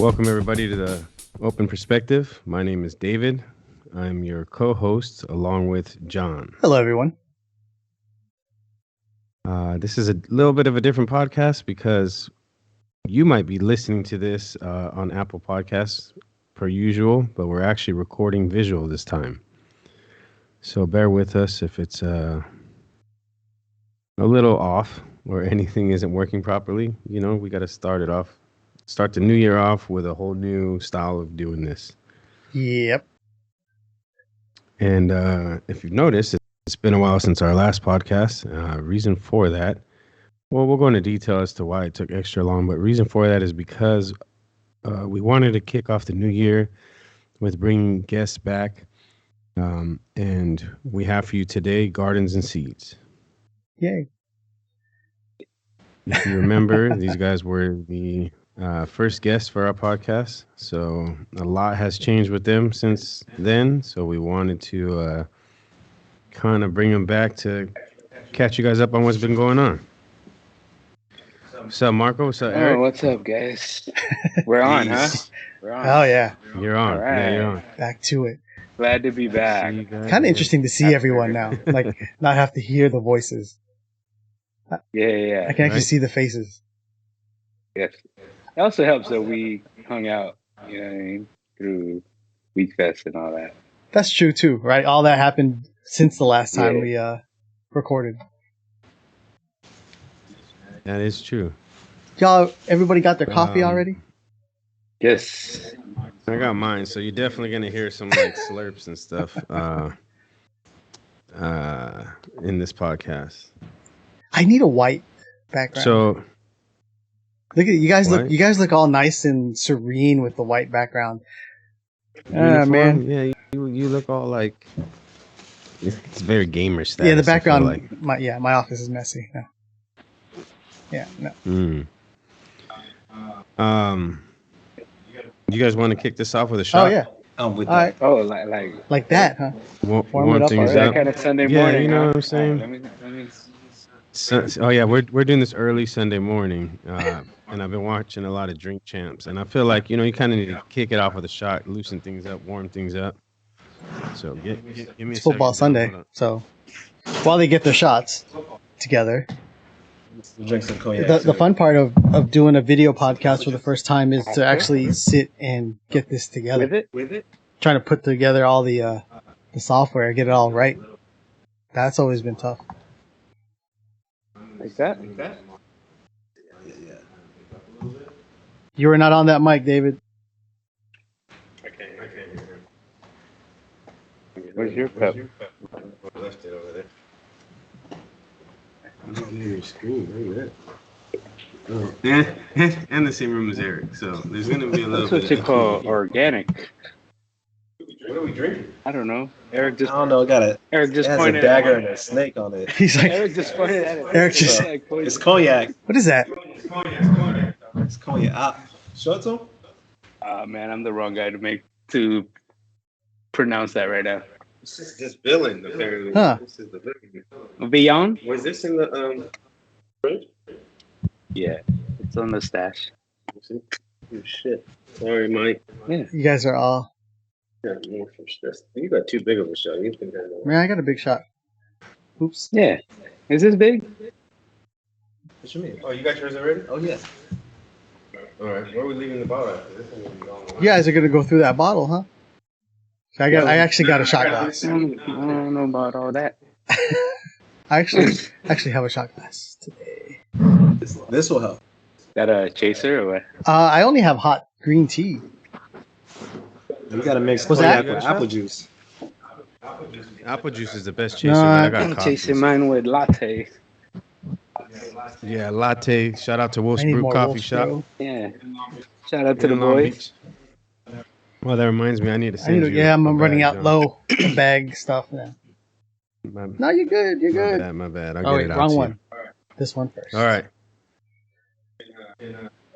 Welcome, everybody, to the Open Perspective. My name is David. I'm your co-host, along with John. Hello, everyone. This is a little bit of a different podcast because you might be listening to this on Apple Podcasts per usual, but we're actually recording visual this time. So bear with us if it's a little off or anything isn't working properly. You know, we got to start the new year off with a whole new style of doing this. Yep. And if you've noticed, it's been a while since our last podcast. Reason for that, well, we'll go into detail as to why it took extra long, but reason for that is because we wanted to kick off the new year with bringing guests back. And we have for you today, Gardens and Seeds. Yay. If you remember, these guys were the first guests for our podcast. So a lot has changed with them since then. So we wanted to kind of bring them back to catch you guys up on what's been going on. What's up, Marco? What's up, Eric? Oh, what's up, guys? We're on, huh? We're on. Oh, yeah. You're on. All right. Yeah, you're on. Back to it. Glad to be back. Kind of interesting to see everyone now. Like, not have to hear the voices. Yeah. I can actually Right. see the faces. Yes. It also helps that we hung out, you know what I mean, through Week Fest and all that. That's true, too, right? All that happened since the last time we recorded. That is true. Y'all, everybody got their coffee already? Yes. I got mine, so you're definitely gonna hear some like slurps and stuff in this podcast. I need a white background. So Look at you guys. What? You guys look all nice and serene with the white background. uniform, Man. yeah, you look all like it's very gamer status. Yeah, the I feel background. like. My office is messy. No. Yeah, no. You guys want to kick this off with a shot? Oh yeah. I'm with All that. right. Oh, like Like that, huh? Warm it up things already. that up. kind of Sunday Yeah, morning. you know huh? what I'm saying? All right, let me Oh yeah, we're doing this early Sunday morning, and I've been watching a lot of Drink Champs, and I feel like you kind of need to kick it off with a shot, loosen things up, warm things up. So give me a It's football second. Sunday, Hold on. so while they get their shots together, Drink some cognac. the fun part of doing a video podcast for the first time is to actually sit and get this together. with it. Trying to put together all the software, get it all right. That's always been tough. Like that. You were not on that mic, David. Okay. Where's your cup? I left it over there. I'm looking at your screen. Look at that. And the same room as Eric, so there's gonna be a little That's bit. what you call organic. What are we drinking? I don't know. Eric just I don't know. It just has a pointed dagger at and it. a snake on it. He's like, Eric just pointed at it. Eric just- Like pointing- It's cognac. what is that? It's cognac. Show it to him. Man, I'm the wrong guy to pronounce that right now. This is just billing, apparently. Huh. This is the billing. Beyond? Was this in the fridge? Yeah, it's on the stash. Oh, shit. Sorry, Mike. Yeah. You guys are all. Yeah, more for stress. You got too big of a shot. You can handle it. Man, I got a big shot. Oops. Yeah. Is this big? What you mean? Oh, you got yours already? Oh yeah. All right. Where are we leaving the bottle after? This one will be gone. You guys are gonna go through that bottle, huh? I actually got a shot glass. I don't know about all that. I actually have a shot glass today. This will help. That a chaser or what? I only have hot green tea. We gotta mix Was cognac that- with apple juice. Apple juice is the best chaser, No, but I I'm got coffee. chasing mine with latte. Yeah, latte. Shout out to Wolf's I need Brew more Coffee Wolf's Shop. Brew. Yeah. Shout out to the in Long boys. Beach. Well, that reminds me, I need to I send need to, you. yeah, I'm a running bag, out John. low. The bag stuff. Yeah. My, No, you're good. You're good. my bad. I'll Oh get wait, it out wrong to one. This one first. you. All right.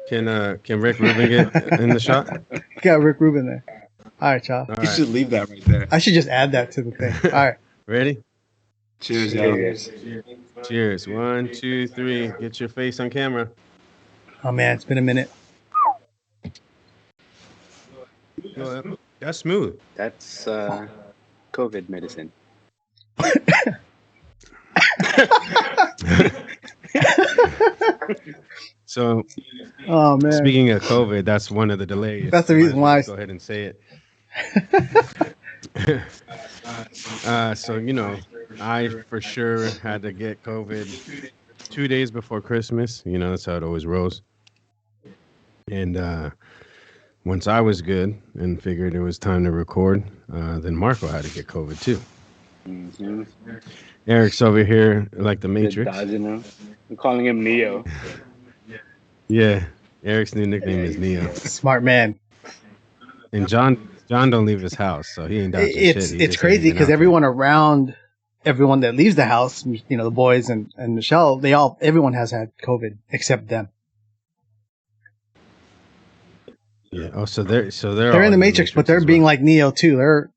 Can Rick Rubin get in the shot? All Got Rick Rubin there. All right, y'all. You right. should leave that right there. I should just add that to the thing. All right. Ready? Cheers, y'all. Cheers. 1, 2, 3. Get your face on camera. Oh man, it's been a minute. Well, that's smooth. That's COVID medicine. So, Oh man, speaking of COVID, that's one of the delays. That's the Might as reason well why. just go ahead and say it. So I for sure had to get COVID 2 days before Christmas. That's how it always rolls. And once I was good and figured it was time to record, then Marco had to get COVID too. Mm-hmm. Eric's over here like the Matrix. Dodging him. I'm calling him Neo. Yeah, Eric's new nickname is Neo. Smart man. And John don't leave his house, so he ain't dodging shit. It's crazy because everyone that leaves the house, the boys and Michelle, everyone has had COVID except them. Yeah. Oh, so they're They're in the Matrix, but they're being like Neo too. They're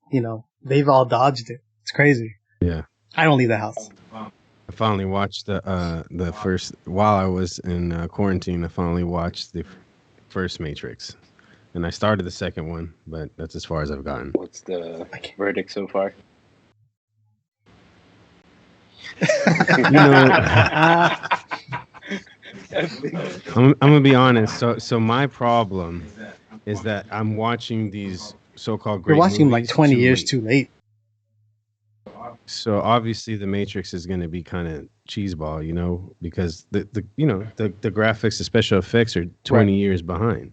they've all dodged it. It's crazy. Yeah. I don't leave the house. I finally watched the first while I was in quarantine. I finally watched the first Matrix, and I started the second one, but that's as far as I've gotten. What's the verdict so far? I'm gonna be honest. So my problem is that I'm watching these so-called great. You're watching movies like 20 years late. too late. So obviously the Matrix is gonna be kind of cheeseball, because the graphics, the special effects are 20 years behind.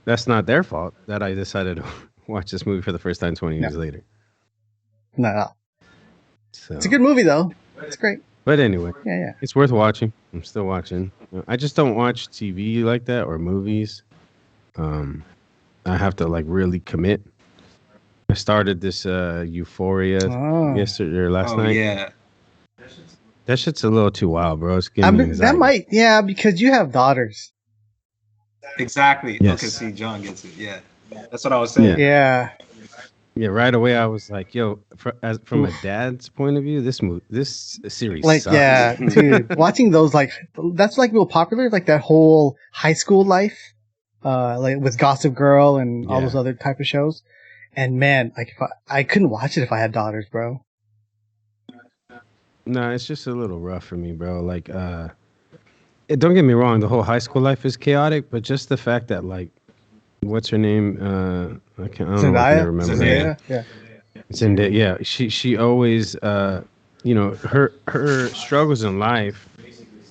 That's not their fault that I decided to watch this movie for the first time 20 years later. No. So. It's a good movie though. It's great. But anyway, yeah, it's worth watching. I'm still watching. I just don't watch TV like that or movies. I have to really commit. I started this Euphoria yesterday or last night. Yeah. That shit's a little too wild, bro. It's giving me anxiety. Because you have daughters. Exactly. Yes. Okay, see, John gets it. Yeah. That's what I was saying. Yeah. Yeah, right away I was like, "Yo, from a dad's point of view, this series sucks." Yeah, dude, watching those that's real popular, that whole high school life, with Gossip Girl and all those other type of shows. And man, I couldn't watch it if I had daughters, bro. No, it's just a little rough for me, bro. Don't get me wrong, the whole high school life is chaotic, but just the fact that what's her name? I don't know if I can remember. Zendaya? Yeah. Zendaya, yeah. She always, her struggles in life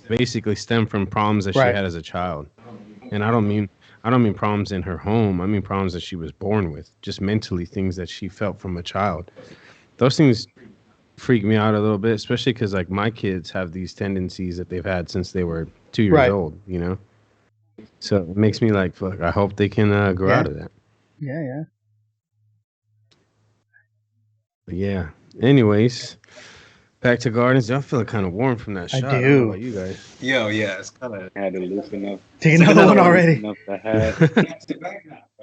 basically stem from problems that she had as a child, and I don't mean problems in her home. I mean problems that she was born with, just mentally things that she felt from a child. Those things freak me out a little bit, especially because my kids have these tendencies that they've had since they were 2 years old. So it makes me fuck. I hope they can grow out of that. Yeah. But yeah. Anyways, back to Gardens. I'm feeling kind of warm from that shot. I don't know about you guys. Yo, yeah, it's kind of. I had to loosen up. Take another one already.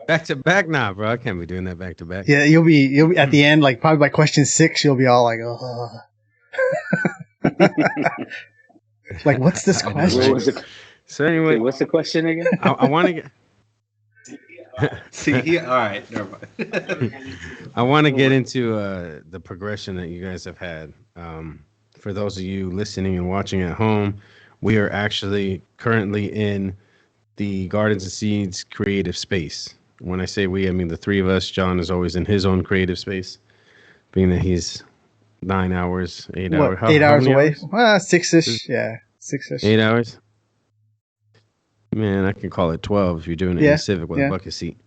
Back to back, nah, bro. I can't be doing that back to back. Yeah, you'll be at the end, probably by question 6, you'll be all like, oh. What's this question? So anyway, what's the question again? I want to get. See, all right, never mind. I want to get into the progression that you guys have had. For those of you listening and watching at home, we are actually currently in the Gardens and Seeds creative space. When I say we, I mean the three of us. John is always in his own creative space, being that he's 9 hours, 8 hours. 8 hours away? Hours? Well, 6-ish. Yeah, 6-ish. 8 hours? Man, I can call it 12 if you're doing it in a Civic with a bucket seat.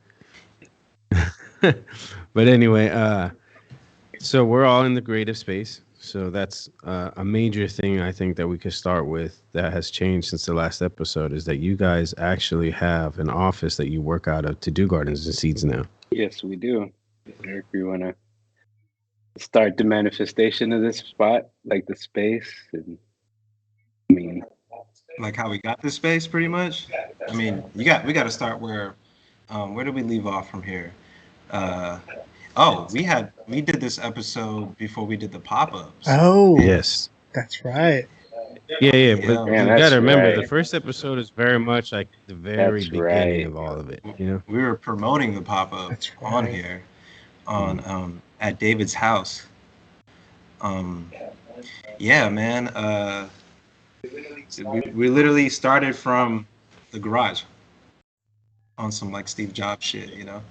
But anyway, so we're all in the creative space. So that's a major thing I think that we could start with that has changed since the last episode is that you guys actually have an office that you work out of to do Gardens and Seeds now. Yes, we do. Eric, we want to start the manifestation of this spot, the space. And how we got this space, pretty much. I mean, we got to start where did we leave off from here? We did this episode before we did the pop-ups. Oh, yes, that's right. Yeah, but Yeah, Man, you got that's to remember the right. first episode is very much like the very That's beginning right. of all of it. You know. we were promoting the pop up That's on right. here on at David's house. Um, yeah, man. So we literally started from the garage on some like Steve Jobs shit, you know.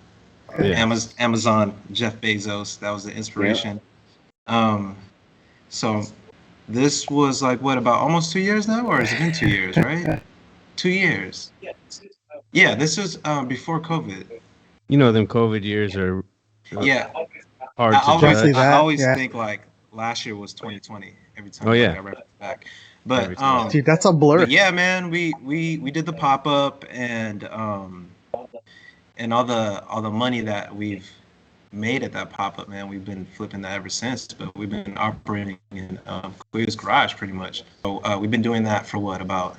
Yeah. Amazon, Jeff Bezos, that was the Yeah. inspiration. Um, so this was like what, about almost 2 years now, or has it been 2 years, right? 2 years. Yeah, this was before COVID. You know, them COVID years are Yeah, hard to Definitely I judge that. always Yeah. think like last year was 2020 every Oh, time like yeah. I reference back. Every But time. Dude, that's a blur. yeah, man, we did the pop up and all the money that we've made at that pop up, man, we've been flipping that ever since. But we've been operating in Clear's garage pretty much. So we've been doing that for what, about,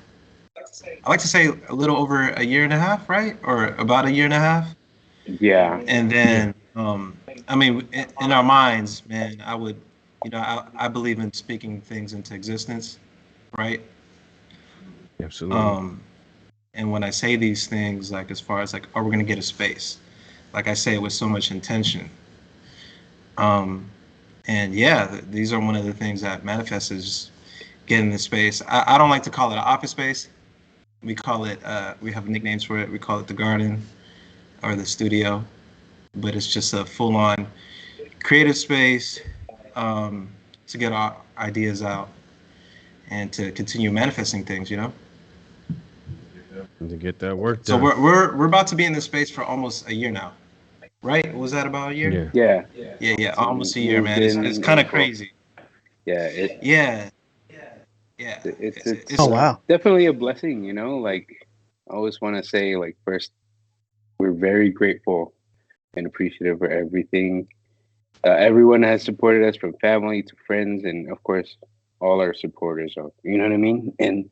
I like to say a little over a year and a half, right? Or about a year and a half. Yeah. And then I mean, in our minds, man, I would, you know, I believe in speaking things into existence, right? Absolutely. And when I say these things, like as far as like, are we gonna get a space? Like I say it with so much intention. And yeah, these are one of the things that manifests is getting the space. I don't like to call it an office space. We call it, we have nicknames for it. We call it the garden or the studio, but it's just a full-on creative space to get our ideas out and to continue manifesting things, you know. To get that work So done. we're about to be in this space for almost a year now, right? Was that about a year? Yeah. Yeah. Yeah, So almost a we year, moved man. It's in kind of April. crazy. Yeah. Yeah, It's Oh wow. definitely a blessing, you know. Like, I always want to say, like, first, we're very grateful and appreciative for everything. Everyone has supported us, from family to friends, and of course, all our supporters. You know what I mean? And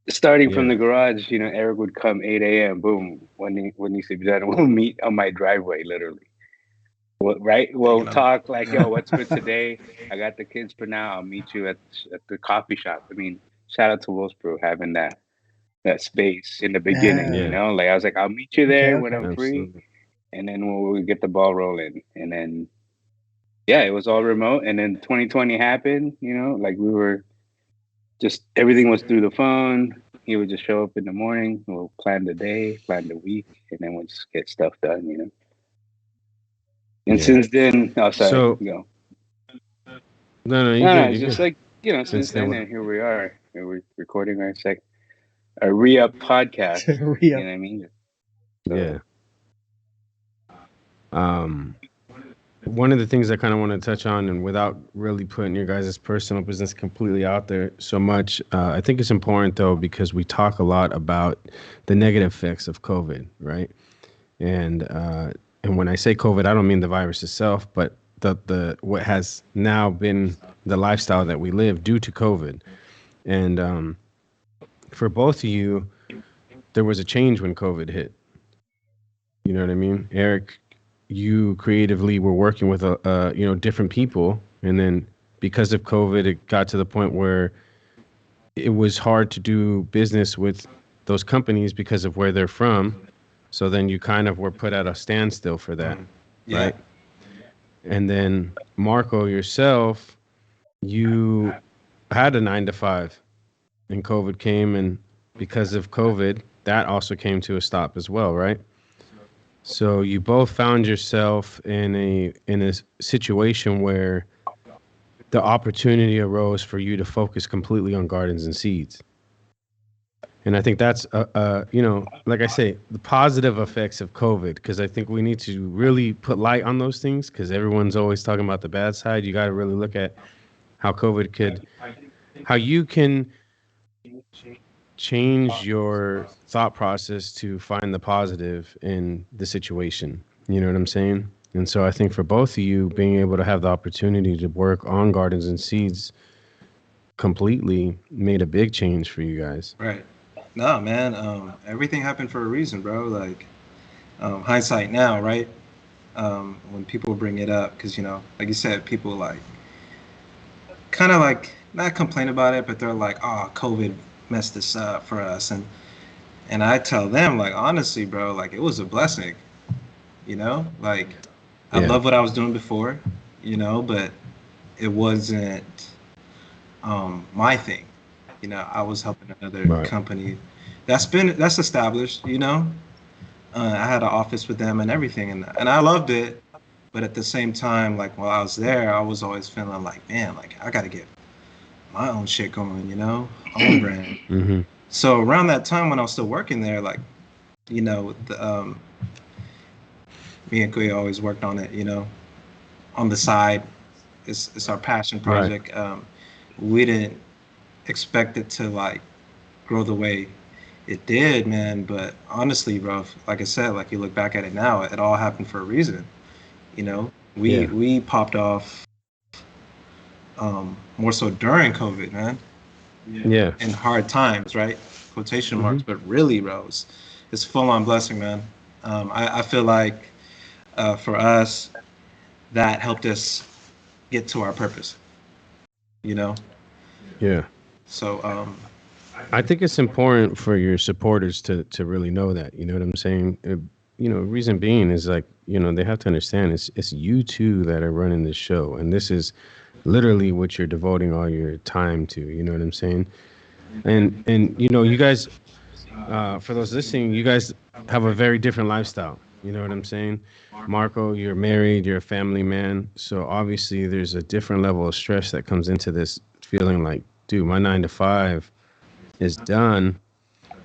starting from Yeah. the garage, you know, Eric would come 8 a.m. Boom, when he sleeps done, we'll meet on my driveway, literally. Well, right? We'll Taking a, talk like, yeah. yo, what's good today? I got the kids for now. I'll meet you at the coffee shop. I mean, shout out to Willsbro having that space in the beginning. Yeah. You Yeah. know, like I was like, I'll meet you Okay. there when Okay. I'm free, Absolutely. and then we'll get the ball rolling. And then yeah, it was all remote. And then 2020 happened. You know, like we were just everything was through the phone. He would just show up in the morning. We'll plan the day, plan the week, and then we'll just get stuff done. You know. And Yeah. since then, oh sorry, So go. no, you No, good. it's You just good. like, you know, since Since then, then, and here we are. And we're recording our re-up podcast. You know Yeah. what I mean? yeah. Um, one of the things I kind of want to touch on, and without really putting your guys' personal business completely out there so much, I think it's important though because we talk a lot about the negative effects of COVID, right? And when I say COVID, I don't mean the virus itself, but the what has now been the lifestyle that we live due to COVID. And for both of you, there was a change when COVID hit. You know what I mean? Eric, you creatively were working with different people, and then because of COVID, it got to the point where it was hard to do business with those companies because of where they're from. So then you kind of were put at a standstill for that, Yeah, right? And then Marco, yourself, you had a 9 to 5, and COVID came, and because of COVID, that also came to a stop as well, right? So you both found yourself in a situation where the opportunity arose for you to focus completely on gardens and seeds. And I think that's like I say, the positive effects of COVID, because I think we need to really put light on those things, because everyone's always talking about the bad side. You got to really look at how how you can change your thought process to find the positive in the situation. You know what I'm saying? And so I think for both of you, being able to have the opportunity to work on gardens and seeds completely made a big change for you guys. right. No, man. Everything happened for a reason, bro. Like hindsight now, right? When people bring it up, because you know, like you said, people like kind of like not complain about it, but they're like, "Oh, COVID messed this up for us," and I tell them like, honestly, bro, like it was a blessing, you know, like I Yeah. love what I was doing before, you know, but it wasn't my thing. You know, I was helping another Right. company that's established. You know, I had an office with them and everything, and I loved it. But at the same time, like while I was there, I was always feeling like, man, like I got to get my own shit going. You know, own brand. Mm-hmm. So around that time when I was still working there, like you know, me and Kuya always worked on it. You know, on the side, it's our passion Right. project. We didn't expect it to like grow the way it did, man. But honestly, bro, like I said, like you look back at it now, it all happened for a reason. You know, we Yeah. we popped off more so during COVID, man, Yeah. in hard times, right? Quotation Mm-hmm. marks, but really, bro, it's full on blessing, man. I feel like for us, that helped us get to our purpose. You know, Yeah. so I think it's important for your supporters to really know that. You know what I'm saying? Reason being is like, they have to understand it's you two that are running this show, and this is literally what you're devoting all your time to. You know what I'm saying? And you guys, for those listening, you guys have a very different lifestyle. You know what I'm saying? Marco, you're married, you're a family man, so obviously there's a different level of stress that comes into this feeling like, dude, my 9 to 5 is done,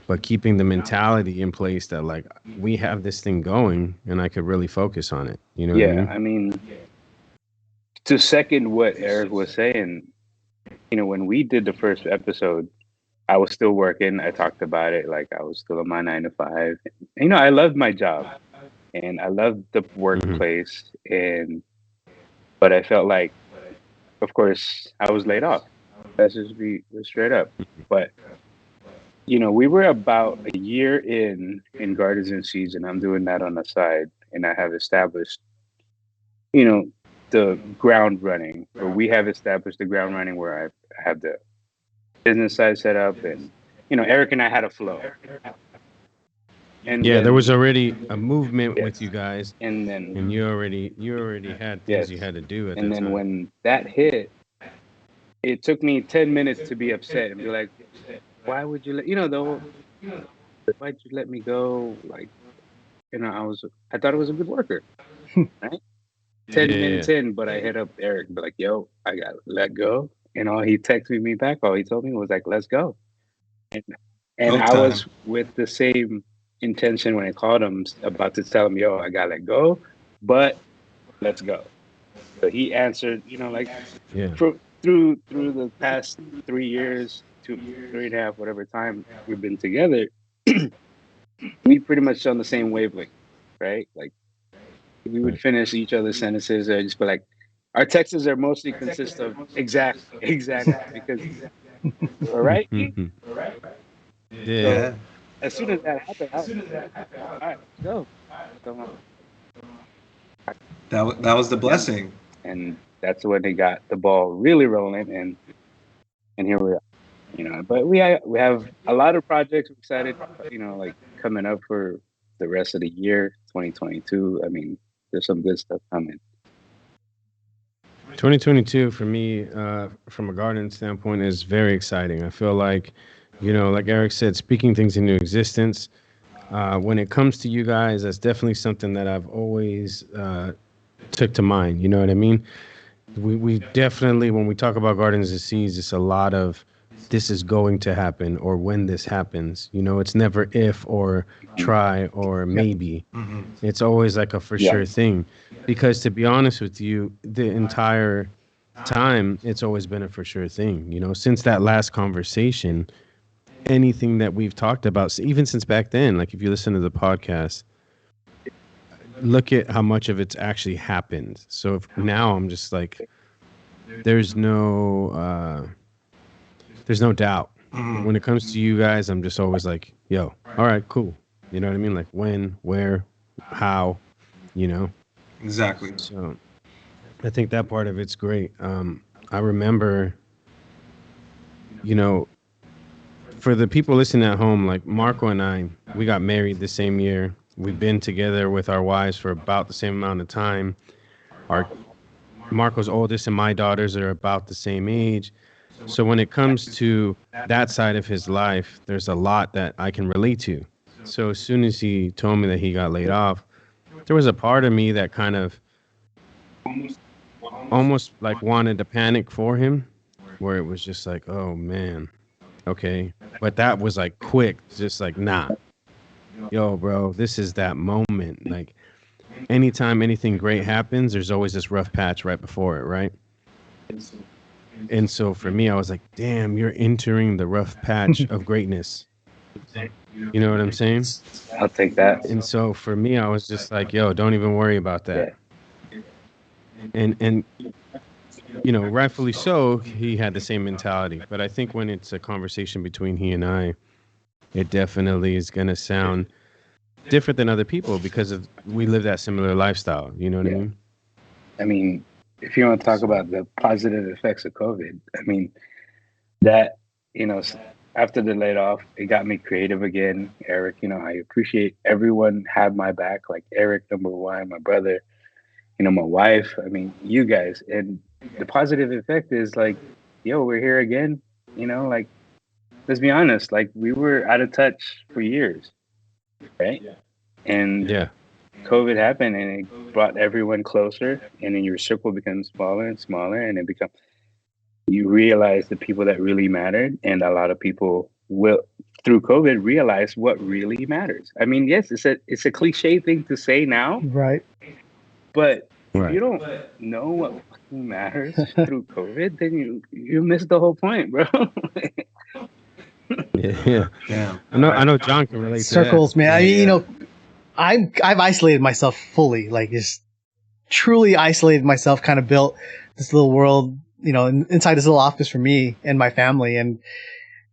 but keeping the mentality in place that like we have this thing going and I could really focus on it. You know what I Yeah, mean? I mean, to second what Eric was saying, when we did the first episode, I was still working. I talked about it like I was still in my 9 to 5. I loved my job and I loved the Hmm. workplace, but I felt like, of course, I was laid off. Let's just be straight up. But we were about a year in Gardens and Seeds, and I'm doing that on the side, and I have established, you know, the ground running, or we have established the ground running where I have the business side set up, and Eric and I had a flow, and Yeah, there was then already a movement with you yes, guys, and and then you already had things yes, you had to do at the and then time. when that hit, it took me 10 minutes to be upset and be like, why would you let the whole, why'd you let me go? Like, I thought I was a good worker, right? Yeah, 10 minutes yeah, in, but I hit up Eric, be like, yo, I got let go. He texted me back. All he told me was like, let's go. And, and go I time. was with the same intention when I called him, about to tell him, yo, I got let go, but let's go. So he answered, like yeah. through the past 3 years, 3.5, whatever time we've been together, we pretty much on the same wavelength, right? Like we would Right. finish each other's sentences or just be like, our texts are mostly consist of exactly, because all right. Mhm. Yeah, yeah. So Yeah, as soon as that happened, I was like, all right, let's go. So, that was the yeah, man. blessing. And that's when they got the ball really rolling, and here we are. But we have a lot of projects. We're excited, like coming up for the rest of the year, 2022. I mean, there's some good stuff coming. 2022 for me, from a garden standpoint, is very exciting. I feel like, like Eric said, speaking things into existence. When it comes to you guys, that's definitely something that I've always took to mind. You know what I mean? We definitely, when we talk about gardens and seeds, it's a lot of this is going to happen or when this happens. It's never if or Mhm. try or Yep. maybe. Hmm. It's always like a for Yeah. sure thing. Because to be honest with you, the entire time, it's always been a for sure thing. Since that last conversation, anything that we've talked about, even since back then, like if you listen to the podcast, look at how much of it's actually happened. So if now I'm just like, there's no there's no doubt. Hmm. When it comes to you guys, I'm just always like, yo, all right, cool. You know what I mean? Like when, where, how, you know? Exactly. So I think that part of it's great. I remember you know, for the people listening at home, like Marco and I, we got married the same year. We've been together with our wives for about the same amount of time. Our Marco's oldest and my daughters are about the same age. So when it comes to that side of his life, there's a lot that I can relate to. So as soon as he told me that he got laid off, there was a part of me that kind of almost like wanted to panic for him, where it was just like, oh man, okay. But that was like quick, just like, nah, yo, bro, this is that moment. Like anytime anything great happens, there's always this rough patch right before it, right? And so for me, I was like, damn, you're entering the rough patch of greatness. You know what I'm saying? I'll take that. And so for me, I was just like, yo, don't even worry about that. And you know, rightfully so, he had the same mentality. But I think when it's a conversation between he and I, it definitely is going to sound different than other people because we live that similar lifestyle. You know what I mean? I mean, if you want to talk about the positive effects of COVID, I mean, that, you know, after the layoff, it got me creative again. Eric, you know, I appreciate everyone had my back, like Eric, number one, my brother, you know, my wife. I mean, you guys. And the positive effect is like, yo, we're here again. You know, like, let's be honest, like we were out of touch for years, right? And COVID happened and it brought everyone closer, and then your circle becomes smaller and smaller, and it becomes, you realize the people that really mattered, and a lot of people will through COVID realize what really matters. I mean, yes, it's a cliche thing to say now, right? But if you don't know what fucking matters through COVID, then you miss the whole point, bro. Yeah. I know John can relate circles, to that. Man. I mean, you know, I've isolated myself fully, like just truly isolated myself, kind of built this little world, you know, inside this little office for me and my family. And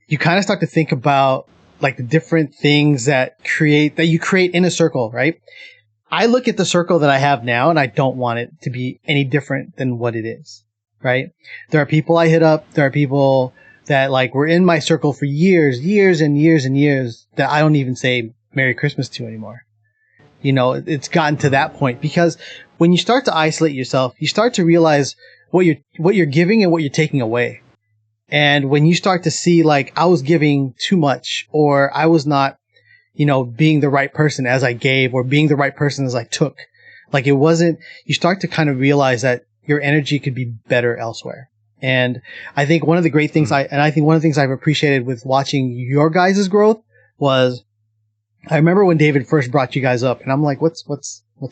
you kind of start to think about like the different things that you create in a circle, right? I look at the circle that I have now and I don't want it to be any different than what it is, right? There are people I hit up. There are people that like were in my circle for years and years that I don't even say Merry Christmas to anymore. You know, it's gotten to that point because when you start to isolate yourself, you start to realize what you're giving and what you're taking away. And when you start to see like I was giving too much, or I was not, you know, being the right person as I gave, or being the right person as I took, like it wasn't, you start to kind of realize that your energy could be better elsewhere. And I think one of the great things I've appreciated with watching your guys' growth was, I remember when David first brought you guys up, and I'm like, what's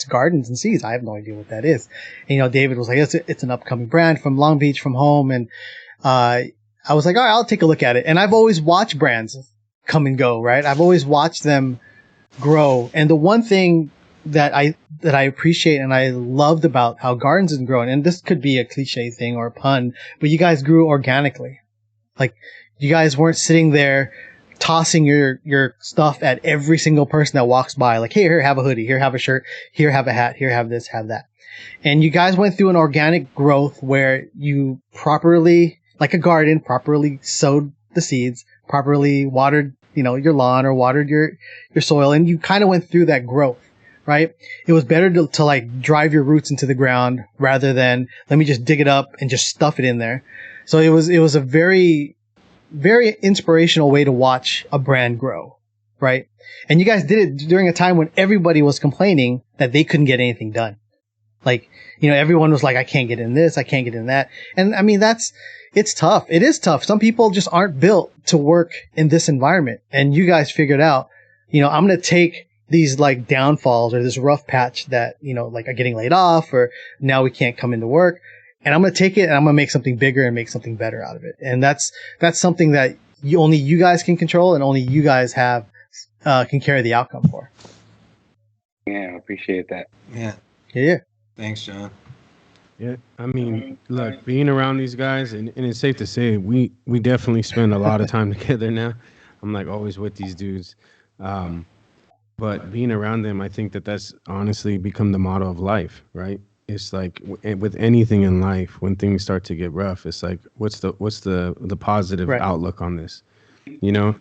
Gardens and Seeds? I have no idea what that is. And, you know, David was like, it's an upcoming brand from Long Beach, from home. And, I was like, all right, I'll take a look at it. And I've always watched brands come and go, right? I've always watched them grow. And the one thing that I appreciate and I loved about how Gardens has grown, and this could be a cliche thing or a pun, but you guys grew organically. Like, you guys weren't sitting there tossing your stuff at every single person that walks by. Like, hey, here, have a hoodie. Here, have a shirt. Here, have a hat. Here, have this, have that. And you guys went through an organic growth where you properly, like a garden, properly sowed the seeds, properly watered, you know, your lawn or watered your soil. And you kind of went through that growth, right? It was better to like drive your roots into the ground rather than let me just dig it up and just stuff it in there. So it was a very, very inspirational way to watch a brand grow, right? And you guys did it during a time when everybody was complaining that they couldn't get anything done. Like, you know, everyone was like, I can't get in this, I can't get in that. And I mean, it's tough. It is tough. Some people just aren't built to work in this environment. And you guys figured out, you know, I'm going to take these like downfalls or this rough patch that, you know, like are getting laid off or now we can't come into work. And I'm going to take it and I'm going to make something bigger and make something better out of it. And that's something that only you guys can control and only you guys can carry the outcome for. Yeah, I appreciate that. Yeah. Thanks, John. Yeah, I mean, look, being around these guys, and it's safe to say we definitely spend a lot of time together now. I'm like always with these dudes. But being around them, I think that's honestly become the motto of life, right? it's like with anything in life, when things start to get rough, it's like, what's the positive Right. outlook on this? You know,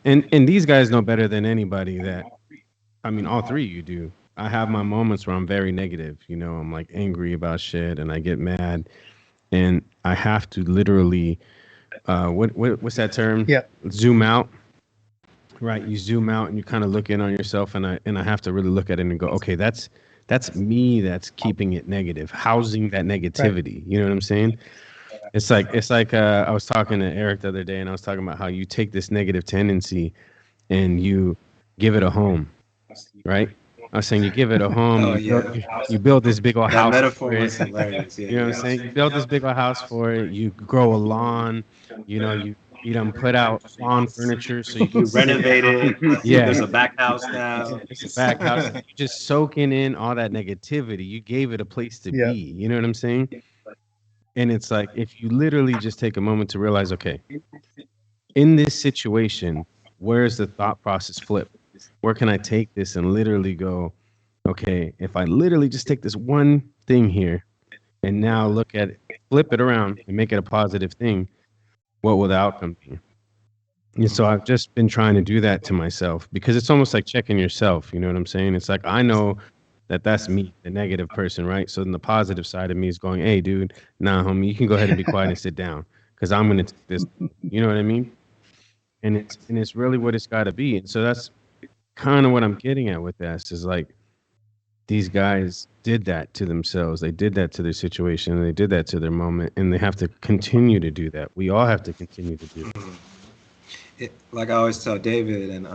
and these guys know better than anybody that, I mean, all three of you do. I have my moments where I'm very negative. You know, I'm like angry about shit, and I get mad, and I have to literally, what's that term? Yeah. Zoom out. Right, you zoom out and you kind of look in on yourself, and I have to really look at it and go, okay, that's me, that's keeping it negative, housing that Right. negativity. You know what I'm saying? It's like I was talking to Eric the other day, and I was talking about how you take this negative tendency and you give it a home, right? I was saying you give it a home, Oh yeah, you build this big old that house metaphor for it. was hilarious. Yeah, You know what I'm saying? You build this big old house for it. You grow a lawn. You know, you done put out lawn furniture so you can you sit renovate down. it. Yeah, There's a back house now. it's a back house. You just soaking in all that negativity. You gave it a place to Yeah. be. You know what I'm saying? And it's like if you literally just take a moment to realize, okay, in this situation, where's the thought process flip? Where can I take this and literally go, okay, if I literally just take this one thing here and now look at it, flip it around and make it a positive thing, what will the outcome be? And so I've just been trying to do that to myself because it's almost like checking yourself. You know what I'm saying? It's like I know that that's me, the negative person, right? So then the positive side of me is going, hey, dude, nah, homie, you can go ahead and be quiet and sit down because I'm going to take this. You know what I mean? And it's really what it's got to be. And so that's kind of what I'm getting at with this is like these guys did that to themselves. They did that to their situation. And they did that to their moment, and they have to continue to do that. We all have to continue to do that. Like I always tell David and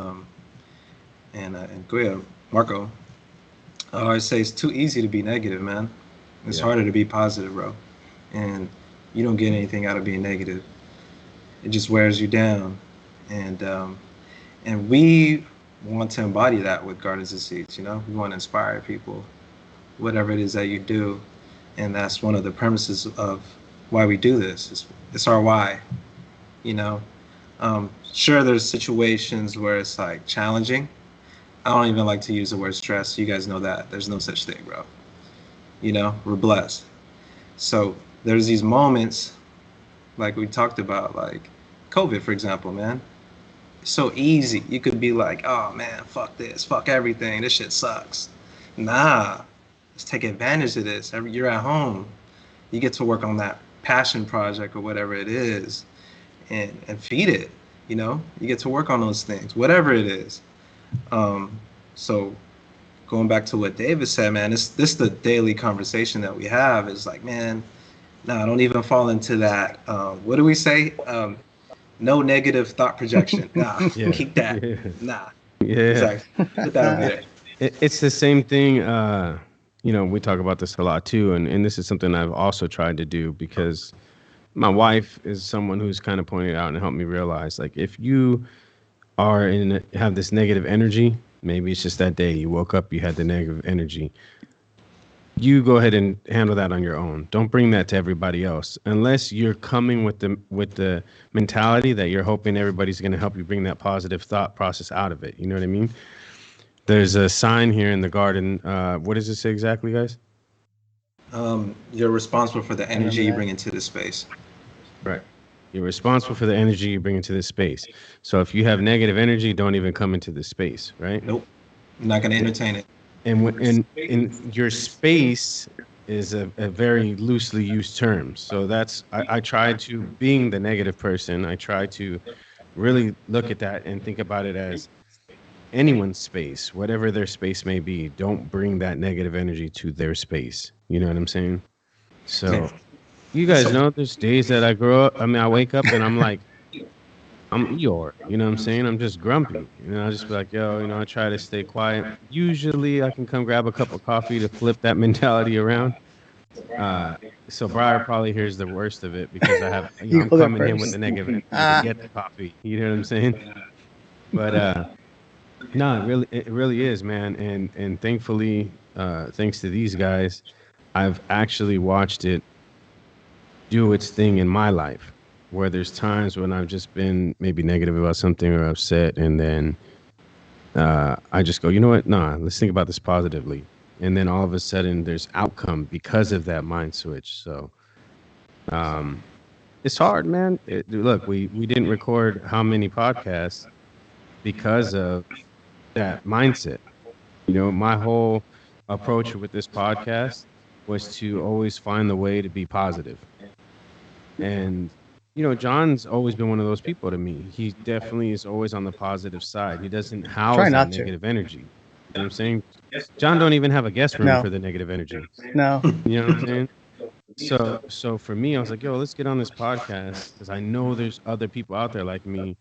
Guia, Marco, I always say it's too easy to be negative, man. It's Yeah. harder to be positive, bro. And you don't get anything out of being negative. It just wears you down. And we want to embody that with Gardens and Seeds. You know, we want to inspire people, whatever it is that you do, and that's one of the premises of why we do this. It's our why. You know, sure, there's situations where it's like challenging. I don't even like to use the word stress. You guys know that. There's no such thing, bro. You know, we're blessed. So there's these moments, like we talked about, like COVID, for example, man. It's so easy. You could be like, oh man, fuck this, fuck everything. This shit sucks. Nah, let's take advantage of this. You're at home. You get to work on that passion project or whatever it is and feed it. You know, you get to work on those things, whatever it is. So going back to what David said, man, this the daily conversation that we have is like, man, nah, don't even fall into that. What do we say? No negative thought projection. Nah, Yeah. keep that. Yeah. Nah, Yeah. exactly. Put that over there. It's the same thing. You know, we talk about this a lot too, and this is something I've also tried to do because my wife is someone who's kind of pointed out and helped me realize, like, if you have this negative energy, maybe it's just that day you woke up, you had the negative energy. You go ahead and handle that on your own. Don't bring that to everybody else unless you're coming with the mentality that you're hoping everybody's going to help you bring that positive thought process out of it. You know what I mean? There's a sign here in the garden. What does it say exactly, guys? You're responsible for the energy you bring into the space. Right. You're responsible for the energy you bring into this space. So if you have negative energy, don't even come into this space, right? Nope. I'm not going to entertain it. And in your space is a very loosely used term. So I try to, being the negative person, I try to really look at that and think about it as anyone's space, whatever their space may be. Don't bring that negative energy to their space. You know what I'm saying? So you guys know there's days that I wake up and I'm like, I'm Eeyore, you know what I'm saying? I'm just grumpy. You know, I just be like, yo, you know, I try to stay quiet. Usually I can come grab a cup of coffee to flip that mentality around. So Briar probably hears the worst of it because I'm go there coming in with first. the negative energy to get the coffee. You know what I'm saying? But no, it really is, man. And thankfully, thanks to these guys, I've actually watched it do its thing in my life, where there's times when I've just been maybe negative about something or upset, and then I just go, you know what? Nah, let's think about this positively. and then all of a sudden there's outcome because of that mind switch. So it's hard, man. Look, we didn't record how many podcasts because of that mindset. You know, my whole approach with this podcast was to always find the way to be positive. And you know, John's always been one of those people to me. He definitely is always on the positive side. He doesn't house Try that not to. negative energy. You know what I'm saying? John don't even have a guest room No. for the negative energy. No. You know what I'm saying? So for me, I was like, yo, let's get on this podcast because I know there's other people out there like me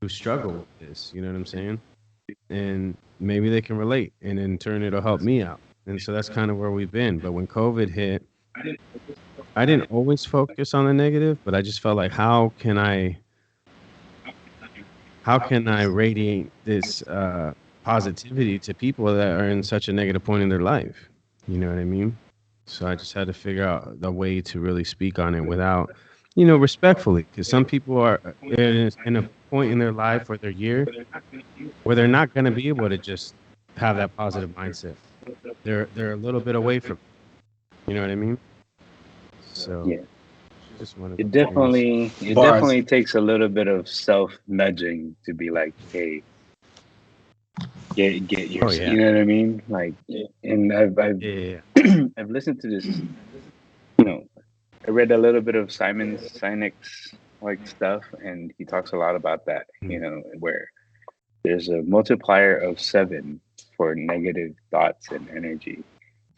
who struggle with this. You know what I'm saying? And maybe they can relate, and in turn, it'll help me out. And so that's kind of where we've been. But when COVID hit, I didn't always focus on the negative, but I just felt like how can I radiate this positivity to people that are in such a negative point in their life? You know what I mean? So I just had to figure out the way to really speak on it without, you know, respectfully, because some people are in a point in their life or their year where they're not going to be able to just have that positive mindset. They're a little bit away from it. You know what I mean? So Yeah. just wanted It to definitely takes a little bit of self nudging to be like, hey, get your, yeah. you know what I mean? Like, and I've yeah. I've listened to this, you know, I read a little bit of Simon Sinek's like stuff, and he talks a lot about that, you know, where there's a multiplier of 7 for negative thoughts and energy,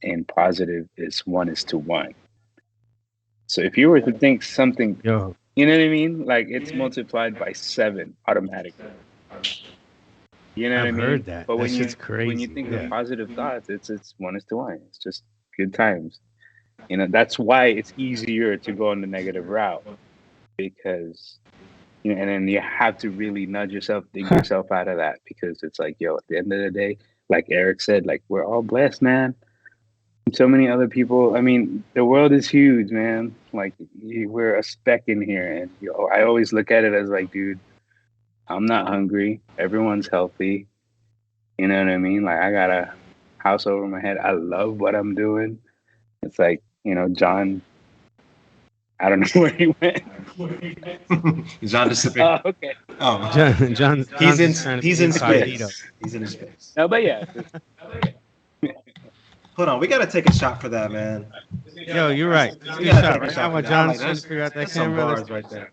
and positive is 1:1. So if you were to think something, Yo, you know what I mean? Like it's multiplied by 7 automatically. You know what I I've mean? heard that. But That when you shit's crazy. think Yeah. of positive thoughts, it's 1:1. It's just good times. You know, that's why it's easier to go on the negative route, because you know, and then you have to really nudge yourself, dig yourself out of that, because it's like, yo, at the end of the day, like Eric said, like we're all blessed, man. So many other people. I mean, the world is huge, man. Like we're a speck in here, and I always look at it as like, dude, I'm not hungry. Everyone's healthy. You know what I mean? Like I got a house over my head. I love what I'm doing. It's like, you know, John. I don't know where he went. John disappeared. Oh, okay. Oh, John's he's in trying to he's be in incognito. space. He's in space. No, but yeah. Hold on, we gotta take a shot for that, man. Yo, you're right. Let's We get a gotta shot take a right shot now for while that. John's Like, trying to figure out that that's some camera. bars right there.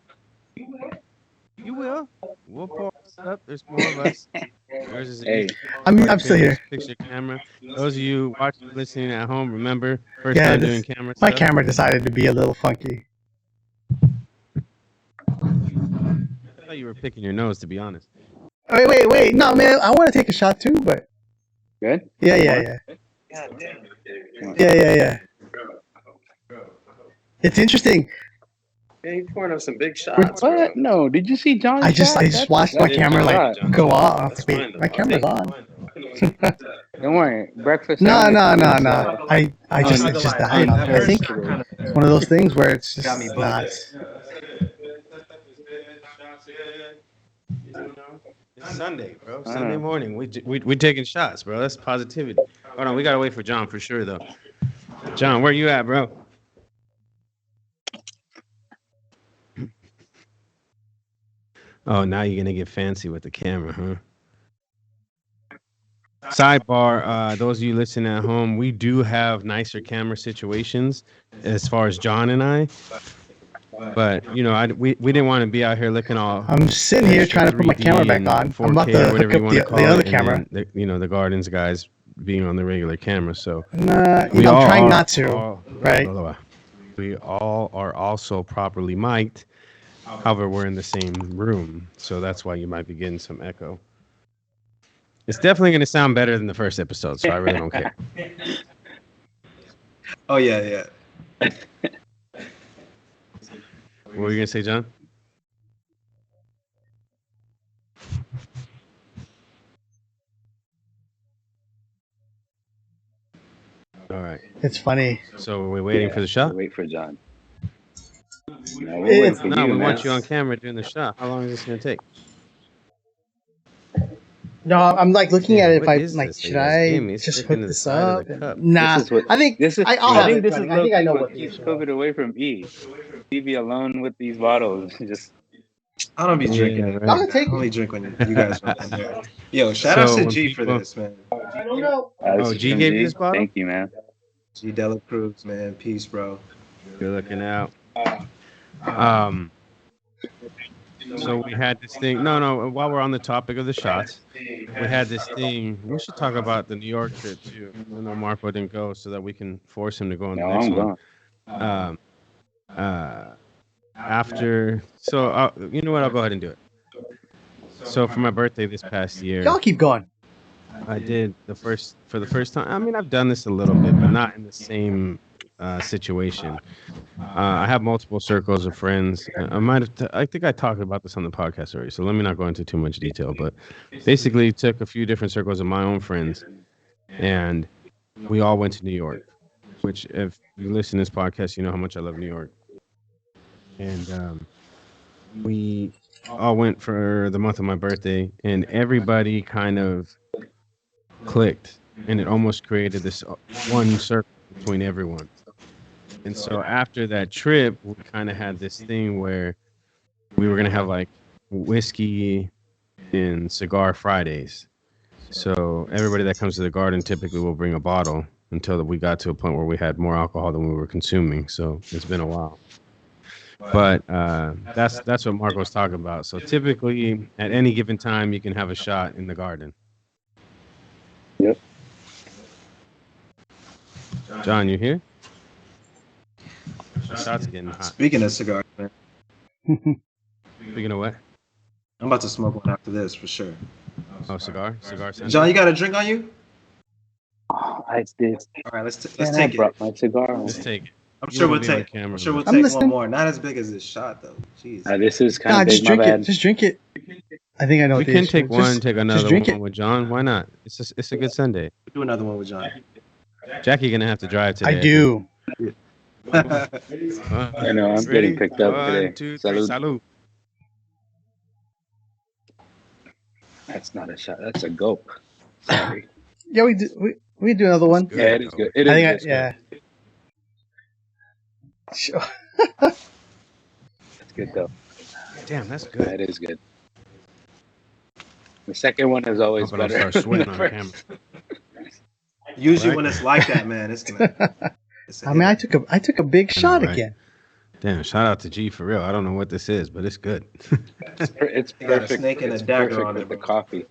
You will. We'll pour this up. There's more of us. Yours is Hey, I'm still here. Fix your camera. Those of you watching, listening at home, remember first Yeah, time this- doing camera My stuff. camera decided to be a little funky. I thought you were picking your nose, to be honest. Wait. No, man, I want to take a shot too, but good. yeah. It's interesting. Yeah, you pouring up some big shots, bro. What? No, did you see John? I just watched my camera like go off. That's Wait, fine, though. my camera's on. Don't worry, breakfast. No. sandwich. It's just died. I think it's one of those things where it's just Got me not. It's Sunday, bro. I Sunday know. morning. We taking shots, bro. That's positivity. Hold on, we gotta wait for John for sure, though. John, where you at, bro? Oh, now you're gonna get fancy with the camera, huh? Sidebar, those of you listening at home, we do have nicer camera situations as far as John and I. But you know, we didn't want to be out here looking all. I'm sitting here trying to put my 3D camera back and on. I'm 4K about or to hook whatever you up wanna the call other it, and camera. then the Gardens guys being on the regular camera. So Nah, we I'm all trying are- not to. all- right? We all are also properly mic'd. However, we're in the same room, so that's why you might be getting some echo. It's definitely going to sound better than the first episode, so I really don't care. Oh yeah. What were you going to say, John? All right. It's funny. So we're waiting for the shot? Wait for John. No, we're It's- waiting for No, you, we man. want you on camera doing the shot. How long is this going to take? No, I'm like looking at it. If What I is like, this should thing that's I giving me? It's just sticking hook to the this side of up? the cup. Nah, This is what I think this is. I'll I have think it this is running. I think I know what what the keeps issue was. COVID away from E. He be alone with these bottles. Just I don't be drinking Yeah, it. right. I'm gonna take I only it. drink when you guys are in there. Yo, shout out So to when G for people, this, man. I don't know. this oh, is G from gave you G. this bottle. Thank you, man. G Dela Cruz, man. Peace, bro. You're looking out. Um. So we had this thing. No. While we're on the topic of the shots, we had this thing. We should talk about the New York trip too. I know Marco didn't go, so that we can force him to go on the No, next I'm one. gone. After, so you know what? I'll go ahead and do it. So for my birthday this past year, Y'all keep going. I did for the first time. I mean, I've done this a little bit, but not in the same situation. I have multiple circles of friends. I might have. I think I talked about this on the podcast already, so let me not go into too much detail. But basically, took a few different circles of my own friends, and we all went to New York. Which, if you listen to this podcast, you know how much I love New York. And we all went for the month of my birthday, and everybody kind of clicked, and it almost created this one circle between everyone. And so after that trip, we kind of had this thing where we were gonna have like whiskey and cigar Fridays. So everybody that comes to the garden typically will bring a bottle until we got to a point where we had more alcohol than we were consuming. So it's been a while. But that's what Marco was talking about. So typically, at any given time, you can have a shot in the garden. Yep. John, you here? Shot's getting hot. Speaking of cigars, man, Speaking of what? I'm about to smoke one after this for sure. Oh, cigar. John, you got a drink on you? Oh, I did. All right, let's Man, I take it. brought my cigar. Let's take it. I'm You sure won't we'll be on take. camera, I'm sure we'll but- I'm take listening. one more. Not as big as this shot though. Jeez. This is kind Nah, of just big. My drink it. bad. Just drink it. I think I know. We what the can issue take is. one, Just- take another drink one it. with John. Why not? It's a good Sunday. Do another one with John. Jackie gonna have to drive today. I do. I know, I'm getting picked up today. 1, 2, 3, Salud. salud. That's not a shot. That's a gulp. Sorry. Yeah, we do another one. Good. Yeah, it is good. It I is think good. yeah. Sure. It's good though. Damn, that's good. That is good. The second one is always I'm gonna better. start sweating than on the camera. first. Usually Right. when it's like that, man, it's I mean, I took a big I know, shot right? again. Damn, shout out to G for real. I don't know what this is, but it's good. It's You got a perfect. snake and a It's dagger perfect on with it, the bro. coffee.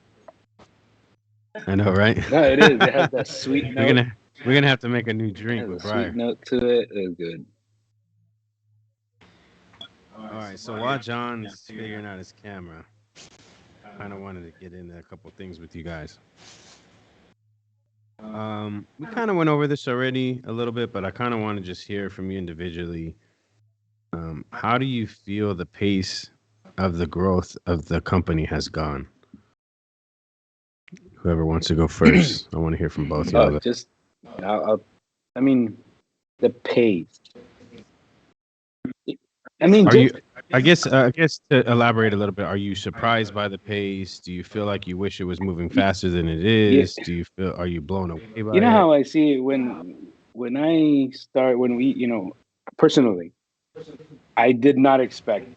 I know, right? No, it is. It has that sweet note. We're gonna have to make a new It drink has with a Briar. sweet note to it. It's good. All right, so while John's figuring out his camera, I kind of wanted to get into a couple things with you guys. We kind of went over this already a little bit, but I kind of want to just hear from you individually. How do you feel the pace of the growth of the company has gone? Whoever wants to go first, I want to hear from both of Oh, you. just, I mean, the pace. I mean, Are you? just- I guess to elaborate a little bit, are you surprised by the pace? Do you feel like you wish it was moving faster than it is? Are you blown away by you know it? how I see it when I start, when we, personally, I did not expect,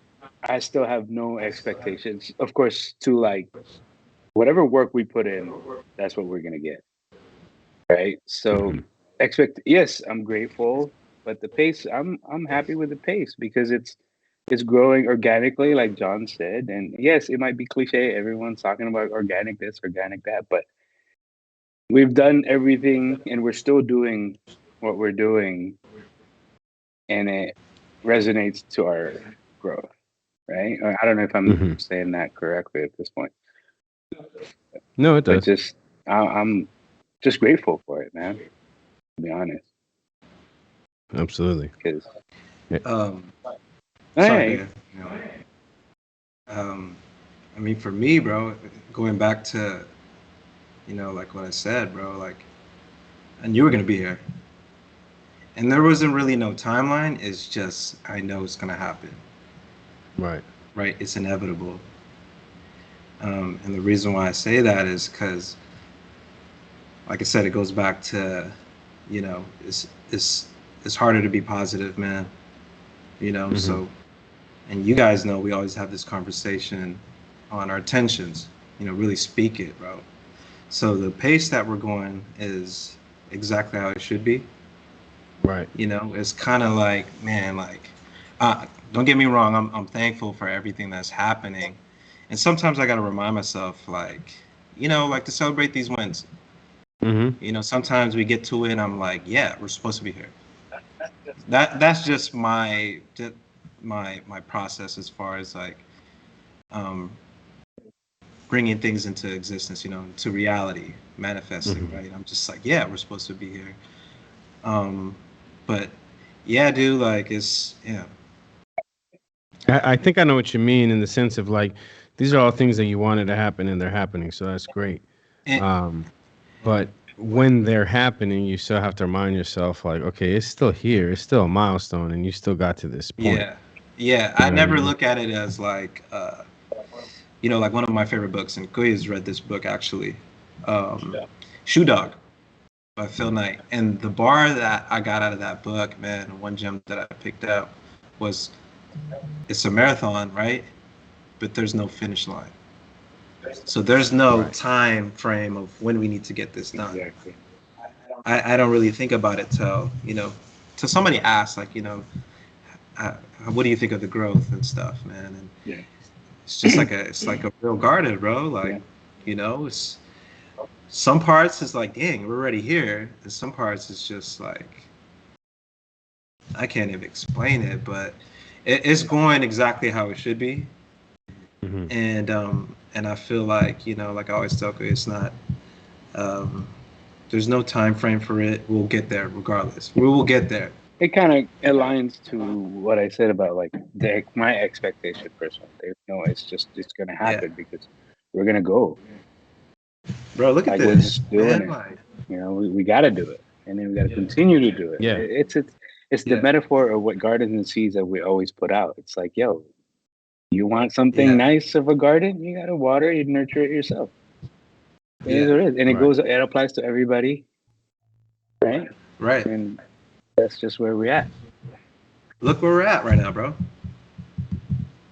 I still have no expectations, of course, to like whatever work we put in, that's what we're going to get. Right. So Mhm. yes, I'm grateful, but the pace, I'm happy with the pace because it's growing organically, like John said. And yes, it might be cliche. Everyone's talking about organic this, organic that, but we've done everything and we're still doing what we're doing. And it resonates to our growth, right? I don't know if I'm Mhm. saying that correctly at this point, No, it but does. I'm just grateful for it, man, to be honest. Absolutely. Because Sorry, man. I mean, for me, bro, going back to, like what I said, bro, like, I knew we were gonna be here, and there wasn't really no timeline. It's just I know it's gonna happen. Right. Right? It's inevitable. And the reason why I say that is because, like I said, it goes back to, it's harder to be positive, man. So, and you guys know we always have this conversation on our tensions. Really speak it, bro. So the pace that we're going is exactly how it should be. Right. It's kind of like, man, don't get me wrong. I'm thankful for everything that's happening. And sometimes I got to remind myself, to celebrate these wins. Sometimes we get to it and I'm like, yeah, we're supposed to be here. That's just my process as far as bringing things into existence, to reality, manifesting, right? I'm just like, yeah, we're supposed to be here. But yeah, dude, it's, yeah. I think I know what you mean in the sense of these are all things that you wanted to happen and they're happening. So that's great. But when they're happening, you still have to remind yourself okay, it's still here. It's still a milestone and you still got to this point. Yeah. I never look at it as one of my favorite books, and Koya's read this book actually, Shoe Dog by Phil Knight. And the bar that I got out of that book, man, one gem that I picked up was, it's a marathon, right? But there's no finish line. So there's no time frame of when we need to get this done. Exactly. I don't really think about it till somebody asks, what do you think of the growth and stuff, man? And it's just it's like a real garden, bro. It's some parts is dang, we're already here, and some parts is just I can't even explain it, but it's going exactly how it should be. And I feel like I always tell you, it's not there's no time frame for it. We'll get there regardless. We will get there. It kind of aligns to what I said about my expectation personally. It's gonna happen because we're gonna go. Bro, look at this. We're just doing it. We got to do it, and then we got to continue to do it. Yeah. It's the metaphor of what gardens and seeds that we always put out. It's like, yo, you want something nice of a garden, you got to water it, nurture it yourself. It is what it is. And it applies to everybody, right? Right. And that's just where we're at. Look where we're at right now, bro.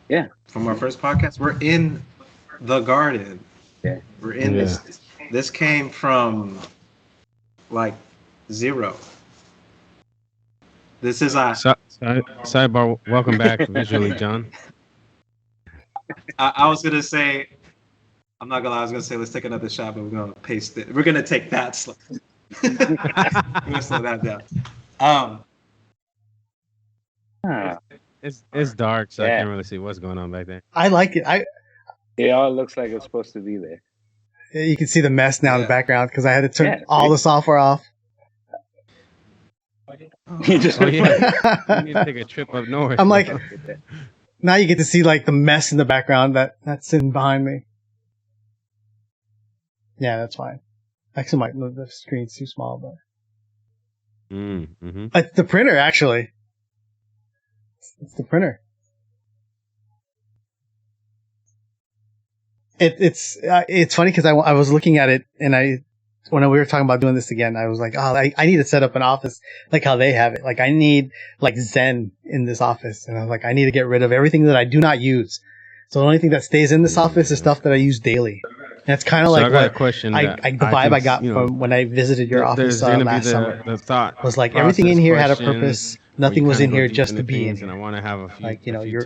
Yeah. From our first podcast, we're in the garden. Yeah. We're in this. This came from zero. This is sidebar. Welcome back visually, John. I was gonna say, I'm not gonna lie. I was gonna say let's take another shot, but we're gonna paste it. We're gonna take that. We're gonna slow that down. It's dark, so I can't really see what's going on back there. I like it. It all looks like it's supposed to be there. You can see the mess now in the background because I had to turn all the software off. You need to take a trip up north. I'm like, now you get to see the mess in the background that's sitting behind me. Yeah, that's fine. Actually, the screen's too small, but it's the printer. Actually, it's the printer. It's funny because I was looking at it and when we were talking about doing this again, I was like, oh, I need to set up an office like how they have it. I need Zen in this office. And I was like, I need to get rid of everything that I do not use. So the only thing that stays in this office is stuff that I use daily. And it's kind of I got a question. the vibe I got from when I visited your office last summer. The thought was everything in here had a purpose. Nothing was in here just to be in here. And I want to have a few your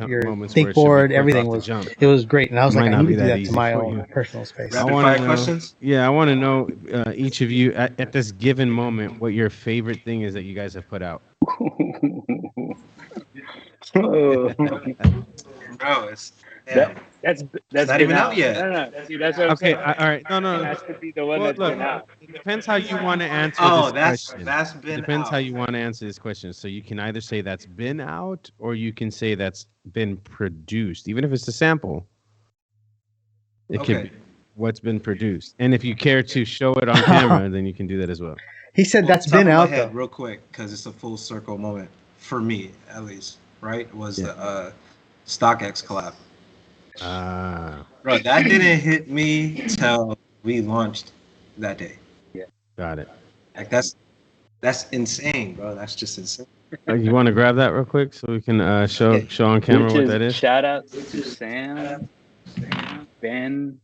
think forward, everything was it was great. And I was like, I need to do that to my own personal space. Rapid fire questions? Yeah, I want to know each of you at this given moment what your favorite thing is that you guys have put out. Bro, that's not even out yet. No. See, that's what I'm saying. All right. No. It has to be the one that's been out. It depends how you want to answer this question. That's been It depends out. how you want to answer this question. So you can either say that's been out or you can say that's been produced. Even if it's a sample, it could be what's been produced. And if you care to show it on camera, then you can do that as well. He said that's been out though. Real quick, because it's a full circle moment for me, at least. Right? Was the StockX collab. Bro, that didn't hit me till we launched that day. Got it. Like that's insane, bro. That's just insane. You want to grab that real quick so we can show on camera Which what is that is? shout out to Sam. Ben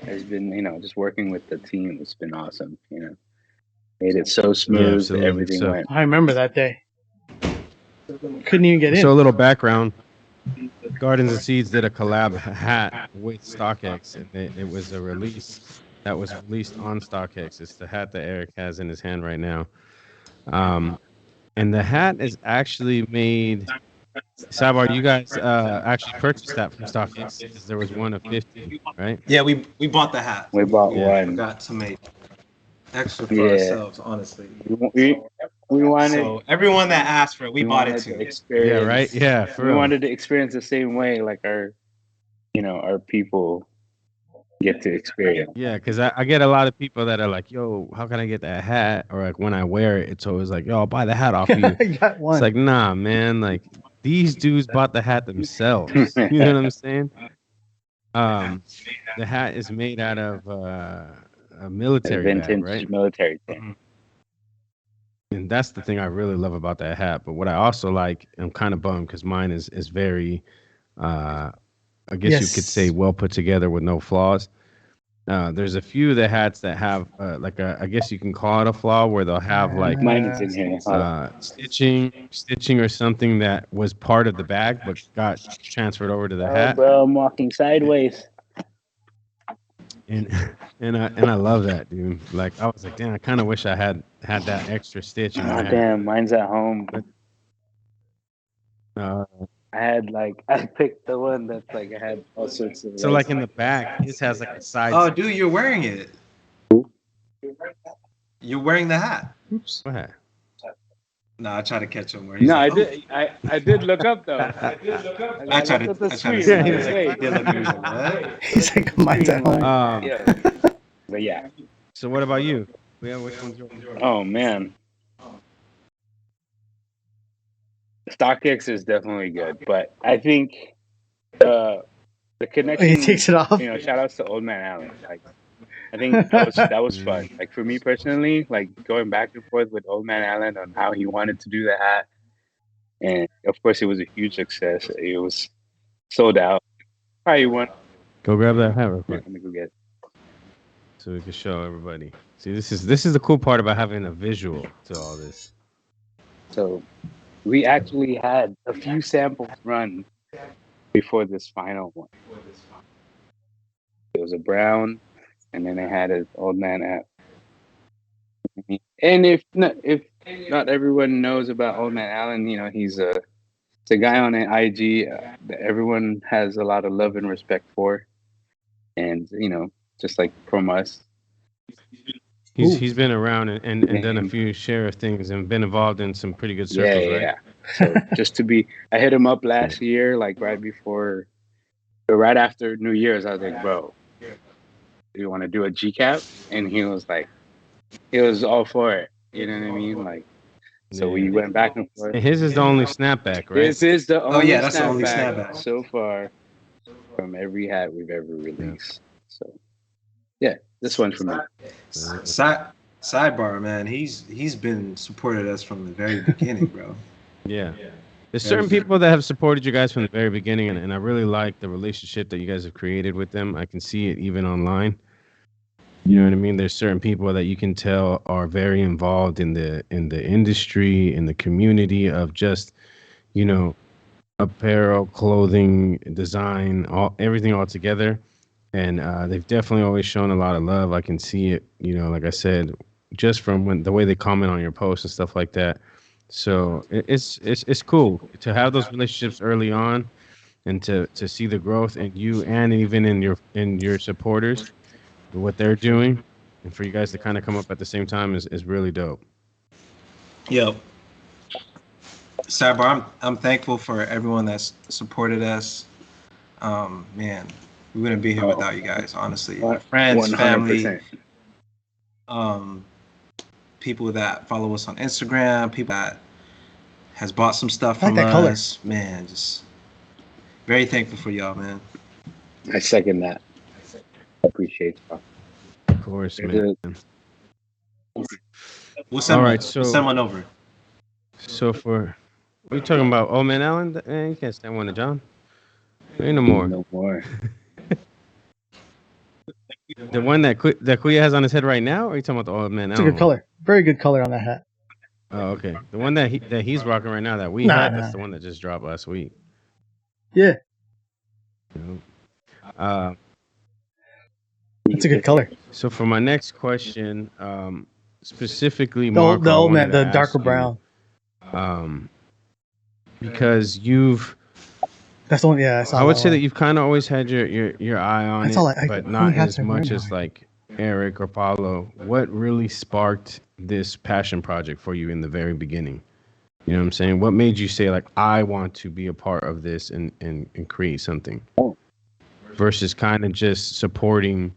has been, just working with the team. It's been awesome. Made it so smooth. absolutely. Everything So- went. I remember that day. Couldn't even get in. So a little background. Gardens and Seeds did a collab hat with StockX, and it was a release that was released on StockX. It's the hat that Eric has in his hand right now. And the hat is actually made. Sabar, you guys actually purchased that from StockX because there was one of 50, right? Yeah, we bought the hat. We bought Yeah. one. Forgot to make extra for Yeah. ourselves, honestly. We wanted. So everyone that asked for it, we bought it wanted too. to experience. Yeah, right. Yeah, for We real. wanted to experience the same way, like our people get to experience. Yeah, because I get a lot of people that are like, "Yo, how can I get that hat?" Or like when I wear it, it's always like, "Yo, I'll buy the hat off you." I got one. It's like, nah, man. Like these dudes bought the hat themselves. You know what I'm saying? The hat is made out of a military bag, Vintage right? military thing. And that's the thing I really love about that hat. But what I also like, I'm kind of bummed because mine is very, I guess you could say, Yes. well put together with no flaws. There's a few of the hats that have like I guess you can call it a flaw where they'll have like Mine is in here. stitching or something that was part of the bag but got transferred over to the Oh, hat. bro, I'm walking sideways. And I love that, dude. Like I was like, damn, I kind of wish I had that extra stitch in my Oh, hat. damn, mine's at home. I picked the one that's like I had all sorts of. So like in the back, his has like a side. Oh, dude, you're wearing it. You're wearing the hat. Oops. Go ahead. No, I tried to catch him where he's No, like, I did. I did look up though. I I tried to. looked at the I tried to. screen. See. Yeah, He he was was like, Wait. he did look at me, he was like, what? He's like, mine's at home. Yeah. But yeah. So what about you? Yeah, which one's yours? Oh man. StockX is definitely good, but I think the connection. He takes it off. Shout outs to Old Man Allen. Like, I think that was fun. Like for me personally, like going back and forth with Old Man Allen on how he wanted to do the hat, and of course it was a huge success. It was sold out. Probably one. Go grab that hat real quick Let me go get. so we can show everybody. See, this is the cool part about having a visual to all this. So we actually had a few samples run before this final one. It was a brown, and then they had an Old Man hat. And if not everyone knows about Old Man Allen, he's a guy on an IG that everyone has a lot of love and respect for, and just like from us. He's been around and done a few share of things and been involved in some pretty good circles, right? Yeah. So just I hit him up last year, like right after New Year's. I was like, bro, do you want to do a GCAP? And he was all for it. You know what I mean? Like, so we went back and forth. And his is the only snapback, right? This is the only that's the only snapback snapback. so far from every hat we've ever released. So yeah, this one's for me. Sidebar, man. He's been supported us from the very beginning, bro. Yeah. There's certain people that have supported you guys from the very beginning, and I really like the relationship that you guys have created with them. I can see it even online. You know what I mean? There's certain people that you can tell are very involved in the industry, in the community of just, apparel, clothing, design, everything all together. And they've definitely always shown a lot of love. I can see it, like I said, just from the way they comment on your posts and stuff like that. So it's cool to have those relationships early on, and to see the growth in you and even in your supporters, what they're doing, and for you guys to kind of come up at the same time is really dope. Yo, Sidebar, I'm thankful for everyone that's supported us. Man, we wouldn't be here without you guys, honestly. Friends, 100%. family, people that follow us on Instagram, people that has bought some stuff I like from that color. us. Man, just very thankful for y'all, man. I second that. Appreciate it. Of course, man. We'll send All one. right, so We'll send one over. So for what are you talking about? Old Man Allen? Man, you can't stand one of John. Ain't no more. No more. The one that Kuya has on his head right now, or are you talking about the Old Man It's a Allen? good color. Very good color on that hat. Oh, okay. The one that he's rocking right now that we Nah, had, nah. that's the one that just dropped last week. Yeah, You know? it's a good color. So for my next question, specifically, The Marco, I old wanted man, to the ask darker you, brown. Because you've, That's the one. Yeah, I saw I would that say one. that you've kind of always had your eye on That's it, all I but only not have as to wear much now. as like Eric or Paulo. What really sparked this passion project for you in the very beginning? You know what I'm saying? What made you say like I want to be a part of this and create something versus kind of just supporting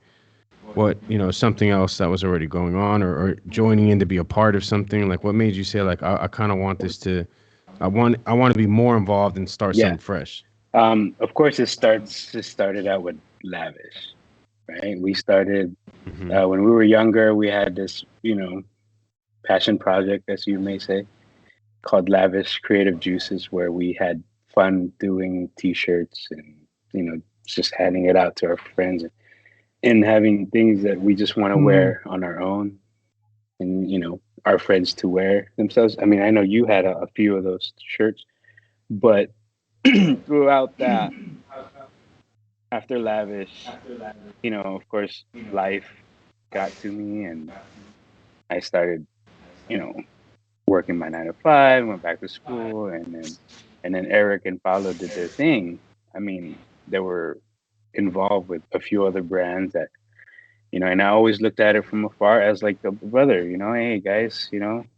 what, something else that was already going on or joining in to be a part of something? Like what made you say like I kind of want this to I want to be more involved and start Yeah. something fresh? Of course, it started out with Lavish, right? We started when we were younger. We had this, passion project, as you may say, called Lavish Creative Juices, where we had fun doing T-shirts and just handing it out to our friends and having things that we just want to wear on our own, and our friends to wear themselves. I mean, I know you had a few of those shirts, but throughout that, after Lavish, of course, life got to me, and I started, working my 9 to 5, went back to school, and then Eric and Paulo did their thing. I mean, they were involved with a few other brands that, and I always looked at it from afar as like the brother, hey guys,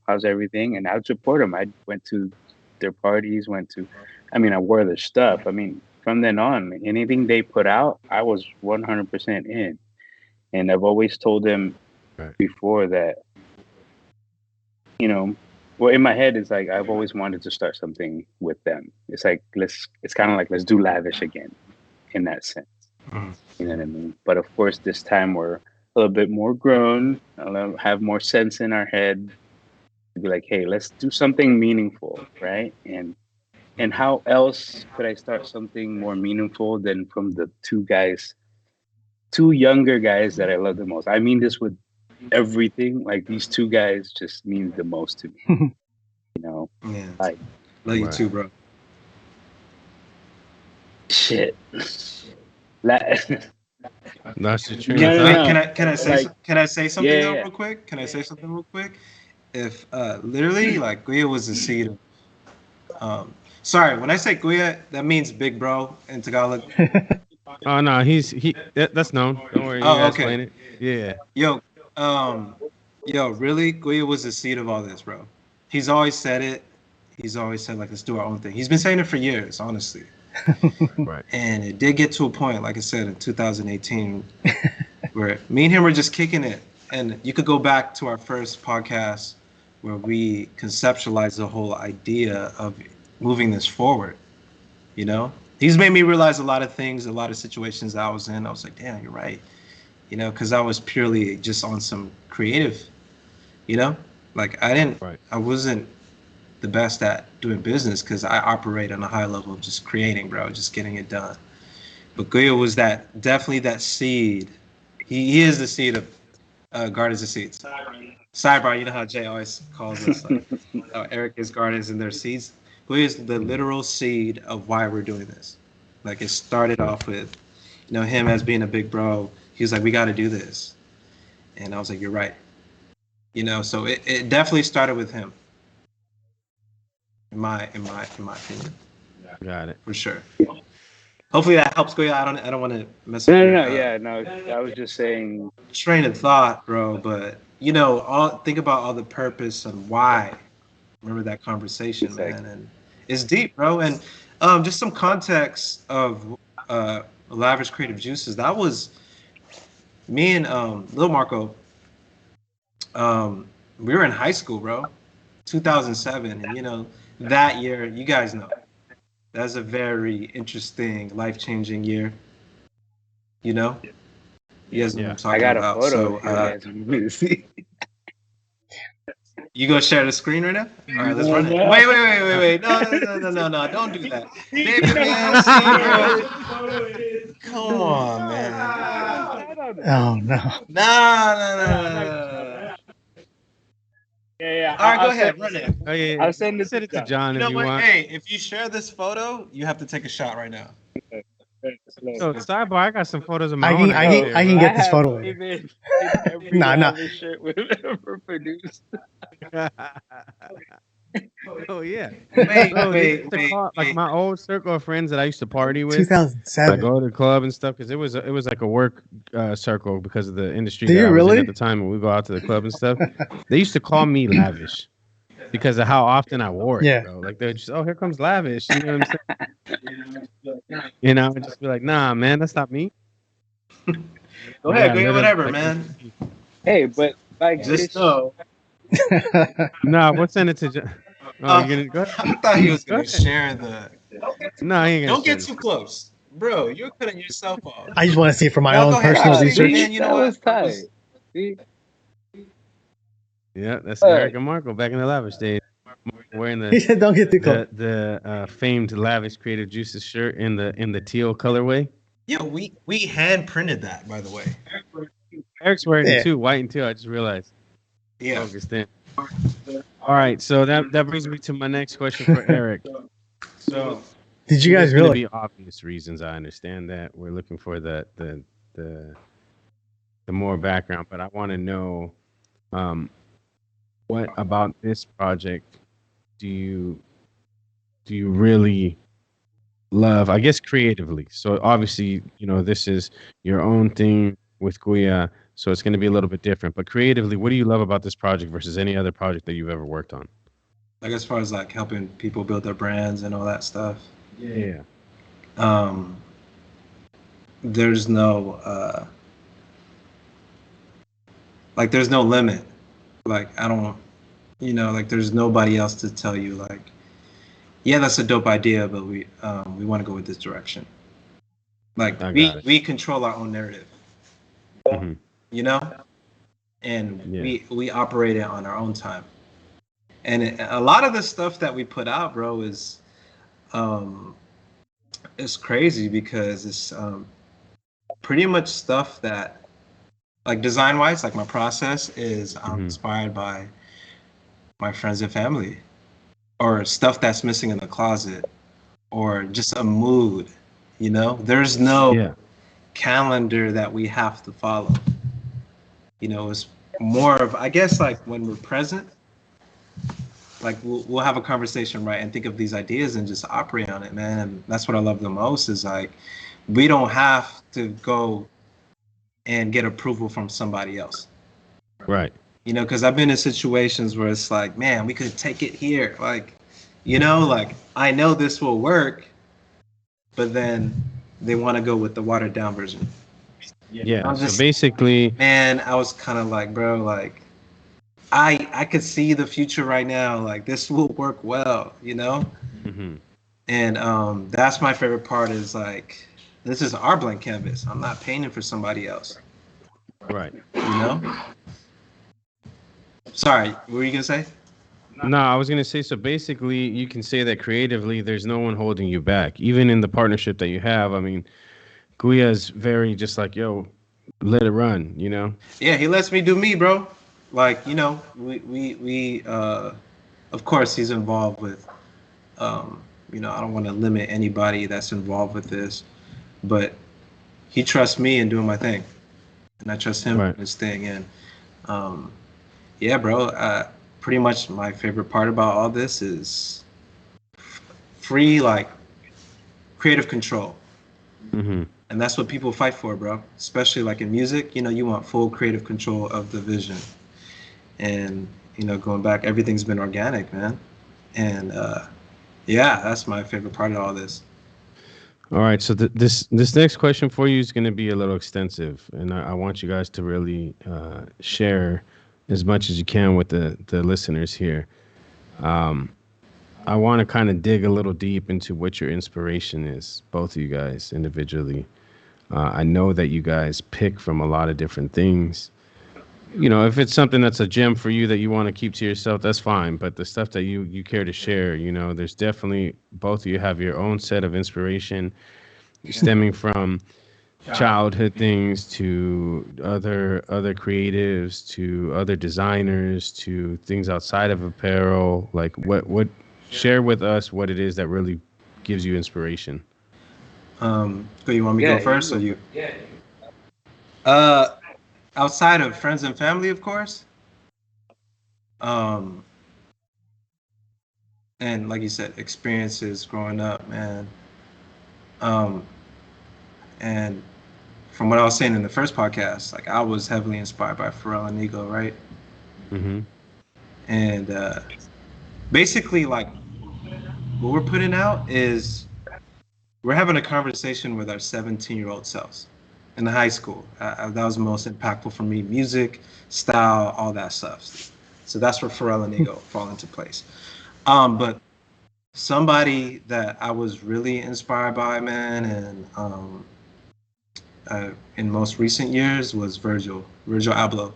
how's everything? And I would support them. I went to their parties, I wore their stuff. I mean, from then on, anything they put out, I was 100% in. And I've always told them before that, well, in my head, it's like I've always wanted to start something with them. It's like it's kind of like let's do Lavish again, in that sense. You know what I mean? But of course, this time we're a little bit more grown, have more sense in our head to be like, hey, let's do something meaningful, right? And how else could I start something more meaningful than from the two younger guys that I love the most? I mean this with everything. Like these two guys just mean the most to me. Yeah. Like love you too, bro. Shit. That's the truth. Can I say something real quick? Can I say something real quick? If literally like Guia was the seed of sorry, when I say Guia, that means big bro in Tagalog. Oh no, that's known. Don't worry, you guys explain it. Yeah. Yo, really, Guia was the seed of all this, bro. He's always said it. He's always said like let's do our own thing. He's been saying it for years, honestly. Right. And it did get to a point, like I said, in 2018, where me and him were just kicking it. And you could go back to our first podcast where we conceptualized the whole idea of moving this forward. He's made me realize a lot of things, a lot of situations that I was in. I was like, damn, you're right. Because I was purely just on some creative, like I wasn't the best at doing business because I operate on a high level of just creating, bro, just getting it done. But Guya was definitely that seed. He is the seed of Gardens of Seeds. Sidebar, you know how Jay always calls us Eric is Gardens and their seeds. Guya is the literal seed of why we're doing this. Like it started off with, him as being a big bro. He was like, we got to do this. And I was like, you're right. So it definitely started with him. In my opinion. Got it. For sure. Hopefully that helps go. I don't want to mess up. No. I was just saying train of thought, bro. But think about all the purpose and why. Remember that conversation, man, and it's deep, bro. And just some context of Lavish Creative Juices. That was me and Lil Marco. We were in high school, bro, 2007, and that year, you guys know, that's a very interesting, life-changing year. You know, you guys know what I'm I talking got a about. photo So if you guys want me to see. you gonna share the screen right now? All right, let's run it. Wait. No. Don't do that. David, man, see, bro. Come on, man. Oh no. No. Yeah. All right, go ahead, run it. Oh yeah, I'll send it send it to John. John You if know you what? want. Hey, if you share this photo, you have to take a shot right now. So sidebar, I got some photos of my I own. can- I can- share, I can bro. get this have photo later. David in every Nah. lavish shirt we've ever produced. Oh yeah. Wait, Bro, they used to wait. call, like my old circle of friends that I used to party with. I 2007. go to the club and stuff because it was like a work circle because of the industry Do that you I was in really? at the time. When we go out to the club and stuff, they used to call me lavish because of how often I wore it, Yeah. bro. Like they're just, oh, here comes lavish. You know what I'm saying? You know, I'd just be like, nah, man, that's not me. Go Yeah, ahead, literally, whatever, like, man. Hey, but like Just know. Nah, we'll send it to. Oh, you gonna go? I thought he was Go gonna ahead. share the. No, he ain't gonna. Don't get share too close, bro. You're cutting yourself off. I just want to see it for my No, own go ahead. personal Actually, research. man, you know that what? was tight. See? it. Yeah, that's Hey. Eric and Marco back in the lavish days, wearing He said, "Don't get too close." the famed lavish Creative Juices shirt in the teal colorway. Yeah, we hand printed that, by the way. Eric's wearing Yeah. it too, white and teal. I just realized. Yeah. Focused in. All right, so that brings me to my next question for Eric. So, Did you guys there's gonna really? be obvious reasons. I understand that we're looking for the more background, but I want to know, what about this project do you really love? I guess creatively. So obviously, this is your own thing with Guya, so it's going to be a little bit different. But creatively, what do you love about this project versus any other project that you've ever worked on? Like as far as like helping people build their brands and all that stuff. Yeah. There's no like there's no limit. Like I don't like there's nobody else to tell you like, yeah, that's a dope idea, but we want to go with this direction. Like I got it. we control our own narrative. Mhm. And Yeah. we operate it on our own time. And a lot of the stuff that we put out, bro, is it's crazy because it's pretty much stuff that, like design wise, like my process is Mhm. inspired by my friends and family, or stuff that's missing in the closet, or just a mood. There's no Yeah. calendar that we have to follow. It's more of, I guess, like when we're present, like we'll have a conversation, right, and think of these ideas and just operate on it, man. And that's what I love the most is like we don't have to go and get approval from somebody else, Right. because I've been in situations where it's like, man, we could take it here, like like I know this will work, but then they want to go with the watered down version. Yeah. I'm So just- basically, Man, I was kind of like, bro, like I could see the future right now, like this will work well, mhm. and that's my favorite part is like this is our blank canvas. I'm not painting for somebody else, Right. Sorry, what were you gonna say? No, I was gonna say, so basically you can say that creatively there's no one holding you back. Even in the partnership that you have, I mean, Guya is very just like, yo, let it run, Yeah, he lets me do me, bro. Like, we of course he's involved with I don't want to limit anybody that's involved with this, but he trusts me in doing my thing. And I trust him Right. in his thing. And yeah, bro, pretty much my favorite part about all this is free, like creative control. Mhm. And that's what people fight for, bro. Especially like in music, you want full creative control of the vision. And, going back, everything's been organic, man. And yeah, that's my favorite part of all this. All right, so this next question for you is going to be a little extensive, and I want you guys to really share as much as you can with the listeners here. I want to kind of dig a little deep into what your inspiration is, both of you guys individually. I know that you guys pick from a lot of different things. If it's something that's a gem for you that you want to keep to yourself, that's fine. But the stuff that you care to share, there's definitely both of you have your own set of inspiration stemming from childhood things to other creatives to other designers to things outside of apparel. Like what share with us what it is that really gives you inspiration. So you want me to go first, or you? Outside of friends and family, of course. And like you said, experiences growing up, man. And from what I was saying in the first podcast, like I was heavily inspired by Pharrell and Ego, right? Mm-hmm. And basically, like what we're putting out is we're having a conversation with our 17-year-old selves in the high school. That was the most impactful for me. Music, style, all that stuff. So that's where Pharrell and Ego fall into place. But somebody that I was really inspired by, man, and in most recent years was Virgil Abloh.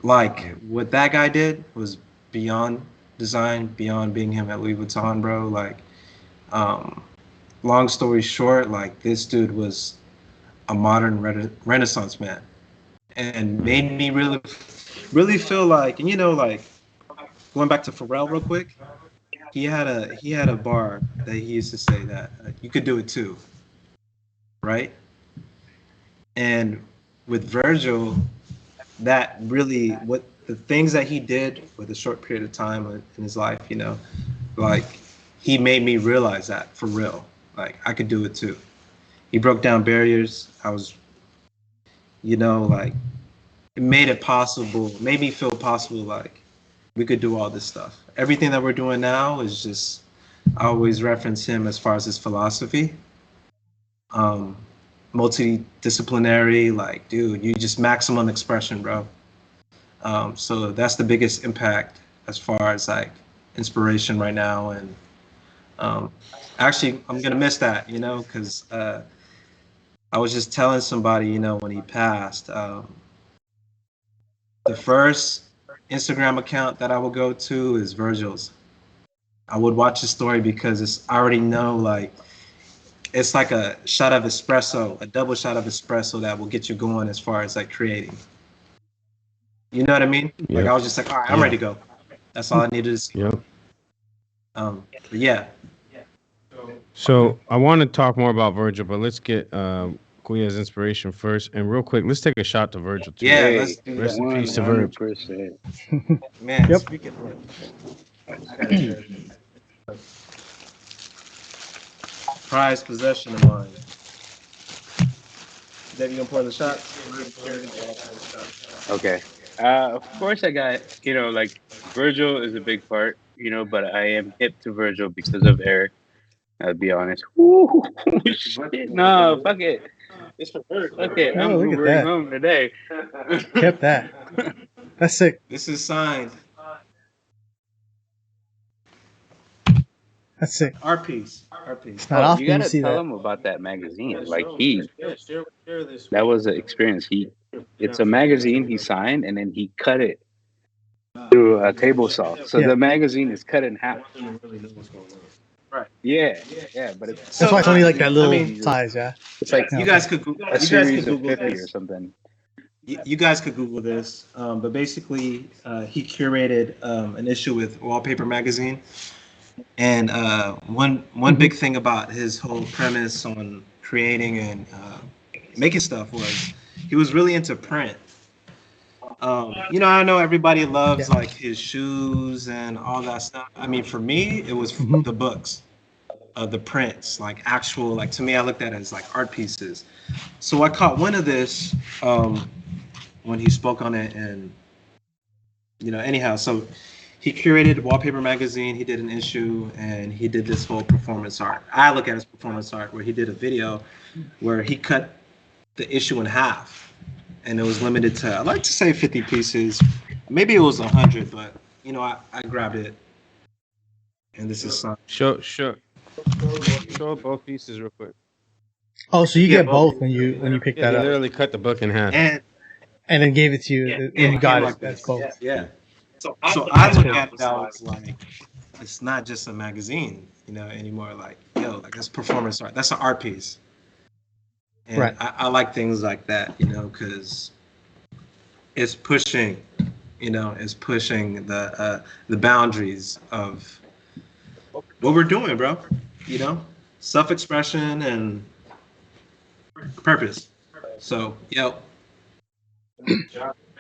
Like what that guy did was beyond design, beyond being him at Louis Vuitton, bro. Like, long story short, like this dude was a modern Renaissance man, and made me really feel like, and like going back to Pharrell real quick, he had a bar that he used to say that you could do it too, right? And with Virgil, that really what the things that he did with a short period of time in his life, like he made me realize that for real, like I could do it too. He broke down barriers. I was, like it made it possible, made me feel possible, like we could do all this stuff. Everything that we're doing now is just, I always reference him as far as his philosophy. Multidisciplinary, like, dude, you just maximum expression, bro. So that's the biggest impact as far as like inspiration right now. And actually, I'm gonna miss that, because I was just telling somebody, when he passed, the first Instagram account that I would go to is Virgil's. I would watch his story because I already know, like, it's like a shot of espresso, a double shot of espresso that will get you going as far as like creating. You know what I mean? Yep. Like I was just like, all right, I'm ready to go. That's all I needed to see. Yep. But yeah. So I want to talk more about Virgil, but let's get Kuya's inspiration first. And real quick, let's take a shot to Virgil too. Yeah, let's do that. Rest in peace to Virgil. 100%. Man, Yep. speaking prized possession of mine. Dave, you gonna pour the shot? Okay. Of course, I got, like Virgil is a big part, but I am hip to Virgil because of Eric. I'll be honest. Ooh, shit. No, fuck it. It's for her. Fuck it. Oh, I'm look at Ubering that. home today. Kept that. That's sick. This is signed. That's sick. Our piece. It's not often You you gotta see tell that. him about that magazine. Like Share this. that was an experience. It's a magazine he signed, and then he cut it through a table saw. So Yeah. the magazine is cut in half. Really know what's going on. But it's That's why it's only like that little I mean, size, yeah. it's like You guys could a series of Google 50 this. or something. You guys could Google this, but basically, he curated an issue with Wallpaper Magazine, and one big thing about his whole premise on creating and making stuff was he was really into print. I know everybody loves like his shoes and all that stuff. I mean, for me, it was the books, the prints, like actual, like to me, I looked at it as like art pieces. So I caught one of this when he spoke on it, and anyhow, so he curated Wallpaper Magazine. He did an issue, and he did this whole performance art. I look at it as performance art, where he did a video where he cut the issue in half, and it was limited to, I like to say 50 pieces. Maybe it was 100, but I grabbed it, and this is some. Show both pieces real quick. Oh, so you Yeah, get both when you pick Yeah, that they up, literally cut the book in half. And and then gave it to you, and you got came it like as this. both. Yeah. So So I I look look at at it as like it's not just a magazine, anymore. Like, like that's performance art. That's an art piece. And Right. I like things like that, because it's pushing, the boundaries of what we're doing, bro. Self-expression and purpose. So,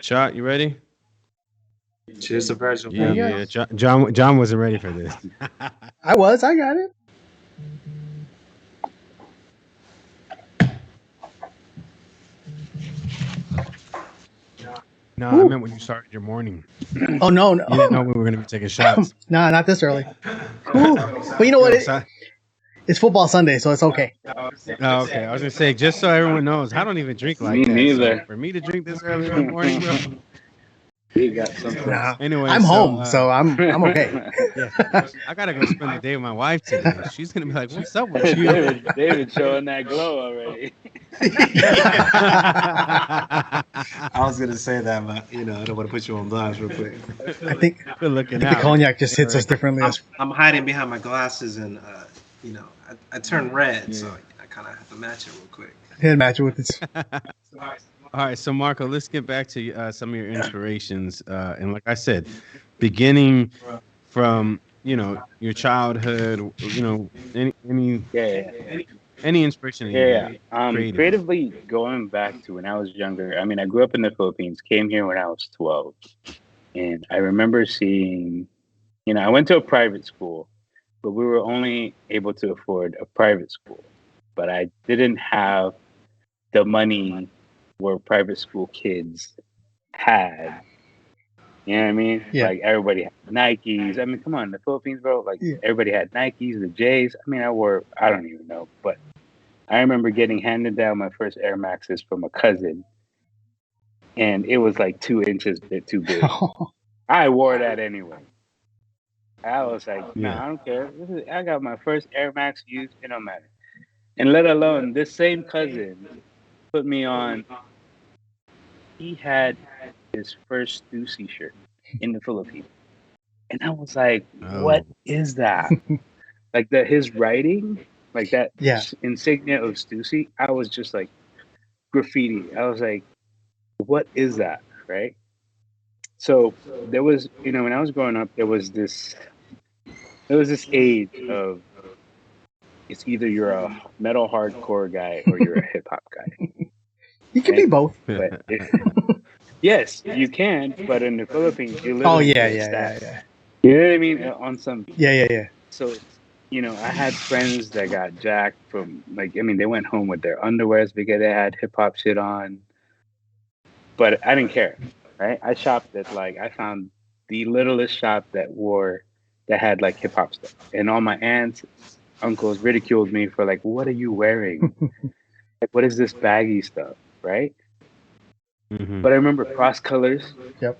Shot, you ready? cheers to Virgil. Yeah, you Yeah, John wasn't ready for this. I got it. No, Woo. I meant when you started your morning. Oh no, You didn't know we were going to be taking shots. no, not this early. Ooh. But you know what? It's football Sunday, so it's okay. Oh, okay. I was going to say, just so everyone knows, I don't even drink like Me that. neither. So for me to drink this early in the morning, bro. He got something. Nah, Anyway, I'm home, so I'm okay. Yeah, I gotta go spend the day with my wife today. She's gonna be like, "What's up with you?" David showing that glow already. I was gonna say that, but I don't want to put you on blast real quick. I think We're looking the out. cognac just hits us differently. I'm hiding behind my glasses, and I turn red, so I kind of have to match it real quick. Didn't match it with this. All right, so Marco, let's get back to some of your inspirations. And like I said, beginning from your childhood, any inspiration. Yeah. Creative. Creatively going back to when I was younger. I mean, I grew up in the Philippines. Came here when I was 12, and I remember seeing. I went to a private school, but we were only able to afford a private school. But I didn't have the money where private school kids had. You know what I mean? Yeah. Like everybody had Nikes. I mean, come on, the Philippines, bro. Like everybody had Nikes, the J's. I mean, I don't even know, but I remember getting handed down my first Air Maxes from a cousin, and it was like 2 inches too big. I wore that anyway. I was like, nah, I don't care. I got my first Air Max used, it don't matter. And let alone this same cousin put me on. He had his first Stussy shirt in the Philippines, and I was like, "What is that?" Like his writing, like that insignia of Stussy. I was just like graffiti. I was like, "What is that?" Right? So there was, when I was growing up, there was this age of it's either you're a metal hardcore guy or you're a hip hop guy. You can be both. But yes, you can. But in the Philippines, you literally yeah. You know what I mean? On some. Yeah. So, I had friends that got jacked from they went home with their underwears because they had hip hop shit on. But I didn't care, right? I shopped at I found the littlest shop that had hip hop stuff, and all my aunts, uncles ridiculed me for what are you wearing? What is this baggy stuff, right? Mm-hmm. But I remember Cross Colors. Yep.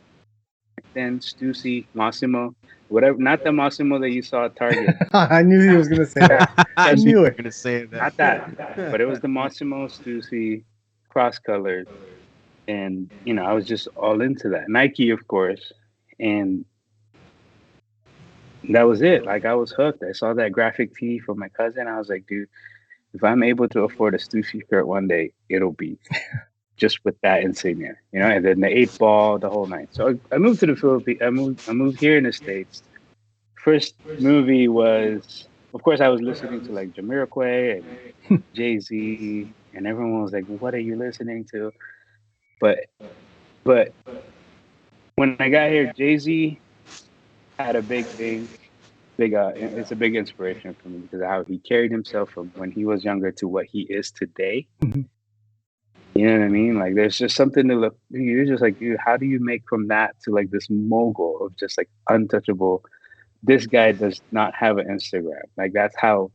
Then Stussy, Massimo, whatever. Not the Massimo that you saw at Target. I knew he was gonna say that. I knew it. Going to say that. Not that, but it was the Massimo, Stussy, Cross Colors, and I was just all into that. Nike, of course, and that was it. I was hooked. I saw that graphic tee from my cousin. I was like, dude, if I'm able to afford a Stussy shirt one day, it'll be just with that insignia, and then the 8-ball, the whole night. So I moved to the Philippines. I moved here in the States. First movie was, of course, I was listening to Jamiroquai and Jay-Z, and everyone was like, "What are you listening to?" But when I got here, Jay-Z had a big thing. It's a big inspiration for me because of how he carried himself from when he was younger to what he is today. You know what I mean? There's just something to look. You're just like, dude, how do you make from that to this mogul of just untouchable? This guy does not have an Instagram. That's how.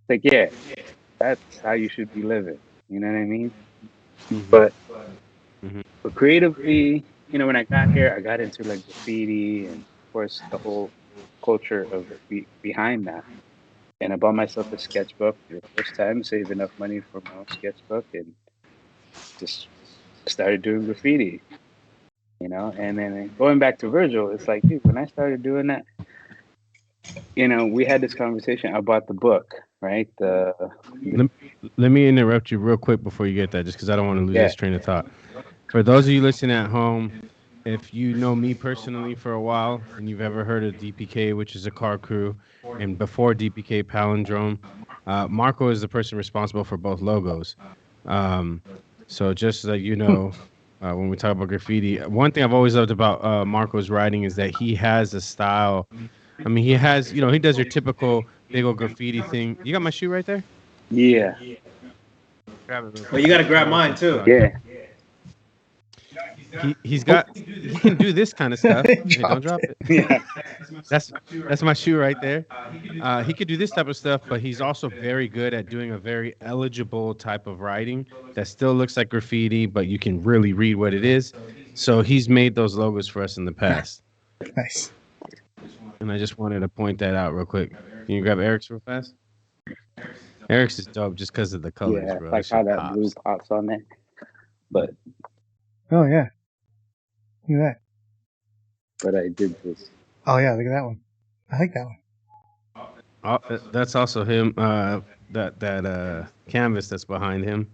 Yeah, that's how you should be living. You know what I mean? Mm-hmm. But creatively, when I got here, I got into graffiti and of course the whole culture of behind that. and I bought myself a sketchbook for the first time, save enough money for my own sketchbook, and just started doing graffiti. And then going back to Virgil, it's like, dude, when I started doing that, we had this conversation. I bought the book, right? Let me interrupt you real quick before you get that, just because I don't want to lose Yeah. this train of thought. For those of you listening at home, if you know me personally for a while and you've ever heard of DPK, which is a car crew, and before DPK Palindrome, Marco is the person responsible for both logos. So just so you know, when we talk about graffiti, one thing I've always loved about Marco's writing is that he has a style. I mean, he has, he does your typical big old graffiti thing. You got my shoe right there? Yeah. Grab it real Well, quick. you got to grab mine too. Yeah. He can do this kind of stuff. Hey, don't drop it. Yeah. That's my shoe right there. He could do this type of stuff, but he's also very good at doing a very eligible type of writing that still looks like graffiti, but you can really read what it is. So he's made those logos for us in the past. Nice. And I just wanted to point that out real quick. Can you grab Eric's real fast? Eric's is dope just because of the colors, Yeah. bro. Like how that blue pops on there. But Oh yeah. Look at that. but I did this. Oh yeah, look at that one. I like that one. That's also him. That canvas that's behind him,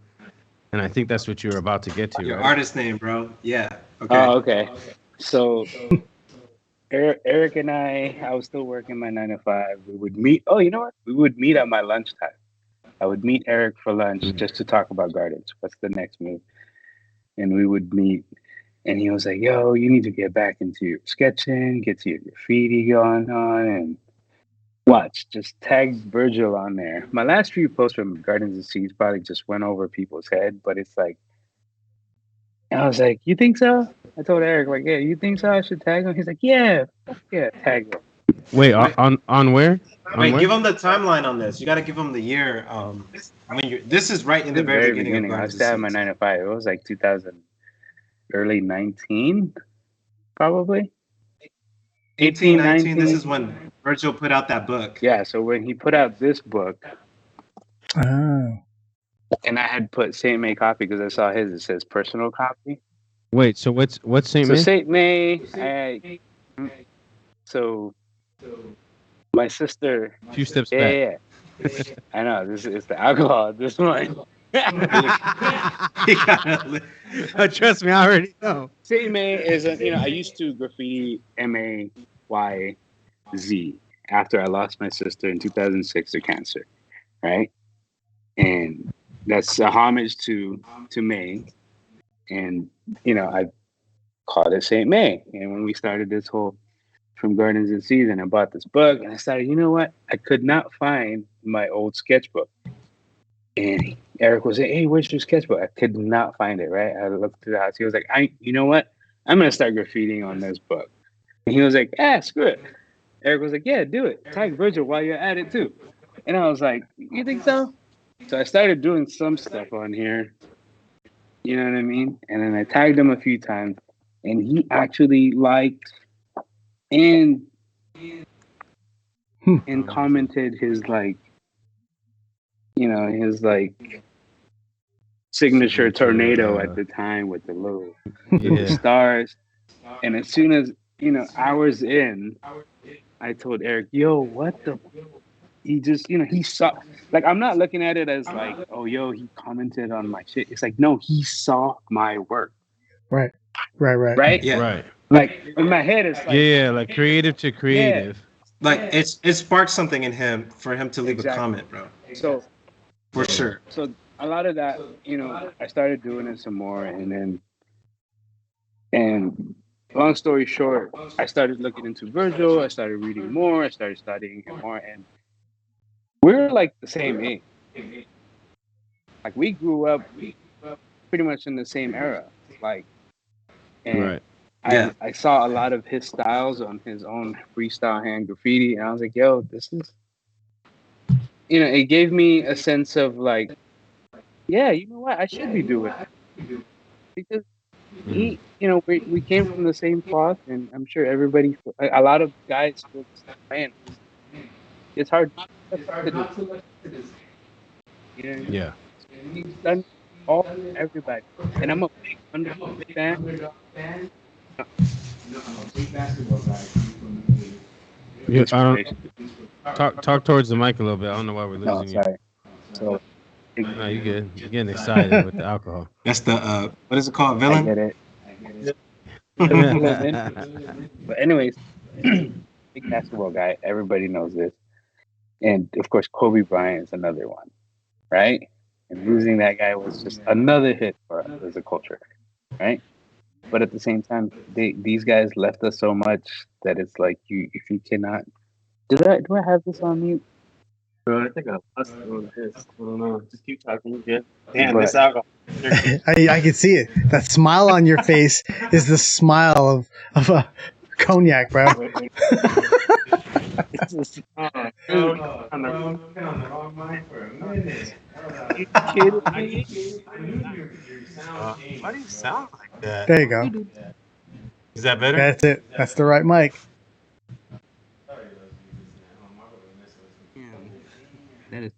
and I think that's what you were about to get to. Your right? artist name, bro. Yeah. Okay. Oh, okay. So Eric and I was still working my 9 to 5. We would meet. Oh, you know what? We would meet at my lunchtime. I would meet Eric for lunch just to talk about gardens. What's the next move? And we would meet. And he was like, yo, you need to get back into your sketching, get to your graffiti going on, and watch. Just tag Virgil on there. My last few posts from Gardens and Seeds probably just went over people's head, but it's like, and I was like, you think so? I told Eric, like, yeah, you think so? I should tag him? He's like, yeah, tag him. Wait, on where? Wait, give him the timeline on this. You got to give him the year. This is right in the very beginning. I still had my 9 to 5. It was like 2000, early 19, probably. 18, 19. This is when Virgil put out that book. Yeah, so when he put out this book, Oh. and I had put Saint May copy because I saw his. It says personal copy. Wait, so what's Saint So May? Saint May, so my sister. A few steps back. Yeah. I know this is the alcohol. This one. Trust me, I already know. Saint May is I used to graffiti MAYZ after I lost my sister in 2006 to cancer, right? And that's a homage to May, and I called it Saint May. And when we started this whole From Gardens and Seeds, I bought this book, and I started. You know what? I could not find my old sketchbook, and Eric was saying, "Hey, where's your sketchbook?" I could not find it. Right? I looked through the house. He was like, you know what? I'm gonna start graffitiing on this book." And he was like, screw it. Eric was like, "Yeah, do it. Tag Virgil while you're at it too." And I was like, "You think so?" So I started doing some stuff on here. You know what I mean? And then I tagged him a few times, and he actually liked and commented his signature tornado at the time with the little stars. And as soon as hours in, I told Eric, "Yo, what the?" He just, he saw. Like, I'm not looking at it as like, "Oh, yo, he commented on my shit." It's like, no, he saw my work. Right. Yeah. Right. Like in my head, it's like, Yeah, like creative to creative. Yeah. Like it sparked something in him for him to leave a comment, bro. So For sure. So a lot of that, I started doing it some more, and long story short, I started looking into Virgil. I started reading more. I started studying him more, and we're like the same age. Like we grew up pretty much in the same era. Like, and Right. I saw a lot of his styles on his own freestyle hand graffiti, and I was like, yo, this is, it gave me a sense of like, yeah, you know what, I should be doing it. Because we came from the same cloth, and I'm sure everybody, a lot of guys feel the same way. it's hard to do. You know, Yeah. he's done all everybody, and I'm a big underdog fan. Yeah, I don't Inspiration. talk towards the mic a little bit. I don't know why we're No, losing you. sorry. So No, you good. You're getting excited with the alcohol. That's the what is it called? I Villain? get it. But anyways, big basketball guy. Everybody knows this, and of course, Kobe Bryant is another one, right? And losing that guy was just another hit for us as a culture, right? But at the same time, these guys left us so much that it's like if you cannot. Do I have this on mute? Bro, I think I lost it on this. I don't know. Just keep talking. Yeah. Damn, But this alcohol. I can see it. That smile on your face is the smile of a cognac, bro. It's just, Bro, on the- I've been on the wrong mic for a minute. kidding I me? knew your sound changed. Why do you sound like that? There you go. Is that better? That's it. That's the right mic. That is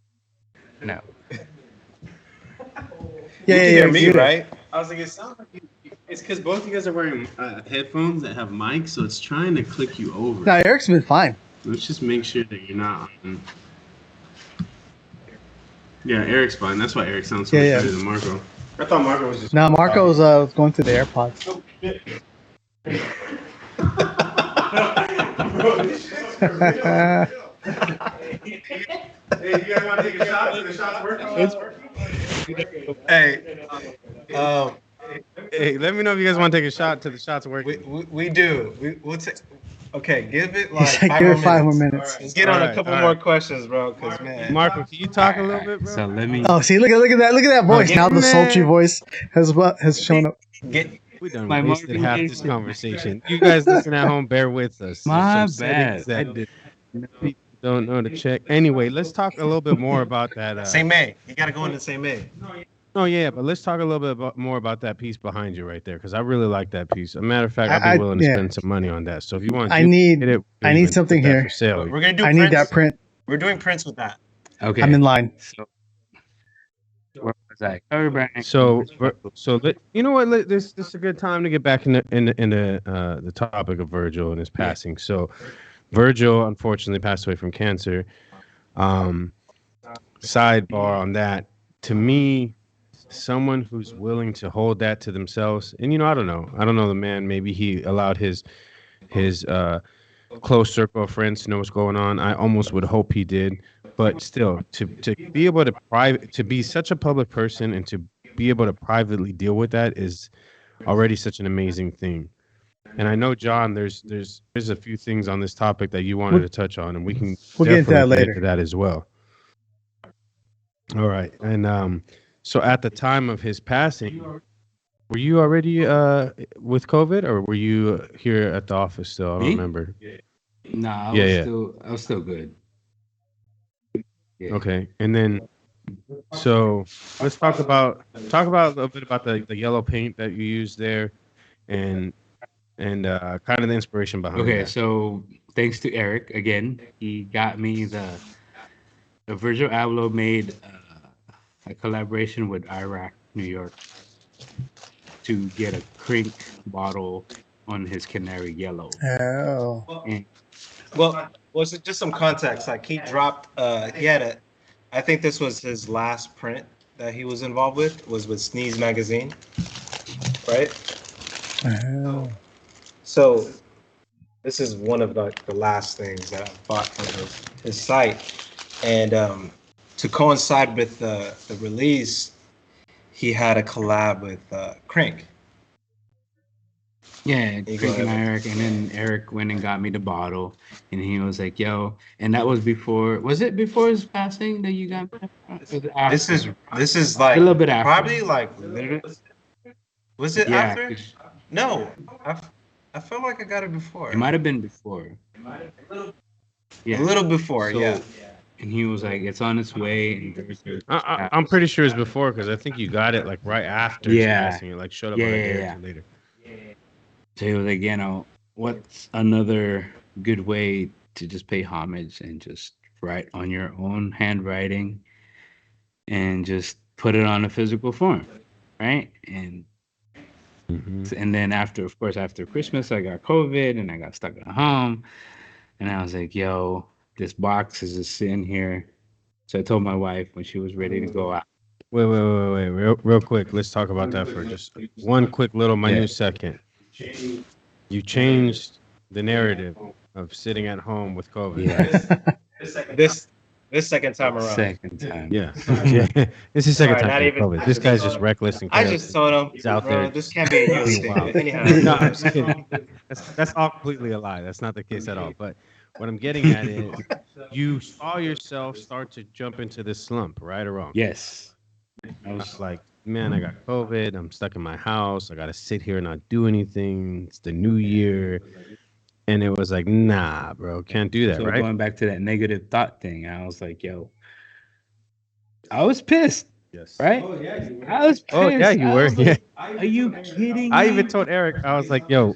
no. Yeah, you can yeah, hear yeah, me, you did. right? I was like, it sounds like it's because both of you guys are wearing headphones that have mics, so it's trying to click you over. No, Eric's been fine. Let's just make sure that you're not on. Yeah, Eric's fine. That's why Eric sounds so Yeah, much yeah. better than Marco. I thought Marco was just. Now Marco's going through the AirPods. Hey, you guys want to take a shot? So the shots working? Hey, Hey, let me know if you guys want to take a shot to the shots working. we do. We'll take. Okay, give it He's like like, five give more it 5 more minutes. minutes. Let's get on a Alright, couple alright. more questions, bro. Because man, Marco, can you talk a little bit, bro? So let me. Oh, see, look at that voice. get Now the in sultry there. voice has shown up. get We done My wasted Marco half is- this conversation. You guys listen at home, bear with us. There's My some settings bad. I that did. people don't know to check. Anyway, let's talk a little bit more about that. same May. You got to go in the same May. Oh yeah, but let's talk a little bit more about that piece behind you right there, because I really like that piece. As a matter of fact, I'd I- be willing to yeah. spend some money on that. So if you want, I to need hit it, I need even something put that here. for sale. We're gonna do. I Prince. need that print. We're doing Prince with that. Okay. I'm in line. So, where was I? Kobe Bryant. So you know what? This is a good time to get back in the topic of Virgil and his passing. So Virgil unfortunately passed away from cancer. Sidebar on that. To me, someone who's willing to hold that to themselves, and I don't know the man. Maybe he allowed his close circle of friends to know what's going on. I almost would hope he did, but still, to be able to be such a public person and to be able to privately deal with that is already such an amazing thing. And I know, John, there's a few things on this topic that you wanted to touch on, and we'll get into that definitely later. into that as well. All right, and so at the time of his passing, were you already with COVID, or were you here at the office still? I don't Me? remember. No, I Yeah, was still good. Yeah. Okay, and then so let's talk about a little bit about the yellow paint that you used there, and kind of the inspiration behind Okay, that. so thanks to Eric again, he got me the Virgil Abloh made a collaboration with Iraq, New York, to get a Crink bottle on his Canary Yellow. Oh. And Well, was it just some context? Like he dropped. He had a. I think this was his last print that he was involved with. Was with Sneeze magazine, right? Oh. So this is one of the last things that I bought from his site, and to coincide with the release, he had a collab with Crank. yeah, You Crink go and ahead. Eric, and then Eric went and got me the bottle, and he was like, "Yo," and that was before. Was it before his passing that you got? Was it after? This is like A little bit after. probably like literally. Was it Yeah, after? 'cause No, I felt like I got it before. it might have been before. Yeah, A little before, So- yeah. and he was like, "It's on its way." And I'm pretty sure it's before, because I think you got it like right after his Yeah. passing. It like showed up Yeah, on a yeah, day or yeah. two later. So he was like, "What's another good way to just pay homage and just write on your own handwriting and just put it on a physical form, right? And then after Christmas, I got COVID and I got stuck at home, and I was like, "Yo, this box is just sitting here." So I told my wife when she was ready to go out. Wait, real quick. Let's talk about that for just one quick little minute second. You changed the narrative of sitting at home with COVID. Yes. This second time around. Second time. Yeah. It's the second Sorry, time not with even- COVID. This guy's just reckless and I careless. just told him, He's out bro, there. this can't be a you Wow. statement. Anyhow. No, I'm just kidding. That's all completely a lie. That's not the case at all. But what I'm getting at is you saw yourself start to jump into this slump, right or wrong? Yes. I was like, man, I got COVID. I'm stuck in my house. I got to sit here and not do anything. It's the new year. And it was like, nah, bro, can't do that, So right? going back to that negative thought thing, I was like, yo, I was pissed, Yes. right? I was pissed. Oh, yeah, you I were. was Yeah. like, are you kidding I me? even told Eric, I was like, yo,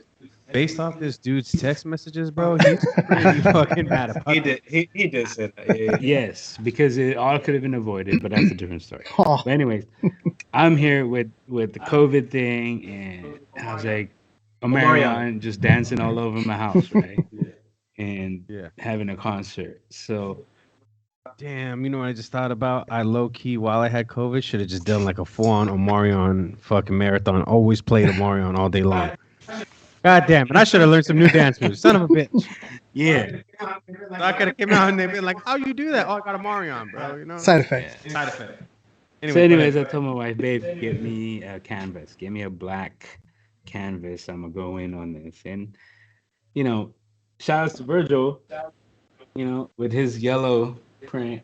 based off this dude's text messages, bro, he's pretty fucking mad about He it. did. He did say that. Yeah. Yes, because it all could have been avoided, but that's a different story. Oh, But anyways, I'm here with the COVID thing, and I was like, Omarion just dancing all over my house, right? And Yeah. having a concert. So Damn, you know what I just thought about? I low key, while I had COVID, should have just done like a full on Omarion fucking marathon. Always played Omarion all day long. God damn it. I should have learned some new dance moves. Son of a bitch. yeah, I could have came out and they'd been like, how you do that? Oh, I got Omarion, bro. You know? side effect. Side effect. So go anyways, I ahead. told my wife, babe, get me a canvas. Get me a black canvas. I'm gonna go in on this. And you know, shout out to Virgil, you know, with his yellow print.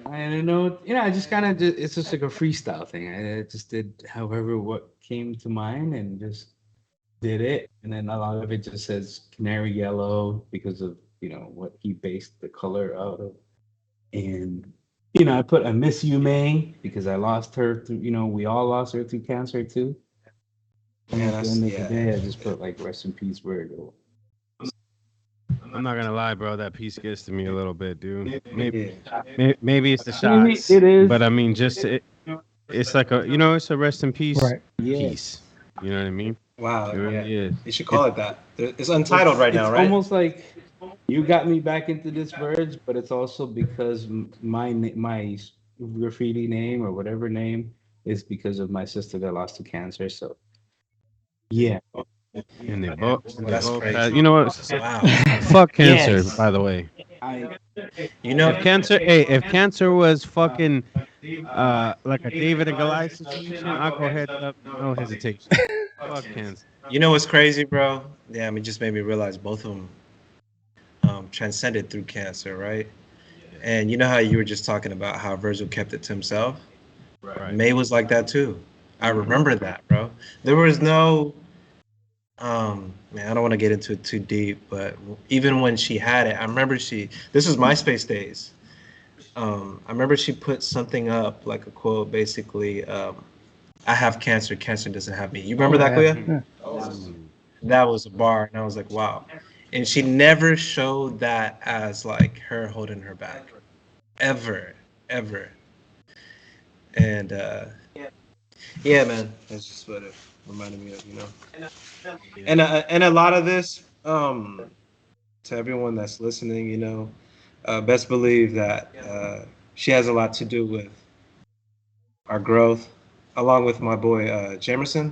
I don't know, I just kind of it's just like a freestyle thing. I just did however what came to mind and just did it. And then a lot of it just says canary yellow because of what he based the color out of. And I put I miss you, May, because I lost her through, we all lost her through cancer too. And at the end of the day, I just put like rest in peace, Virgil. I'm not gonna lie, bro. That piece gets to me a little bit, dude. Maybe it's the Maybe shots. it is. But I mean, it's like it's a rest in peace Right. piece. You know what I mean? Wow. It really Yeah. is. You should call it that. It's untitled right now, It's right? almost like you got me back into this Verge, but it's also because my graffiti name or whatever name is because of my sister that lost to cancer. So yeah. And they both, That's crazy. had, you know what? Wow. Fuck cancer, Yes. by the way. You If cancer was fucking like a David and Goliath situation, I'll go heads up, no hesitation. Fuck cancer. You know what's crazy, bro? Yeah, it just made me realize both of them transcended through cancer, right? And you know how you were just talking about how Virgil kept it to himself? Right. May was like that too. I remember that, bro. There was no, man, I don't want to get into it too deep, but even when she had it, I remember this was MySpace days. I remember she put something up, like a quote, basically, I have cancer, cancer doesn't have me. You remember that, Kuya? That was a bar, and I was like, wow. And she never showed that as like her holding her back, ever. And yeah, man, that's just what it reminded me of, And a lot of this, to everyone that's listening, best believe that she has a lot to do with our growth, along with my boy Jamerson.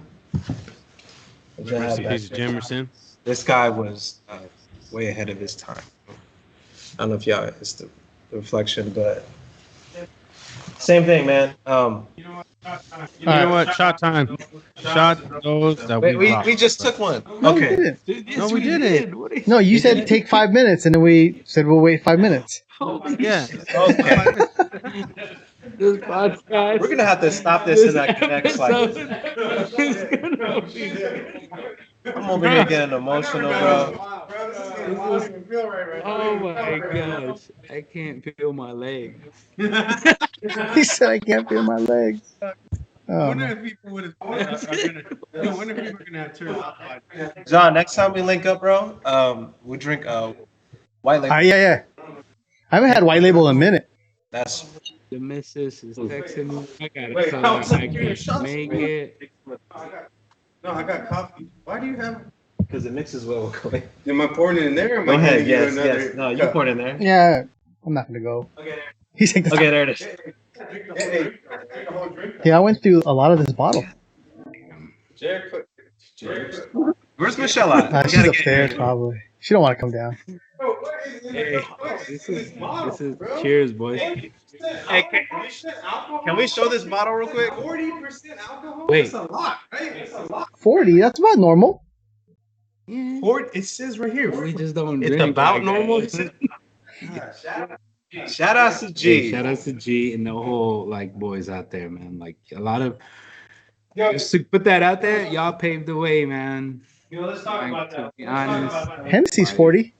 Rest in peace, Jamerson. This guy was way ahead of his time. I don't know if y'all, it's the reflection, but same thing, man. You know what? Shot time. Shot those that We just took one. No, Okay. we didn't. No, we didn't. No, you said take 5 minutes, and then we said we'll wait 5 minutes. Yeah. Okay. This podcast. We're gonna have to stop this in that next like. I'm over here getting emotional, bro. Oh my gosh, I can't feel my legs. He said I can't feel my legs. I Oh, wonder if people are gonna have turned off. John, next time we link up, bro, we drink white label. yeah. I haven't had white label in a minute. That's The missus is texting me. I gotta tell her I can't make it. No, I got coffee. Why do you have? because it mixes well with Kobe. Am I pouring it in there? Or am Go I ahead. giving you Yes, another yes. No, you cup? pour it in there. Yeah, I'm not gonna go. Okay. He's like, Okay, there it is. Hey, drink the whole drink. yeah, I went through a lot of this bottle. Jared put. Where's Michelle at? We She's gotta get upstairs her. probably. She don't want to come down. Hey, this is cheers, boys. Hey, can we show this bottle real quick? 40% alcohol. Wait. That's a lot, right? That's a lot. 40. That's about normal. Yeah. It says right here. We just don't It's drink about like normal. that. Shout out to Hey, G. shout out to G and the whole like boys out there, man. Like a lot of just to put that out there, y'all paved the way, man. Let's talk Like, to be honest, Hennessy's 40.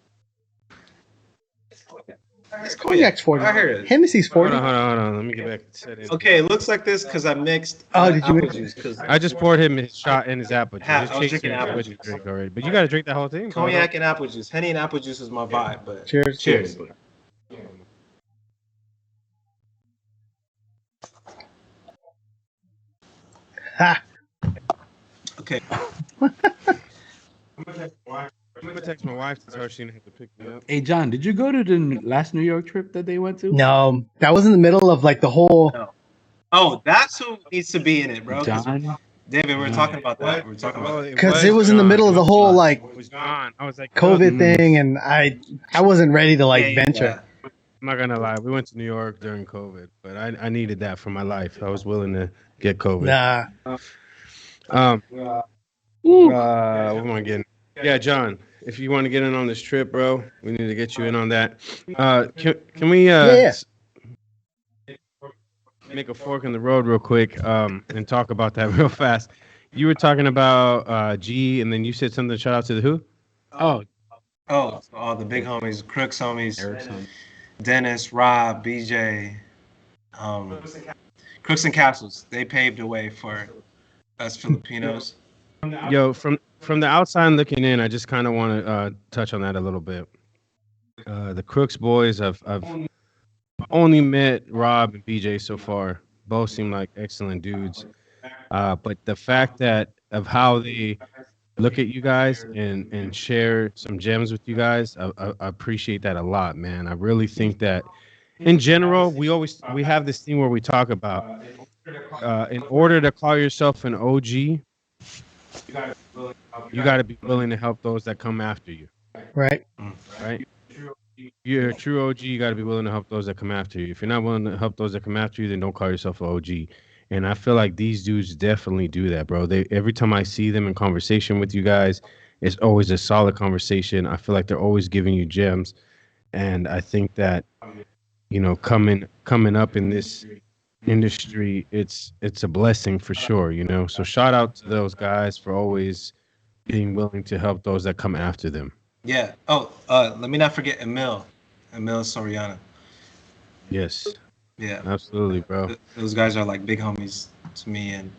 It's Cognac's 40. I heard it. Hennessy's 40. Hold on. Let me get back to setting. Okay, it looks like this because I mixed Oh, did you apple mix- juice. Because I just poured him his shot in his apple juice. Half. Just I was chase drinking it apple what you juice. drink already. But you got to drink that whole thing. bro. cognac and apple juice. Henny and apple juice is my vibe, but Cheers. cheers. Ha. Okay. I'm gonna text my wife to tell her she didn't have to pick me up. hey John, did you go to the last New York trip that they went to? No, that was in the middle of like the whole. Oh, that's who needs to be in it, bro. 'Cause John. David, we were talking about that. We were talking about Because it was in the middle of the whole like It was John. I was like, COVID Mm. thing, and I wasn't ready to like venture. I'm not gonna lie. We went to New York during COVID, but I needed that for my life. I was willing to get COVID. Nah, What am I getting? Yeah, John. If you want to get in on this trip, bro, we need to get you in on that. Can we Yeah. make a fork in the road real quick and talk about that real fast? You were talking about G, and then you said something. Shout out to the who? Oh, all the big homies, Crooks homies, Erickson. Dennis, Rob, BJ, Crooks and Capsules. They paved the way for us Filipinos. Yo, from the outside looking in, I just kind of want to touch on that a little bit. The Crooks boys, I've only met Rob and BJ so far. Both seem like excellent dudes. But the fact that of how they look at you guys and share some gems with you guys, I appreciate that a lot, man. I really think that in general, we have this thing where we talk about in order to call yourself an OG, you got to be willing to help those that come after you, right? right? You're a true OG. You got to be willing to help those that come after you. If you're not willing to help those that come after you, then don't call yourself an OG. And I feel like these dudes definitely do that, bro. Every time I see them in conversation with you guys, it's always a solid conversation. I feel like they're always giving you gems, and I think that coming up in this industry, it's a blessing for sure. So shout out to those guys for always being willing to help those that come after them. Yeah. Oh, let me not forget Emil Soriano. Yes, Yeah. absolutely, bro. Those guys are like big homies to me, and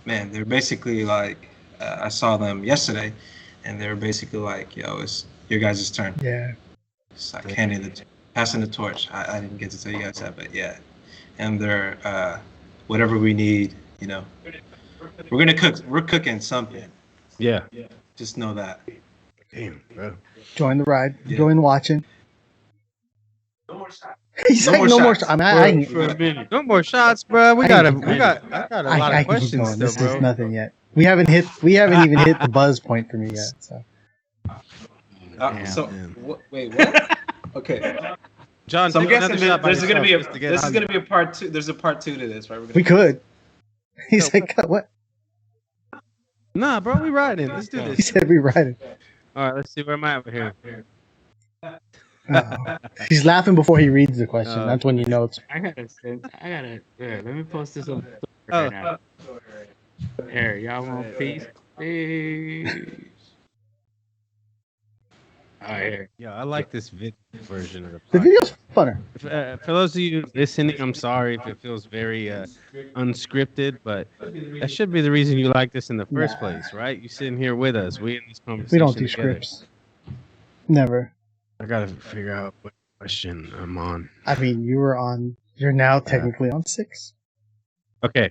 man, they're basically like I saw them yesterday, and they were basically like, "Yo, it's your guys' turn." Yeah. It's like passing the torch. I didn't get to tell you guys that, but yeah, and they're whatever we need, we're gonna cook. We're cooking something. Yeah. Just know that. Damn, bro. Join the ride. Yeah. Join watching. No more shots. He's No like, more no more. shots. I mean, For a minute. No more shots, bro. I got a lot I of can keep questions going. This still, is bro. nothing yet. We haven't even hit the buzz point for me yet. So Damn. Wait, what? Okay. John, So I'm take guessing another shot by there's gonna be yourself just to get this is on gonna be a part two. There's a part two to this, right? we could. He's like, what? Nah, bro, we riding. Let's do He this. said we ride it. All right, let's see where am I over here. Oh. He's laughing before he reads the question. Oh. That's when you know it's. Here, let me post this on Twitter Oh. right now. Here, y'all want peace? Peace. All right, here. Yeah, I like this video version of the The podcast. video's funner. For those of you listening, I'm sorry if it feels very unscripted, but that should be the reason you like this in the first place, right? You sitting here with us. We in this conversation We don't do together. scripts. Never. I gotta figure out question I'm on. I mean, you're now technically on 6. Okay,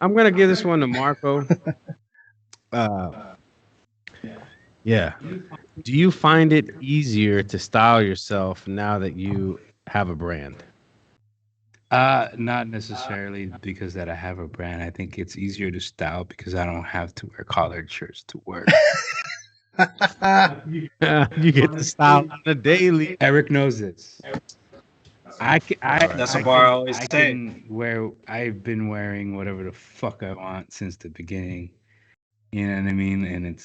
I'm gonna give this one to Marco. Yeah. Do you find it easier to style yourself now that you have a brand? Not necessarily because that I have a brand. I think it's easier to style because I don't have to wear collared shirts to work. You get to style on a daily. Eric knows this. That's a bar I always I say. can wear. I've been wearing whatever the fuck I want since the beginning. You know what I mean? And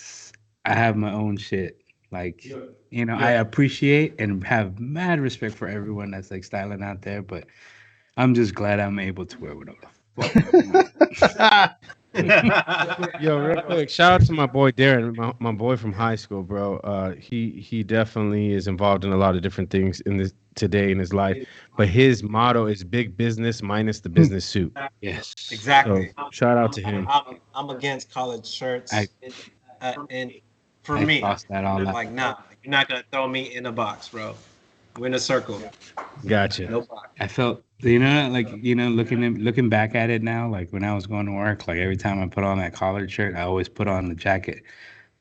I have my own shit. Like, I appreciate and have mad respect for everyone that's like styling out there, but I'm just glad I'm able to wear whatever the fuck I want. Yo, real quick, shout out to my boy Darren, my boy from high school, bro. He definitely is involved in a lot of different things in this today in his life, but his motto is big business minus the business suit. Yes, Exactly. So shout out to him. I'm against college shirts. And for I me, tossed that all out. like, nah, you're not gonna throw me in a box, bro. We're in a circle. Gotcha. No box. I felt, looking back at it now, like when I was going to work, like every time I put on that collared shirt, I always put on the jacket,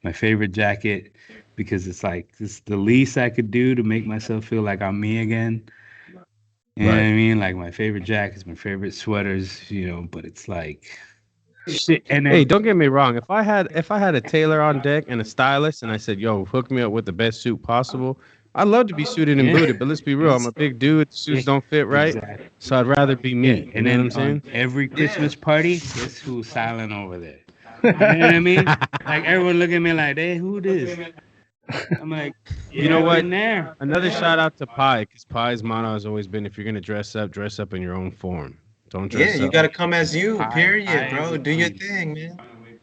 my favorite jacket, because it's like it's the least I could do to make myself feel like I'm me again. You know what I mean? Like my favorite jackets, my favorite sweaters, but it's like shit. And then, Hey, don't get me wrong. If I had a tailor on deck and a stylist, and I said, "Yo, hook me up with the best suit possible," I'd love to be suited and booted. But let's be real, I'm a big dude. Suits don't fit right, Exactly. so I'd rather be me. And you know then what I'm saying? on every Christmas party, guess who's silent over there? You know what I mean? Like everyone look at me like, "Hey, who this?" I'm like, You know what? In there. Another shout out to Pi, because Pi's motto has always been, if you're gonna dress up in your own form. Don't dress Yeah, you up. gotta come as you. Period, I bro. would Do your agree. thing, man.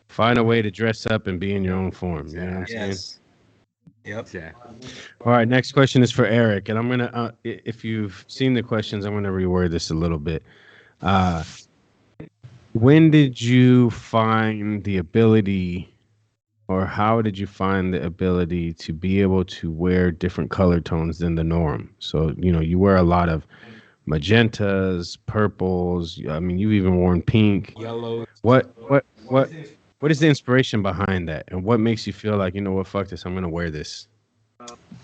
Find a way to dress up and be in your own form. You know what I'm saying? Yes. Yep. Exactly. All right, next question is for Eric, and I'm gonna, if you've seen the questions, I'm gonna reword this a little bit. When did you find the ability, or how did you find the ability to be able to wear different color tones than the norm? So you wear a lot of magentas, purples. I mean, you've even worn pink. Yellow. What is the inspiration behind that, and what makes you feel like, what, fuck this, I'm gonna wear this?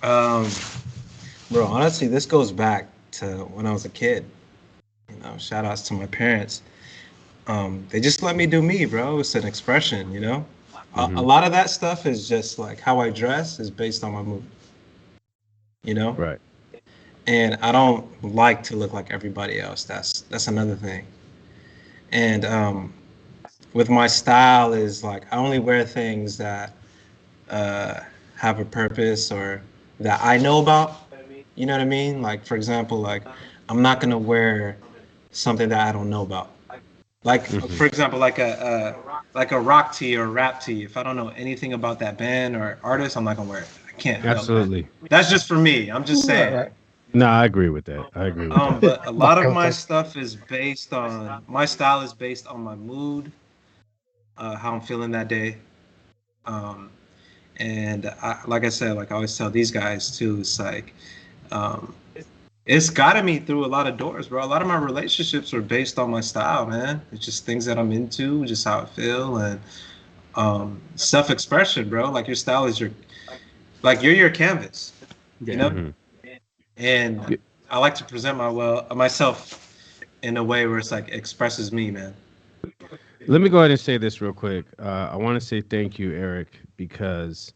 Bro, honestly, this goes back to when I was a kid. Shout outs to my parents. They just let me do me, bro. It's an expression, A lot of that stuff is just like how I dress is based on my mood. Right. And I don't like to look like everybody else. That's another thing. And with my style is like I only wear things that have a purpose or that I know about. You know what I mean? Like, for example, like I'm not gonna wear something that I don't know about. Like, for example, like a rock tee or rap tee. If I don't know anything about that band or artist, I'm not gonna wear it. I can't. Absolutely. That's just for me. I'm just saying. Right. No, I agree with that. But a lot of my stuff is based on my style is based on my mood, how I'm feeling that day. And like I said, like I always tell these guys too, it's like it's gotten me through a lot of doors, bro. A lot of my relationships are based on my style, man. It's just things that I'm into, just how I feel, and self-expression, bro. Like your style is you're your canvas, you know. And I like to present myself in a way where it's like expresses me, man. Let me go ahead and say this real quick. I want to say thank you, Eric, because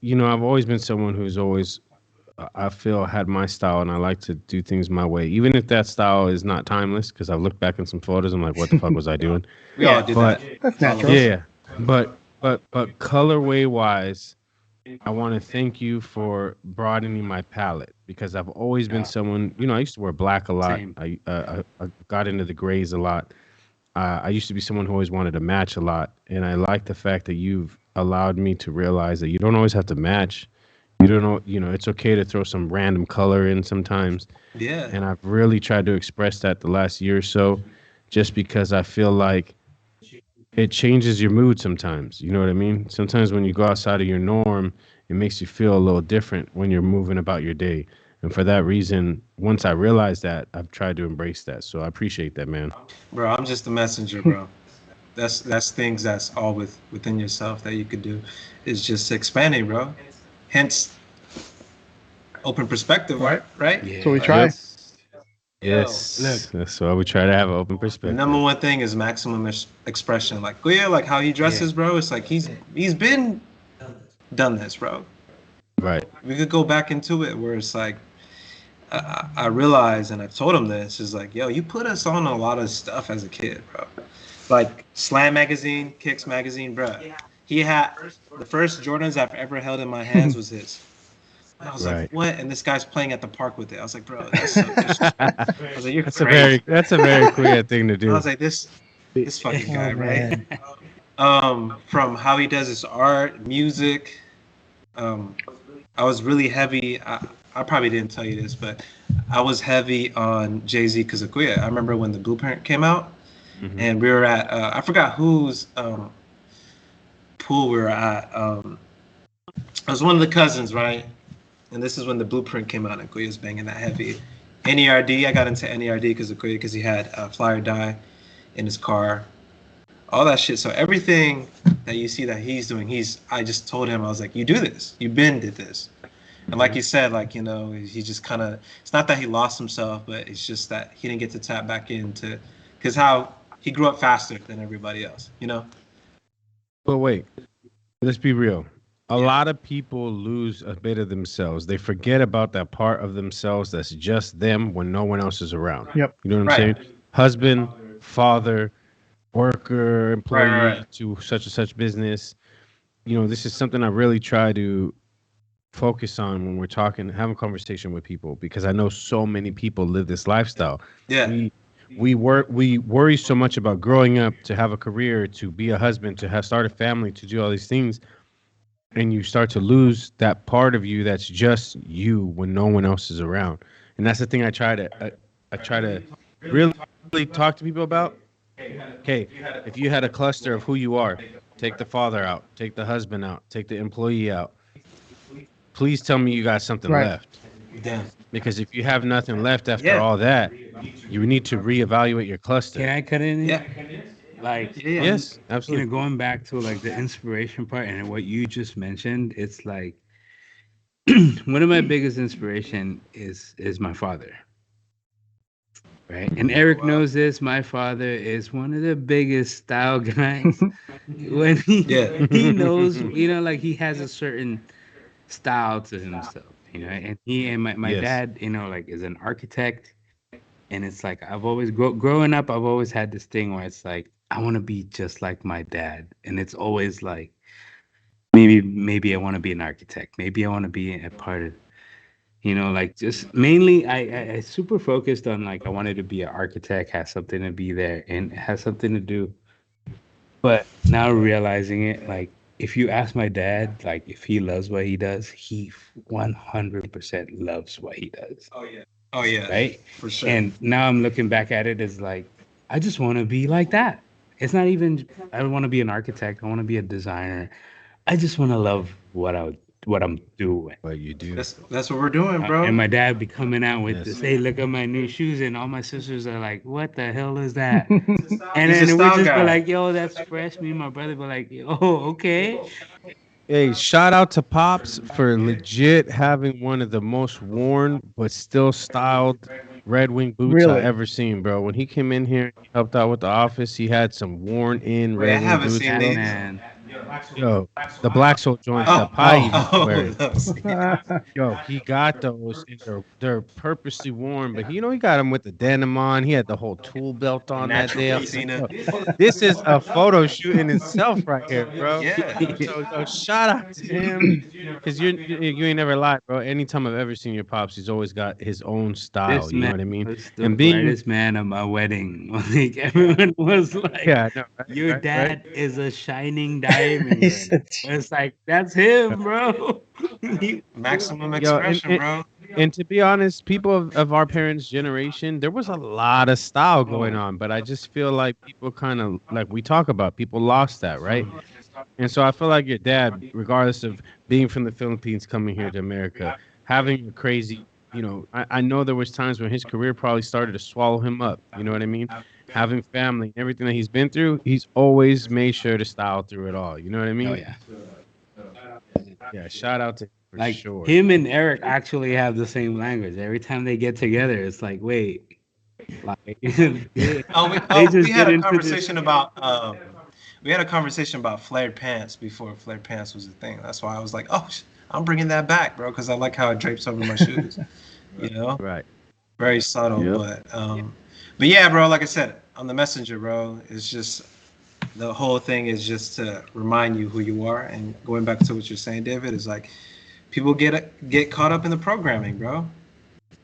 I've always been someone who's always, I feel, had my style, and I like to do things my way, even if that style is not timeless. Because I've looked back in some photos, I'm like, what the fuck was I doing? We all do that. That's natural. Yeah, but colorway wise, I want to thank you for broadening my palette, because I've always been someone, I used to wear black a lot. Same. I got into the grays a lot. I used to be someone who always wanted to match a lot, and I like the fact that you've allowed me to realize that you don't always have to match. You don't know, it's okay to throw some random color in sometimes. Yeah. And I've really tried to express that the last year or so, just because I feel like it changes your mood sometimes. You know what I mean? Sometimes when you go outside of your norm, it makes you feel a little different when you're moving about your day. And for that reason, once I realized that, I've tried to embrace that. So I appreciate that, man. Bro, I'm just a messenger, bro. That's things that's all within yourself that you could do. Is just expanding, bro. Hence, open perspective, right? Yeah. So we try. Yes. Look. That's why we try to have an open The perspective. number one thing is maximum expression. Like, yeah, like how he dresses, bro. It's like he's been done this, bro. Right. We could go back into it where it's like, I realized, and I told him this, is like, yo, you put us on a lot of stuff as a kid, bro. Like Slam magazine, Kicks magazine, bro. He had the first Jordans I've ever held in my hands was his. And I was Right. like, what? And this guy's playing at the park with it. I was like, bro, that's so disrespectful. I was like, you're That's crazy. that's a very queer thing to I do. was like, this fucking guy, Oh, right? man. From how he does his art, music. I was really heavy. I probably didn't tell you this, but I was heavy on Jay-Z Kazakuya. I remember when the Blueprint came out, Mhm. and we were at I forgot whose pool we were at. It was one of the cousins, right? And this is when the Blueprint came out, and Kuya was banging that heavy. NERD, I got into NERD because he had Fly or Die in his car, all that shit. So everything that you see that he's doing, I just told him, I was like, you do this, you been did this. And like you said, like, you know, he just kind of, it's not that he lost himself, but it's just that he didn't get to tap back into, because how he grew up faster than everybody else, you know? But wait, let's be real. A lot of people lose a bit of themselves. They forget about that part of themselves that's just them when no one else is around. Yep. You know what I'm Right. saying? Husband, father, worker, employee Right. to such and such business. You know, this is something I really try to focus on when we're talking, having conversation with people, because I know so many people live this lifestyle. Yeah. We worry so much about growing up to have a career, to be a husband, to have start a family, to do all these things, and you start to lose that part of you that's just you when no one else is around. And that's the thing I try to really talk to people about. Okay, if you had a cluster of who you are, take the father out, take the husband out, take the employee out. Please tell me you got something Right. left. Damn. Because if you have nothing left after Yeah. all that, you need to reevaluate your cluster. Can I cut in? Yeah. Like, Yeah. Yes, you absolutely. know, going back to like the inspiration part and what you just mentioned, it's like one of my biggest inspiration is my father. Right. And Eric knows this. My father is one of the biggest style guys. When Yeah. he knows, you know, like he has a certain style to himself, you know, and he and my Yes. dad, you know, like is an architect. And it's like I've always growing up, I've always had this thing where it's like I want to be just like my dad, and it's always like maybe I want to be an architect, maybe I want to be a part of, you know, like just mainly I super focused on like I wanted to be an architect, has something to be there, and has something to do. But now realizing it, like if you ask my dad, like if he loves what he does, he 100% loves what he does, Oh yeah. right? For sure. And now I'm looking back at it as like, I just want to be like that. It's not even, I don't want to be an architect. I want to be a designer. I just want to love what I'm doing. What you do. That's what we're doing, bro. And my dad be coming out with Yes. this, hey, look at my new shoes. And all my sisters are like, what the hell is that? And He's a then we style just guy. be like, yo, that's fresh. Me and my brother be like, yo, okay. Hey, shout out to Pops for legit having one of the most worn but still styled Red Wing boots Really? I ever seen, bro. When he came in here, he helped out with the office. He had some worn in Wait, I Red Wing haven't boots. seen That these. man. Yo, the Black Soul joints Oh, that Pi used to wear. those. Yo, he got those. And they're purposely worn, but you know he got them with the denim on. He had the whole tool belt on that Natural day. I was like, Piscina. yo, this is a photo shoot in itself right here, bro. Yeah. So shout out to him, because you ain't never lied, bro. Anytime I've ever seen your Pops, he's always got his own style. This You know man what I mean? was the And being brightest man at my wedding. Like everyone was like, yeah, I know, right, your right, dad is a shining diamond. He Right? said, It's like that's him, bro. Maximum Yo, and- expression, bro. And to be honest, people of our parents' generation, there was a lot of style going on, but I just feel like people kind of, like we talk about, people lost that, right? And so I feel like your dad, regardless of being from the Philippines, coming here to America, having a crazy I know there was times when his career probably started to swallow him up. You know what I mean? Having family and everything that he's been through, he's always made sure to style through it all. You know what I mean? Oh yeah. Yeah, shout out to him for Like sure. him and Eric actually have the same language. Every time they get together, it's like, wait, like they just We had get a into conversation about flared pants before flared pants was a thing. That's why I was like, oh, I'm bringing that back, bro, because I like how it drapes over my shoes. You know, Right. very subtle, Yep. but yeah, bro. Like I said on the messenger, bro, it's just the whole thing is just to remind you who you are. And going back to what you're saying, David, is like people get caught up in the programming, bro.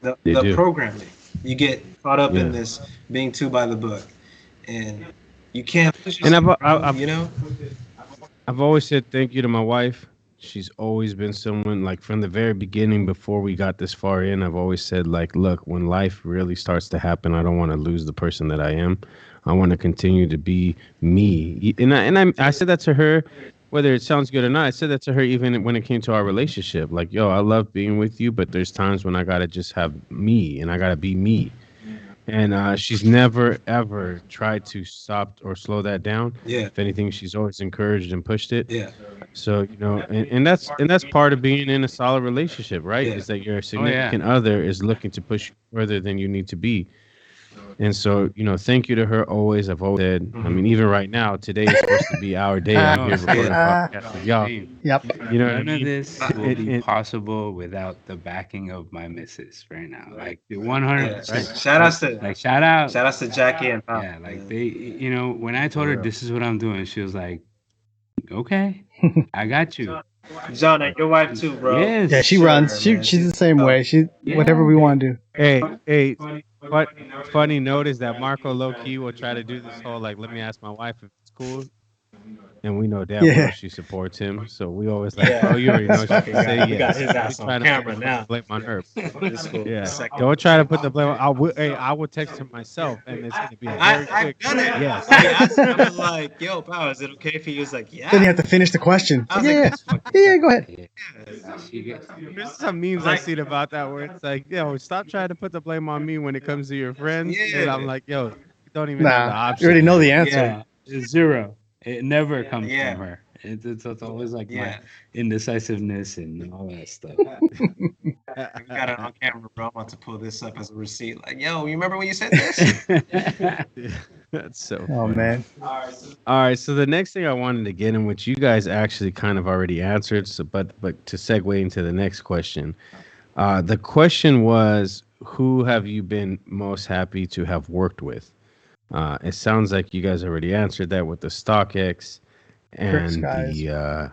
The do. programming. You get caught up Yeah. in this being too by the book, and you can't push And yourself, I've you know. I've always said thank you to my wife. She's always been someone, like, from the very beginning before we got this far in. I've always said, like, look, when life really starts to happen, I don't want to lose the person that I am. I want to continue to be me. I said that to her, whether it sounds good or not. I said that to her even when it came to our relationship. Like, yo, I love being with you, but there's times when I gotta just have me and I gotta be me. And she's never ever tried to stop or slow that down. Yeah, If anything, she's always encouraged and pushed it. yeah, So, and that's part of being in a solid relationship, right? Yeah. Is that your Oh, yeah. significant other is looking to push you further than you need to be. And so, thank you to her always. I've always said, I mean, even right now, today is supposed to be our day. I'm here recording a podcast with y'all. Yep. You know what I None of mean? this will be possible without the backing of my missus right now. Like the 100%. Shout outs to Like shout out. Jackie and Pop. Yeah, like they, when I told her this is what I'm doing, she was like, "Okay, I got you." John, and your wife too, bro. Yes. Yeah, she Sure, runs. man. She's the same way. She whatever we want to do. Hey, funny note is that Marco low key will try to do this whole, like, let me ask my wife if it's cool. And we know damn Yeah. well she supports him. So we always like, bro, you already know she can say yes. We got his ass He's on trying to camera put now. the blame on her. It's cool. Yeah. Second. Don't try to put the blame on. I will text him myself, and it's gonna be a very I've quick. done it. Yes. I asked him, I was like, yo, pal, is it okay if he was like, yeah? Then you have to finish the question. I was Yeah, like, this fucking yeah, go ahead. She gets- There's some memes I seen about that where it's like, yo, stop trying to put the blame on me when it comes to your friends. Yeah. And I'm like, yo, you don't even have the Nah, option. you already know the answer. Yeah, it's zero. It never comes Yeah. from her. It's always like Yeah. my indecisiveness and all that stuff. We got it on camera, bro. I'm about to pull this up as a receipt. Like, yo, you remember when you said this? That's so Oh funny. man. All right, so the next thing I wanted to get in, which you guys actually kind of already answered, so but to segue into the next question, the question was, who have you been most happy to have worked with? It sounds like you guys already answered that with the StockX and Skies. the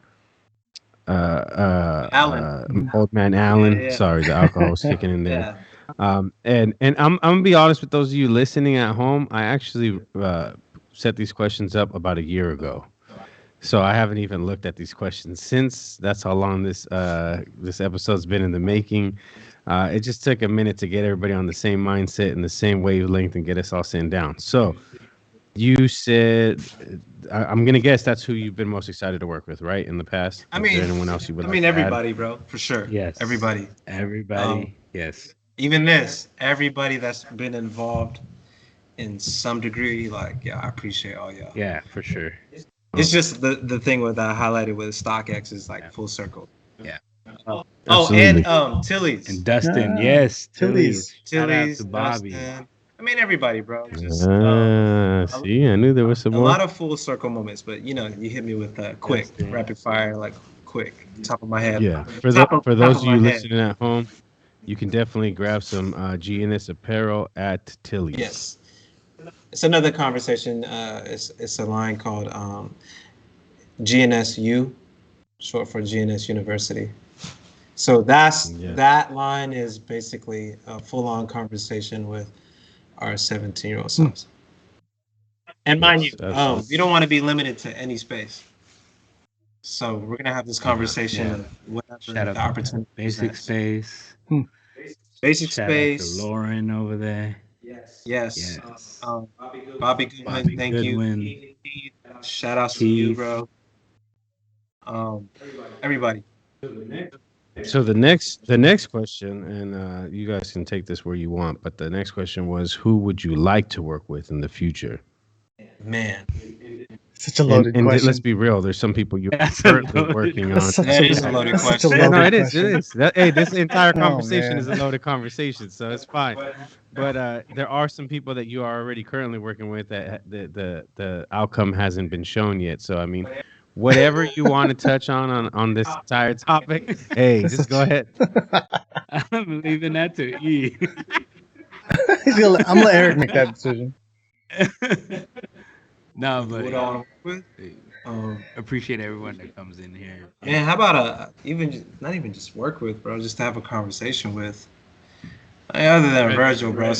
Allen. old man Allen. Yeah. Sorry, the alcohol's kicking in there. Yeah. And I'm gonna be honest with those of you listening at home. I actually set these questions up about a year ago, so I haven't even looked at these questions since. That's how long this episode's been in the making. It just took a minute to get everybody on the same mindset and the same wavelength and get us all sitting down. So you said, I'm gonna guess that's who you've been most excited to work with, right? In the past. I Is mean, there anyone else you would? I like mean, to add? everybody, bro, for sure. Yes. Everybody. Everybody. Yes. Even everybody that's been involved in some degree, like, yeah, I appreciate all y'all. Yeah, for sure. It's just the thing with I highlighted with StockX is like full circle. Yeah. Oh, Absolutely. and Tilly's. And Dustin, Yeah. yes. Tilly's. Shout out Tilly's, to Bobby. Dustin. I mean, everybody, bro. Just, See, I knew there was some a more. lot of full circle moments, but you hit me with quick, Dustin. rapid fire, like quick, top of my head. Yeah, for Top of those of you my head. listening at home, you can definitely grab some GNS apparel at Tilly's. Yes. It's another conversation. It's a line called GNSU, short for GNS University. So that line is basically a full-on conversation with our 17-year-old selves. And mind you, Absolutely. you don't want to be limited to any space. So we're gonna have this conversation Yeah. of whatever Shout out the opportunity. Basic presents. Space. Basic Shout space. out to Lauren over there. Yes. Yes. Bobby Goodwin, Bobby thank Goodwin. you. Shout outs to you, Keith. bro. Everybody. So the next question, and you guys can take this where you want, but the next question was, who would you like to work with in the future? Man, Such a And loaded and question. let's be real, there's some people you're That's a currently loaded working That's on. such that a, is a loaded that's such a question. Yeah, no, loaded it is. It question. is. Hey, this entire Oh, conversation is a man. loaded conversation, so it's fine. But there are some people that you are already currently working with that the outcome hasn't been shown yet. So I mean, whatever you want to touch on this entire topic, hey, That's just go such. ahead. I'm leaving that to E. I'm gonna let Eric make that decision. No, Who but would I want to work with? appreciate everyone that comes in here. Man, how about not even just work with, bro, just to have a conversation with. I mean, other than Virgil, bro.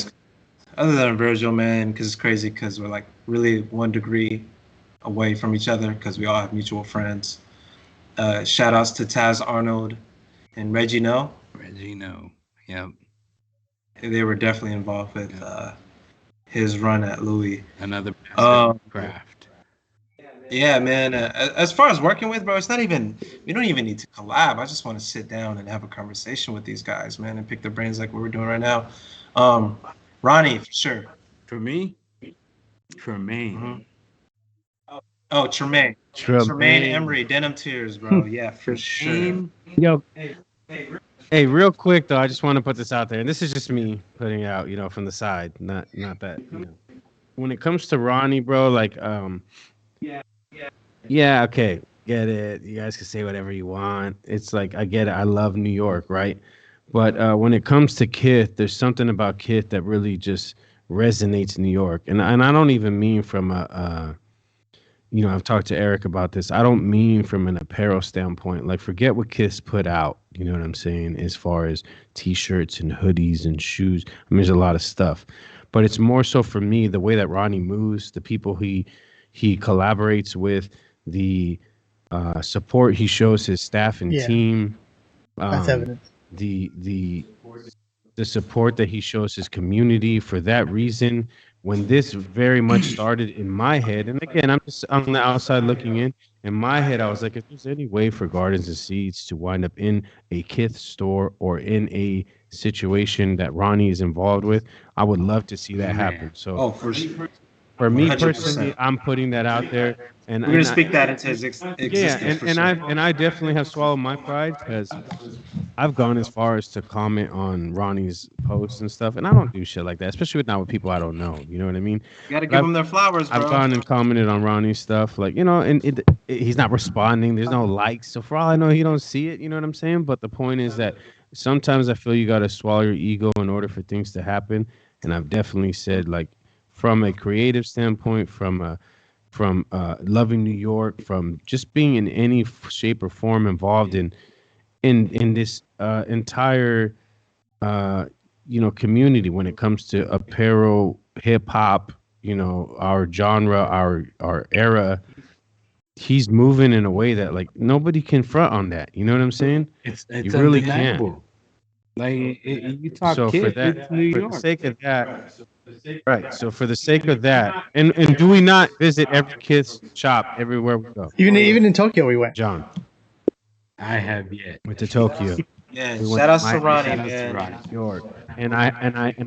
Other than Virgil, man, because it's crazy because we're like really 1 degree away from each other because we all have mutual friends. Shout outs to Taz Arnold and Reggie No. Regino. Yep. They were definitely involved with his run at Louis. Another Um, craft. Yeah, man. As far as working with, bro, it's not even. We don't even need to collab. I just want to sit down and have a conversation with these guys, man, and pick their brains like what we're doing right now. Ronnie, for sure. For me, Tremaine. Oh, Tremaine. Tremaine Emery, Denim Tears, bro. Yeah, for sure. Tremaine, Yo, hey, real quick though, I just want to put this out there, and this is just me putting it out, from the side, not that. When it comes to Ronnie, bro, like, yeah, okay, get it. You guys can say whatever you want. It's like I get it. I love New York, right? But when it comes to Kith, there's something about Kith that really just resonates in New York, and I don't even mean from I've talked to Eric about this. I don't mean from an apparel standpoint. Like, forget what Kiss put out. You know what I'm saying? As far as T-shirts and hoodies and shoes. I mean, there's a lot of stuff, but it's more so for me the way that Ronnie moves, the people he collaborates with, the support he shows his staff and Yeah. team. That's evident. The support that he shows his community. For that reason, when this very much started in my head, and again, I'm just on the outside looking in my head, I was like, if there's any way for Gardens and Seeds to wind up in a Kith store or in a situation that Ronnie is involved with, I would love to see that happen. So Oh, for sure. for me 100%. personally, I'm putting that out there, and We're gonna and speak that into his existence. yeah, for and sure. I definitely have swallowed my pride because I've gone as far as to comment on Ronnie's posts and stuff, and I don't do shit like that, especially with people I don't know. You know what I mean? You gotta But give them their flowers, bro. I've gone and commented on Ronnie's stuff, like, and he's not responding. There's no likes, so for all I know, he don't see it. You know what I'm saying? But the point is that sometimes I feel you got to swallow your ego in order for things to happen, and I've definitely said, like, from a creative standpoint, from loving New York, from just being in any shape or form involved in this entire community when it comes to apparel, hip hop, our genre, our era. He's moving in a way that, like, nobody can front on that. You know what I'm saying? It's You really undeniable. Like you talk So Kith, for that, it's New for York. the sake of that, right? So for the sake of that, and do we not visit every kid's shop everywhere we go? Even in Tokyo, we went. John I have yet. went to Tokyo, Yeah, We went shout outs to to Ronnie, Shout out to man. Ronnie. New York, and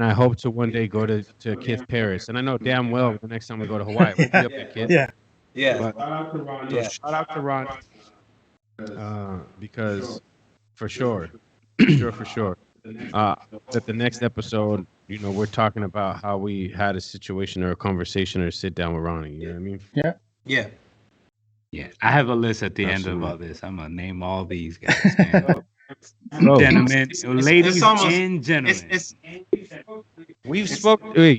I hope to one day go to Kith Paris. And I know damn well the next time we go to Hawaii, we'll be up at Kith. Yeah. Yeah, But yeah. shout out to Ron, because for sure, for sure, that the next episode, we're talking about how we had a situation or a conversation or sit down with Ronnie. You know what I mean? Yeah. Yeah, I have a list at the end of Absolutely. all this. I'm gonna name all these guys, man. Bro, Gentlemen, ladies it's almost- and gentlemen. It's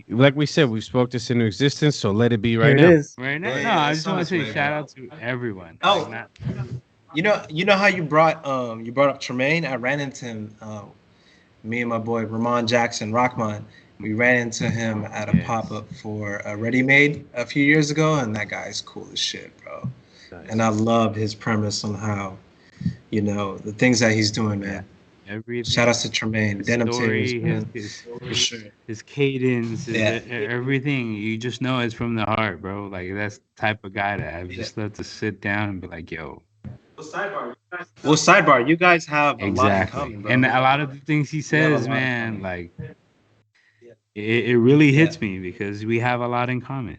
like we said, we spoke this into existence, so let it be right Here now. it is. right now. Yeah, No, yeah, I it's just want on to its say way, shout bro. out to everyone. Oh. Like, not, you know how you brought up Tremaine. I ran into him. Me and my boy Ramon Jackson Rockman. We ran into him at a Yes. pop-up for a Ready Made a few years ago, and that guy's cool as shit, bro. And I loved his premise on how, the things that he's doing, man. everything. Shout outs to Tremaine, His Denim story, Tears, man. For sure. his cadence, Yeah. everything. You just know it's from the heart, bro. Like that's the type of guy that I just love to sit down and be like, yo, Well, sidebar, you guys have a lot in Exactly. common, bro. And a lot of the things he have a says, lot in man, common. like it really Yeah. hits me because we have a lot in common.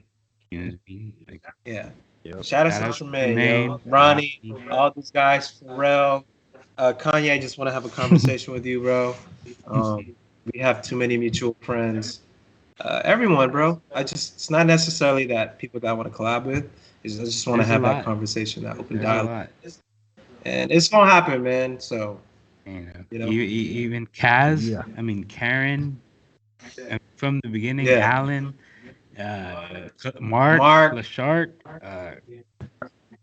You know what I mean? Like, Yeah. Yep. Shout out shout to out to Tremaine, Tremaine, yo. Ronnie, Ronnie. all these guys, Pharrell, Kanye. I just want to have a conversation with you, bro. We have too many mutual friends. Everyone, bro. It's not necessarily that people that I want to collab with. I just want to There's a have that lot. conversation, that open There's a dialogue. lot. And it's gonna happen, man. So, You know, even Kaz. Yeah. I mean, Karen. From the beginning, Yeah. Alan, Mark, Mark. Lashart,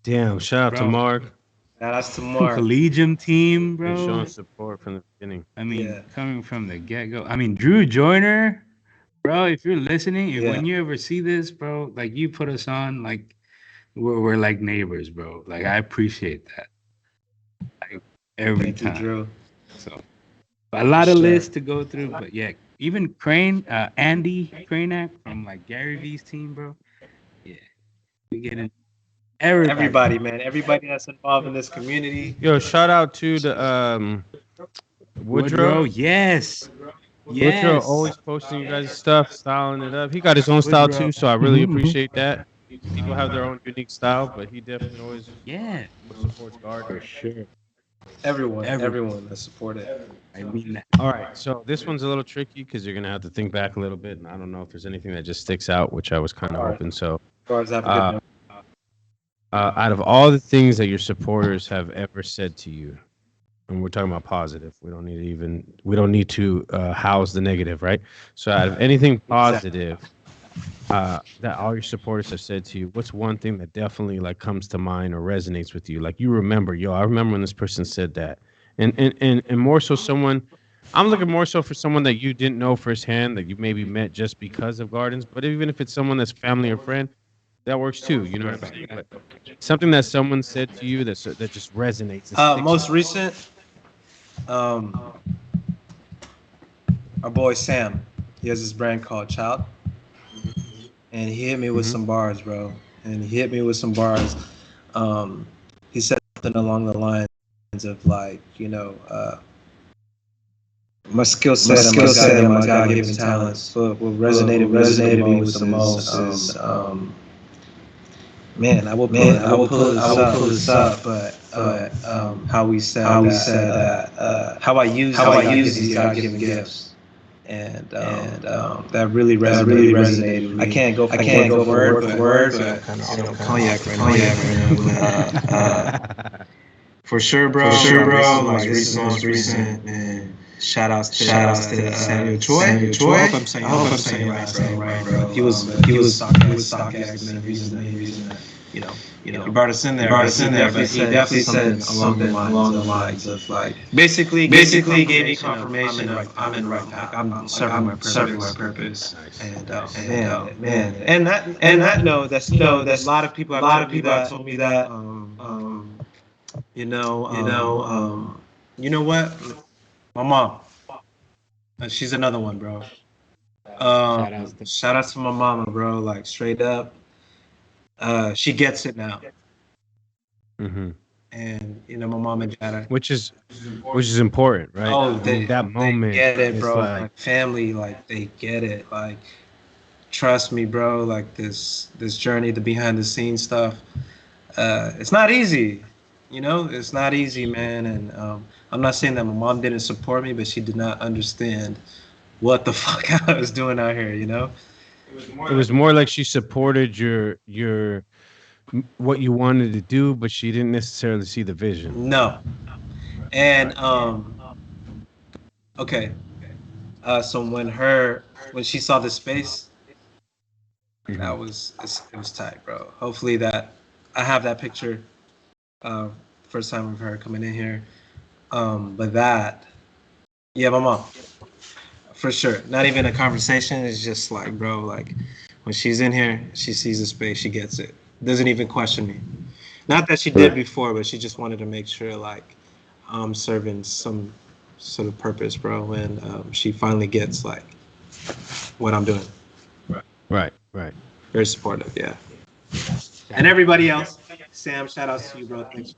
Damn, shout out to Bro. Mark. Shout outs to Mark. Collegium team, Been showing bro. support from the beginning. I mean, Yeah. coming from the get go. I mean, Drew Joyner, bro. If you're listening, Yeah. when you ever see this, bro, like you put us on, like we're like neighbors, bro. Like I appreciate that. Like every Thank you, time. Drew. So a lot of Sure. lists to go through, but yeah, even Crane, Andy Cranack from like Gary V's team, bro. Yeah, we get in. Everybody, man. Everybody that's involved in this community. Yo, shout out to the Woodrow. Yes. Woodrow Yes. always posting you guys' stuff, styling it up. He got his own style Woodrow. too, so I really Mhm, mhm. appreciate that. People have their own unique style, but he definitely always Yeah, supports for Gardner. sure. Everyone that supported. I mean that. All right, so this one's a little tricky because you're gonna have to think back a little bit, and I don't know if there's anything that just sticks out, which I was kind of All right. hoping. So, Guards have a good night. out of all the things that your supporters have ever said to you, and we're talking about positive, we don't need to house the negative, right? So, out of anything positive that all your supporters have said to you, what's one thing that definitely like comes to mind or resonates with you? Like you remember, I remember when this person said that, and more so someone. I'm looking more so for someone that you didn't know firsthand, that you maybe met just because of Gardens. But even if it's someone that's family or friend, that works too. You know what I'm saying? But something that someone said to you that just resonates. and sticks Most out. recent, our boy Sam. He has this brand called Child, and he hit me with some bars, bro. And he hit me with some bars. He said something along the lines of like, my skill set and my God-given talents. What resonated with the most is, man, I will pull this up, but how we said that, how I use these God-given gifts, and that really resonated. I can't go word for word, but cognac right now. For sure, bro. Like this is most recent, man. Shout outs to Samuel Choi. I hope I'm saying it right, bro. He was sarcastic, man. Reason that, he brought us in there. But he definitely said along the lines of like basically gave me confirmation of I'm in the right path. I'm serving my purpose. And man, and that note, that's a lot of people have told me that. You know what? My mom. She's another one, bro. Shout out to my mama, bro. Like straight up. She gets it now. Mm-hmm. And my mom and dad. Which is important, right? Oh, that moment. They get it, bro. Like, my family, like they get it. Like, trust me, bro. Like this journey, the behind the scenes stuff. It's not easy. It's not easy, man. And I'm not saying that my mom didn't support me, but she did not understand what the fuck I was doing out here, It was more like she supported your what you wanted to do, but she didn't necessarily see the vision. No. And okay. So when she saw the space, it was tight, bro. Hopefully that I have that picture. First time of her coming in here. But that, yeah, my mom, for sure. Not even a conversation. It's just like, bro, like when she's in here, she sees the space, she gets it. Doesn't even question me. Not that she did before, but she just wanted to make sure like I'm serving some sort of purpose, bro. And she finally gets like what I'm doing. Right. Very supportive, yeah. And everybody else, Sam, shout out to you, bro. Thanks.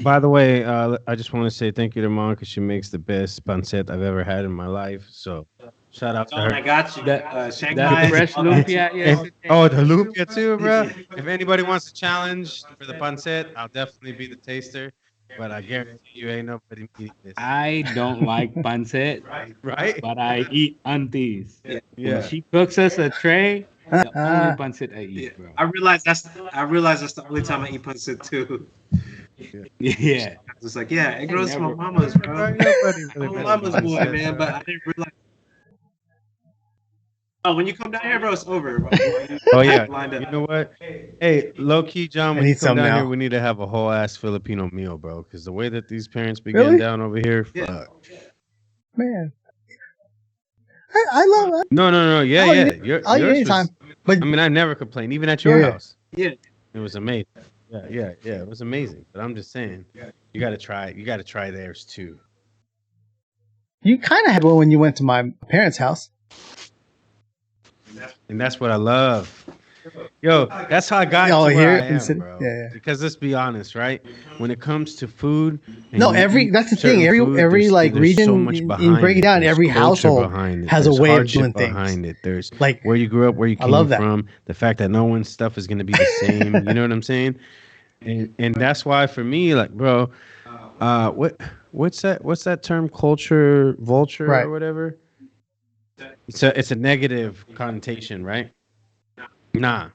By the way, I just want to say thank you to mom because she makes the best pancetta I've ever had in my life. So shout out to John, I her. got you. That Shanghai. fresh all that. lumpia And, yesterday. oh, the lumpia too, bro. If anybody wants to challenge for the pancetta, I'll definitely be the taster. But I guarantee you ain't nobody eating this. I don't like pancit, Right? but I eat aunties. When Yeah. she cooks us a tray, the only pancit I Yeah. eat, bro. I realize that's the only time I eat pancit too. Yeah. It's like, yeah, it grows from my Never- mama's, bro. Right, nobody I'm really a makes mama's boy, pancetta, man, bro. but I didn't realize. Oh, when you come down here, bro, it's over. Bro. Oh yeah. Lined up. You know what? Hey, low key, John, I when you need come some down now. here, we need to have a whole ass Filipino meal, bro. Because the way that these parents be Really? getting down over here, Yeah. fuck. Man, I love it. No. Yeah, I'll yeah. eat it. I'll eat it yours anytime. was- But I mean, I never complained, even at your Yeah. house. Yeah. It was amazing. Yeah. It was amazing. But I'm just saying, you got to try it. You got to try theirs too. you kind of had one when you went to my parents' house. And that's what I love. Yo, that's how I got Oh, to here where I in am, City- bro. yeah. Because let's be honest, right? When it comes to food, and No, you eat that's the certain thing. Every food, every like there's region so much in behind break it it. down, There's every culture household behind it. has a There's way of hardship doing things. behind it. There's Like where you grew up, where you I came love that. from, the fact that no one's stuff is going to be the same. You know what I'm saying? And that's why for me, like, bro, what's that term? Culture vulture Right. or whatever. It's a negative connotation, right? Nah.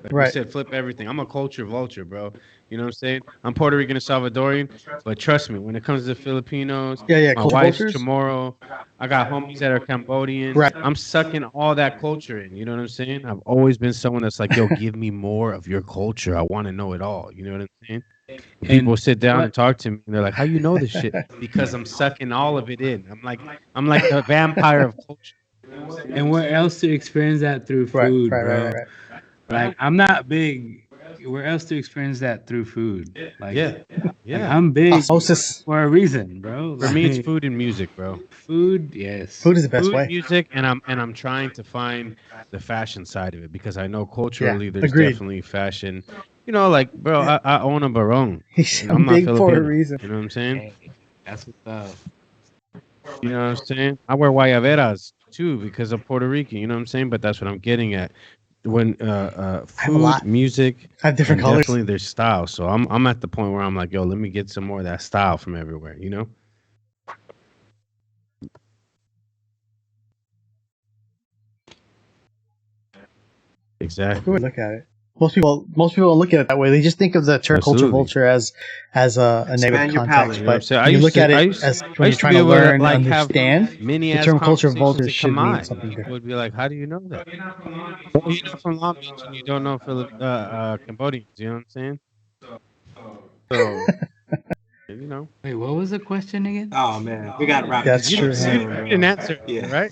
Like Right. you said, flip everything. I'm a culture vulture, bro. You know what I'm saying? I'm Puerto Rican and Salvadorian, but trust me, when it comes to the Filipinos, Yeah, my culture wife's vultures. Chamorro. I got homies that are Cambodian. Right. I'm sucking all that culture in. You know what I'm saying? I've always been someone that's like, yo, give me more of your culture. I want to know it all. You know what I'm saying? And people sit down what- and talk to me, and they're like, "How you know this shit?" Because I'm sucking all of it in. I'm like the vampire of culture. And where else to experience that through food, bro? Right. Like, I'm not big. Where else to experience that through food? Like, Yeah. like, I'm big Osmosis. for a reason, bro. For me, it's Like, food and music, bro. Food, yes. Food is the best Food, way. music, and I'm trying to find the fashion side of it because I know culturally there's agreed. definitely fashion. You know, like, bro, I own a Barone. He's and I'm not big for a Filipino. reason. You know what I'm saying? Hey, that's what's up. You know what I'm saying? I wear guayaberas too because I'm Puerto Rican. You know what I'm saying? But that's what I'm getting at. When a food, lot. music, I have different and colors. definitely their style. So I'm at the point where I'm like, yo, let me get some more of that style from everywhere. You know? Exactly. Good way to look at it. Most people don't look at it that way. They just think of the term culture Absolutely. vulture as a Expand negative your context. palate. You know what I'm But saying? I when you used look to- at I it used- as I when you're used to trying be to able to, learn and like, have understand, Mini the ass term culture conversations vulture at should mean Kamai. something People different. would be like, "How do you know that? Well, you're not from Long Beach and you don't know Cambodians." You know what I'm saying? So, you know, Wait, what was the question again? Oh man, we got to wrap That's this true, shit man. soon, bro. you didn't answer, it, Yeah. right?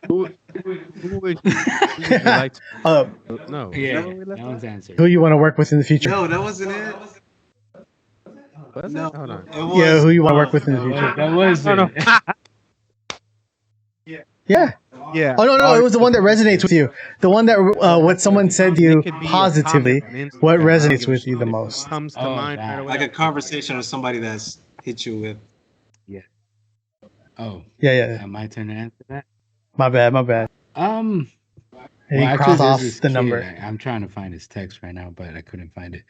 Who would you like to? No, Yeah, where we left that off? one's answered. Who you want to work with in the future? No, that wasn't it. Was No, it? Hold on. it was. Yeah, who you want to work with in the That future? was, that was Oh, no. it. Yeah. Yeah. Oh no, it was the one that resonates with you. The one that what someone said to you It could be a positively. comment on Instagram. What I don't resonates give a with you shit the if it most? Comes to Oh, mind that. right away. Like a conversation with somebody that's hit you with. Oh, Yeah. my turn to answer that. My bad. Um, And you actually, cross there's off this the kid- number. I'm trying to find his text right now, but I couldn't find it.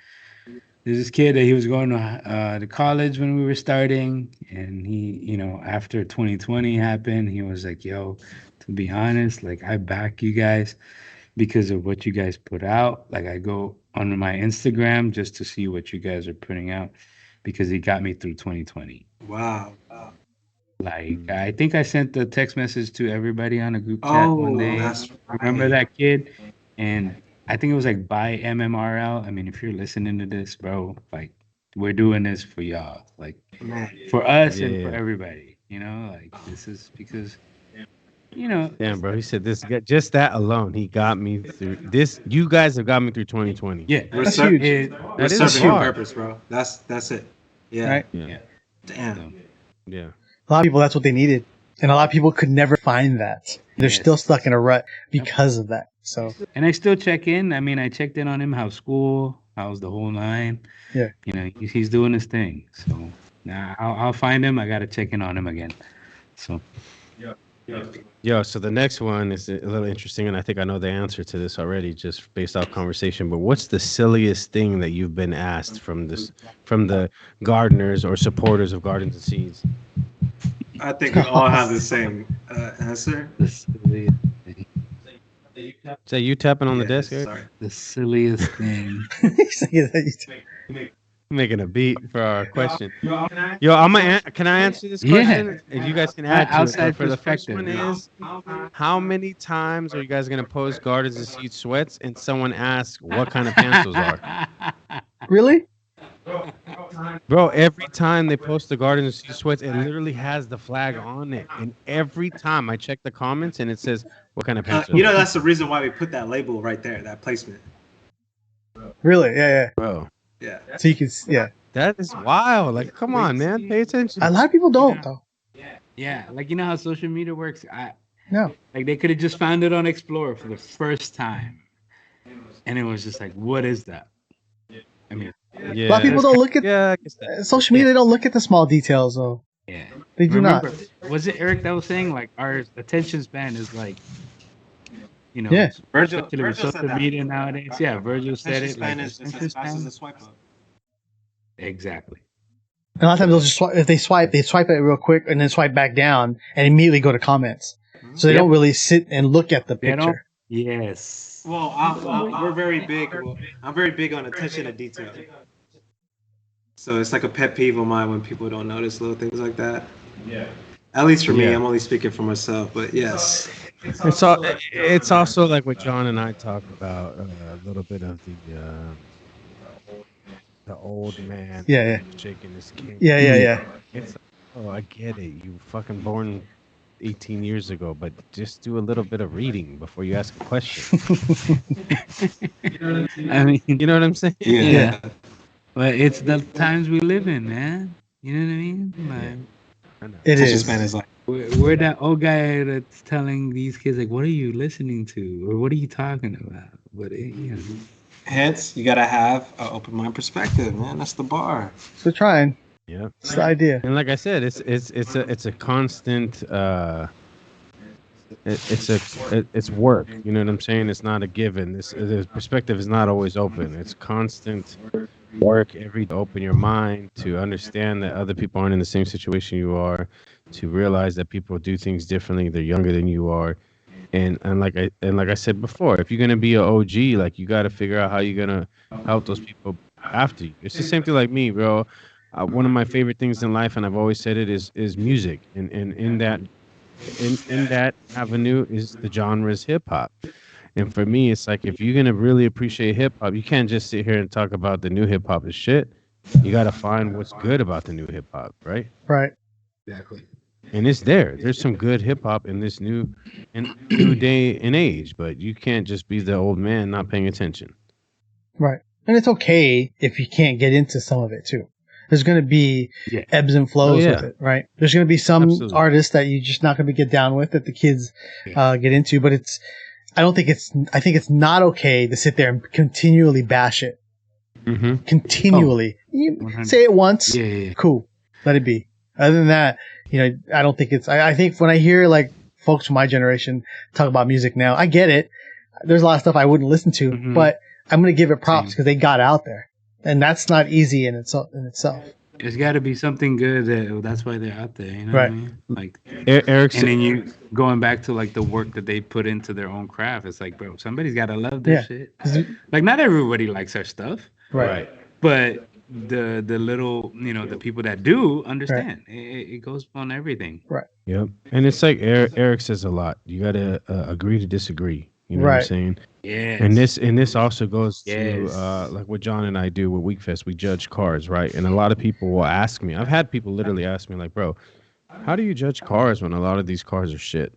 There's this kid that he was going to college when we were starting, and he, after 2020 happened, he was like, "Yo, to be honest, like I back you guys because of what you guys put out. Like I go on my Instagram just to see what you guys are putting out because he got me through 2020." Wow. Like I think I sent the text message to everybody on a group chat one Oh, day. that's Remember right. that kid? And I think it was like by MMRL. I mean, if you're listening to this, bro, like we're doing this for y'all, like Man. for us and for Yeah. everybody. Like this is because, Damn, bro. He said this. Just that alone, he got me through this. You guys have got me through 2020. yeah, We're, That's ser- huge. it- we're That is serving a hard. purpose, bro. That's it. Yeah. Right? Yeah. Damn. Yeah. A lot of people, that's what they needed, and a lot of people could never find that. They're Yes. still stuck in a rut because of that. So and I still check in. I mean, I checked in on him, how school, how's the whole nine. Yeah. You know, he's doing his thing. So now I'll find him. I gotta check in on him again. So Yo, so the next one is a little interesting, and I think I know the answer to this already, just based off conversation. But what's the silliest thing that you've been asked from the gardeners or supporters of Gardens and Seeds? I think we all have the same answer. the silliest thing. Is that you tapping on the Yeah, desk, Eric? sorry. The silliest thing. He's saying that Making a beat for our question. Yo, can I answer this Yeah. question? If you guys can add to it. Outside So for the first one perspective. is, how many times are you guys gonna post Gardens and Seeds sweats and someone asks what kind of pants those are? Really? Bro, every time they post the Gardens and Seeds sweats, it literally has the flag on it. And every time I check the comments and it says what kind of pants are You know, those? that's the reason why we put that label right there, that placement. Really? Yeah, Bro, Yeah. yeah. So you can, yeah. that is wild. Like, come on, man. Pay attention. A lot of people don't though. Yeah, like you know how social media works. No. Like they could have just found it on Explorer for the first time, and it was just like, what is that? I mean, Yeah, A lot of people don't look at yeah, I guess that. social media. They don't look at the small details though. yeah. They do not. Was it Eric that was saying like our attention span is like, you know, Yeah. Virgil especially with said social that. media nowadays. Yeah, Virgil said Attention it. span Like is just attention as fast as span. a swipe up. Exactly. And a lot of times they'll just swipe, if they swipe it real quick and then swipe back down and immediately go to comments. So they Yep. don't really sit and look at the They don't- picture. Yes. Well, we're very big. I'm very big on attention to detail. So it's like a pet peeve of mine when people don't notice little things like that. Yeah. At least for me, Yeah. I'm only speaking for myself. But yes, It's also like what John and I talk about a little bit of the old man Yeah, shaking his cane. yeah. It's oh, I get it. You fucking born 18 years ago, but just do a little bit of reading before you ask a question. I mean, You know what I'm saying? yeah. But it's the times we live in, man. You know what I mean? Like, I know. It attention is. span is like we're that old guy that's telling these kids like, "What are you listening to?" or "What are you talking about?" But you know, hence you gotta have an open mind perspective, man. That's the bar. So trying. Yeah. It's the idea. And like I said, it's a constant it's work. You know what I'm saying? It's not a given. The perspective is not always open. It's constant work every to open your mind, to understand that other people aren't in the same situation you are, to realize that people do things differently. They're younger than you are. And like I said before, if you're gonna be an OG, like you got to figure out how you're gonna help those people after you. It's the same thing like me, bro. One of my favorite things in life, and I've always said it, is music. And in that avenue is the genre's hip hop. And for me, it's like if you're gonna really appreciate hip hop, you can't just sit here and talk about the new hip hop is shit. You got to find what's good about the new hip hop, right? Right. exactly. And it's there. There's some good hip hop in this new day and age, but you can't just be the old man not paying attention. Right. And it's okay if you can't get into some of it too. There's going to be Yeah. ebbs and flows Oh, yeah. with it, right? There's going to be some Absolutely. artists that you're just not going to get down with that the kids get into, but I think it's not okay to sit there and continually bash it. Mm-hmm. Continually. You 100. say it once, Yeah. cool. Let it be. Other than that, I don't think I think when I hear like folks from my generation talk about music now, I get it. There's a lot of stuff I wouldn't listen to, Mhm. but I'm going to give it props Same. because they got out there. And that's not easy in itself. It's got to be something good. That's why they're out there. You know Right. what I mean? Like, Eric and then you going back to like the work that they put into their own craft. It's like, bro, somebody's got to love this shit. Like, not everybody likes our stuff, Right. but the little, the people that do understand. It goes on everything. Yep. And it's like Eric says a lot. You got to agree to disagree. You know what I'm Right. saying? Yeah. And this also goes Yes. to like what John and I do with Weekfest. We judge cars, right? And a lot of people will ask me. I've had people literally ask me, like, "Bro, how do you judge cars when a lot of these cars are shit?"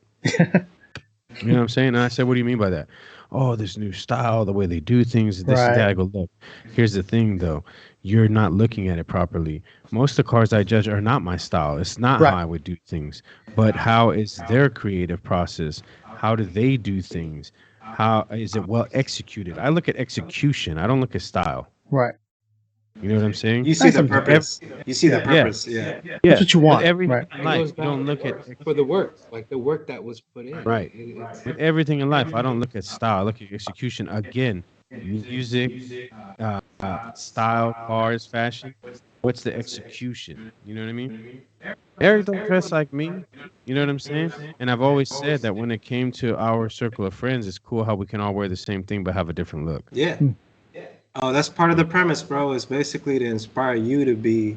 You know what I'm saying? And I said, "What do you mean by that?" "Oh, this new style, the way they do things, this and that." I go, "Look, here's the thing, though. You're not looking at it properly. Most of the cars I judge are not my style. It's not Right. how I would do things, but how is their creative process? How do they do things? How is it well executed?" I look at execution. I don't look at style. Right. You know what I'm saying? You see the purpose. You see the purpose. Yeah. Yeah, That's what you want, With everything right. in It life, goes you back don't look at for the work, like the work that was put in. right. It's, With everything in life, I don't look at style. I look at execution. Again, music, style, cars, fashion. What's the execution? You know what I mean? Eric don't dress like me. You know what I'm saying? And I've always said that when it came to our circle of friends, it's cool how we can all wear the same thing but have a different look. Yeah. Oh, that's part of the premise, bro. Is basically to inspire you to be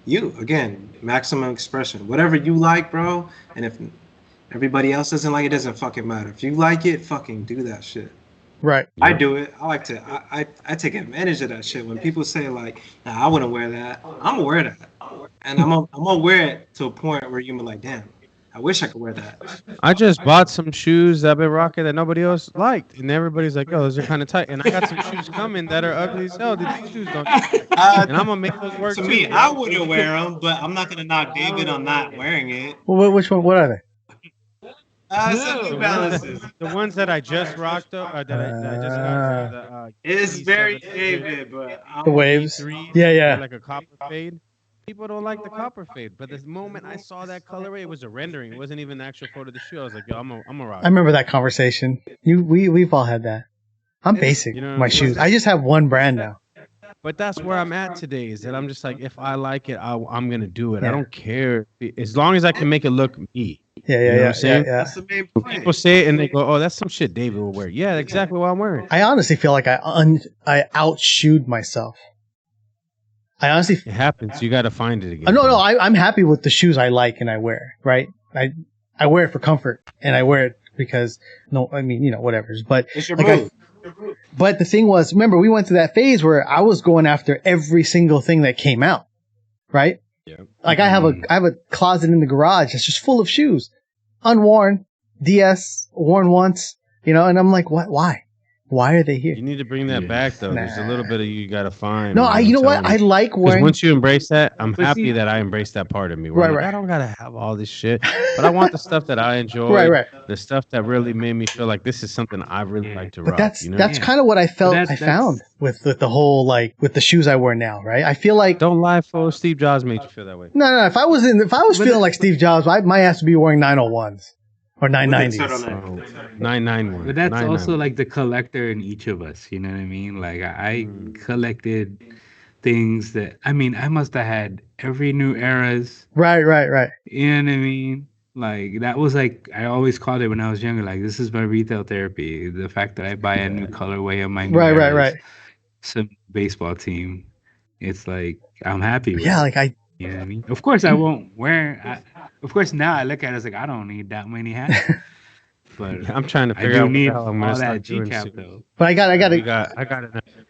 you again, maximum expression. Whatever you like, bro. And if everybody else doesn't like it, doesn't fucking matter. If you like it, fucking do that shit. Right. I do it. I like to. I take advantage of that shit. When people say like, "Nah, I wouldn't wear that," I'm gonna wear that, and I'm gonna wear it to a point where you're like, "Damn, I wish I could wear that." I just bought some shoes that I've been rocking that nobody else liked, and everybody's like, "Oh, those are kind of tight." And I got some shoes coming that are ugly as hell. These shoes don't. And I'm gonna make those work To too. me, I wouldn't wear them, but I'm not gonna knock David on not wearing it. Well, which one? What are they? Some New Balances. The ones that I just rocked up, that I just got. The, It's very E7 David, but The waves. E3s, Yeah, yeah. like a copper fade. People don't like the copper fade, but the moment I saw that colorway, it was a rendering. It wasn't even the actual photo of the shoe. I was like, "Yo, I'm a rock." I remember that conversation. We've all had that. I'm basic. You know, My shoes. I just have one brand now. But that's where I'm at today. Is that I'm just like, if I like it, I'm gonna do it. Yeah. I don't care as long as I can make it look me. Yeah, You know what I'm saying? that's the main When point. people say it and they go, "Oh, that's some shit David will wear." Yeah, exactly what I'm wearing. I honestly feel like I outshoed myself. I honestly. It happens. You got to find it again. No. I'm happy with the shoes I like and I wear. Right. I wear it for comfort and I wear it because whatever. But It's your like move. But the thing was, remember, we went through that phase where I was going after every single thing that came out, right? Yeah. Like I have a closet in the garage that's just full of shoes, unworn, DS, worn once, and I'm like, what? Why? Why are they here? You need to bring that back though. There's a little bit of you got to find. No, you know what? I like Because wearing. once you embrace that, I'm But happy see- that I embraced that part of me. Where Right, I'm like, right. I don't gotta have all this shit, but I want the stuff that I enjoy. Right. The stuff that really made me feel like this is something I really like to But rock. that's You know? that's Yeah. kind of what I felt. That's- I found with the whole with the shoes I wear now, right? I feel like Don't lie, folks. Steve Jobs made you feel that way. no. If I was feeling like Steve Jobs, my ass would be wearing 901s or 990s. Turtleneck. 991. But that's 991. also like the collector in each of us. You know what I mean? Like I collected things that I must have had every new eras. Right. You know what I mean? Like that was like I always called it when I was younger. Like this is my retail therapy. The fact that I buy a new colorway of my new Right. eras, some baseball team. It's like I'm happy with. Yeah, it. like I. You know what I mean? Of course I won't wear. Of course now I look at it as like I don't need that many hats. But Yeah, I'm trying to I figure do out what need the hell I'm all gonna that start G doing cap soon. though. But I got I got an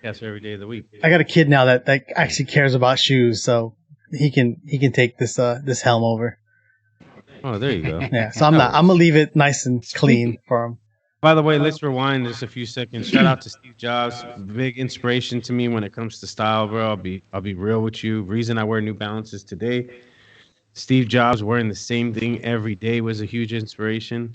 podcast every day of the week. I got a kid now that actually cares about shoes, so he can take this helm over. Oh, there you go. Yeah, so I'm gonna leave it nice and clean for him. By the way, let's rewind just a few seconds. Shout out to Steve Jobs, big inspiration to me when it comes to style, bro. I'll be real with you. Reason I wear New Balances today, Steve Jobs wearing the same thing every day was a huge inspiration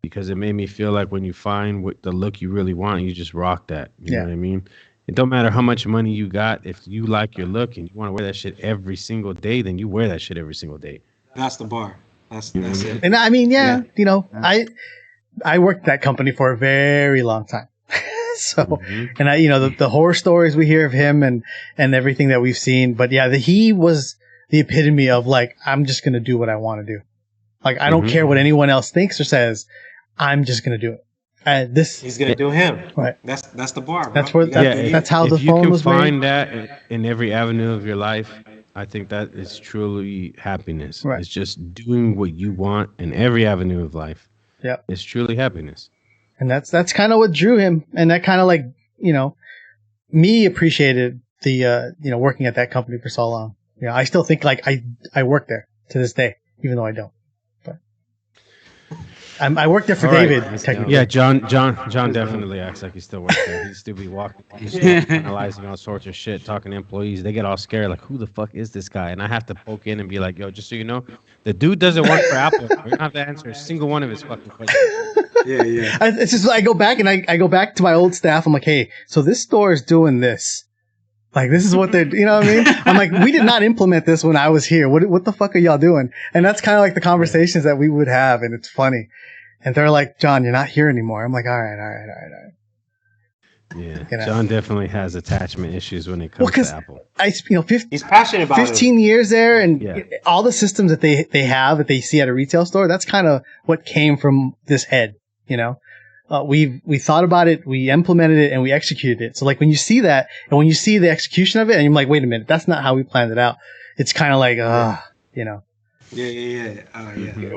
because it made me feel like when you find what the look you really want, you just rock that. You know what I mean? It don't matter how much money you got. If you like your look and you want to wear that shit every single day, then you wear that shit every single day. That's the bar. That's it. And I mean, I worked at that company for a very long time. So, and the horror stories we hear of him and everything that we've seen, but yeah, he was the epitome of like, I'm just going to do what I want to do. Like, I don't care what anyone else thinks or says. I'm just going to do it. He's going to do him. Right. That's the bar. Bro. That's where, that's how the phone was If you can find made. that in every avenue of your life, I think that is truly happiness. Right. It's just doing what you want in every avenue of life. Yep. It's truly happiness. And that's kind of what drew him. And that kind of like, me appreciated the, working at that company for so long. I still think like I work there to this day, even though I don't. But I work there for All right. David, technically. Yeah, John definitely acts like he still works there. He still be walking, he's analyzing all sorts of shit, talking to employees. They get all scared, like, who the fuck is this guy? And I have to poke in and be like, yo, just so you know, the dude doesn't work for Apple. We don't have to answer a single one of his fucking questions. Yeah. It's just I go back and I go back to my old staff. I'm like, hey, so this store is doing this. Like, this is what they're, you know what I mean? I'm like, we did not implement this when I was here. What the fuck are y'all doing? And that's kind of like the conversations that we would have. And it's funny. And they're like, John, you're not here anymore. I'm like, all right. Yeah. You know? John definitely has attachment issues when it comes to Apple. He's passionate about 15 years there, and Yeah. all the systems that they have that they see at a retail store, that's kind of what came from this head, you know? We thought about it, we implemented it, and we executed it. So like when you see that, and when you see the execution of it, and you're like, wait a minute, that's not how we planned it out. It's kind of like, you know. Yeah.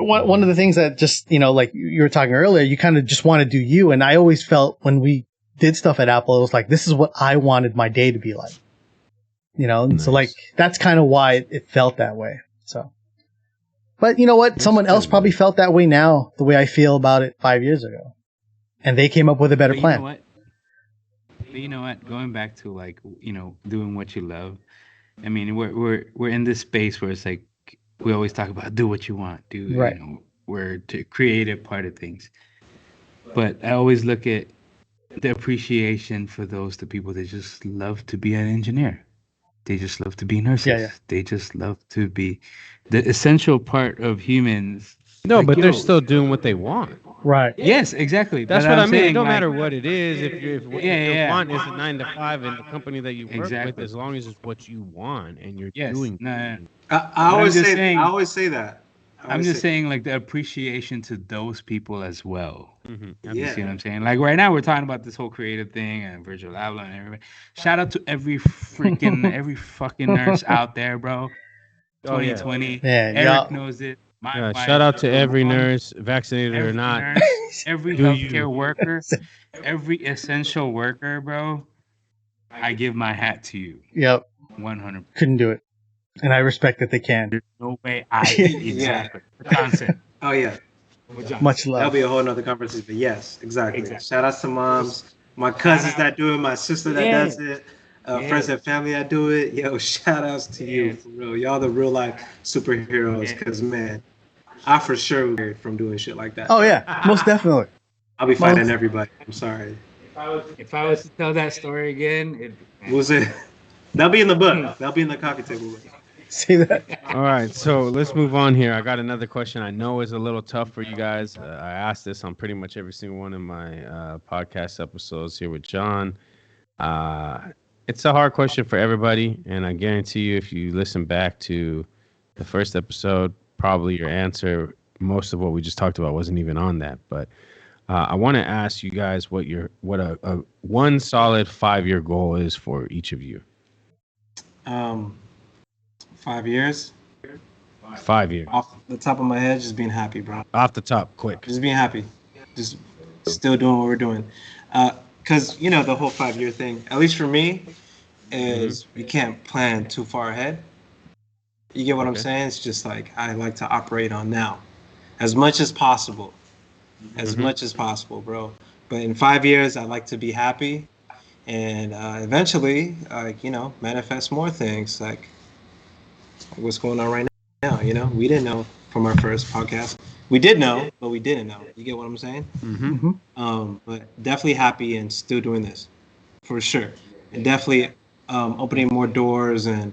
One of the things that just, you know, like you were talking earlier, you kind of just want to do you. And I always felt when we did stuff at Apple, it was like, this is what I wanted my day to be like, you know? And so like, that's kind of why it felt that way. So, but you know what? Someone else probably felt that way now, the way I feel about it 5 years ago. And they came up with a better plan. You know what? Going back to like, you know, doing what you love. I mean, we're in this space where it's like, we always talk about do what you want, right. You know, we're the creative part of things. But I always look at the appreciation for the people that just love to be an engineer. They just love to be nurses. Yeah. They just love to be the essential part of humans. No, like, but they're still doing what they want. Right. Yes, exactly. That's But what I I'm mean. saying, It don't like, matter what it is. If your want is a 9 to 5 in the company that you work Exactly. with, as long as it's what you want and you're Yes. doing. No. I always say that. I'm just saying, like, the appreciation to those people as well. Mm-hmm. You see what I'm saying? Like, right now, we're talking about this whole creative thing and Virgil Abloh and everybody. Shout out to every fucking nurse out there, bro. 2020. Yeah, Eric knows it. Shout out to every nurse, vaccinated or not. Nurse, every healthcare worker, every essential worker, bro. I give my hat to you. Yep. 100%. Couldn't do it. And I respect that they can. There's no way exactly. Johnson. Oh yeah. Much love. That'll be a whole nother conversation. But yes, exactly. Shout out to moms, my cousins that do it, my sister that does it, friends and family that do it. Yo, shout outs to you for real. Y'all the real life superheroes. Cause man, I for sure was from doing shit like that. Oh yeah, most definitely. I'll be fighting everybody. I'm sorry. If I was to tell that story again, Was it? That'll be in the book. That'll be in the coffee table book. See that? All right, so let's move on here. I got another question. I know is a little tough for you guys. I asked this on pretty much every single one of my podcast episodes here with John. It's a hard question for everybody, and I guarantee you, if you listen back to the first episode, probably your answer, most of what we just talked about, wasn't even on that. But I want to ask you guys what a one solid 5-year goal is for each of you. 5 years. 5 years. Off the top of my head, just being happy, bro. Off the top, quick. Just being happy. Just still doing what we're doing. Because, you know, the whole 5-year thing, at least for me, is you can't plan too far ahead. You get what I'm saying? It's just like I like to operate on now as much as possible. As much as possible, bro. But in 5 years, I like to be happy and eventually, manifest more things like what's going on right now. You know, we didn't know from our first podcast. We did know, but we didn't know. You get what I'm saying? But definitely happy and still doing this for sure. And definitely opening more doors and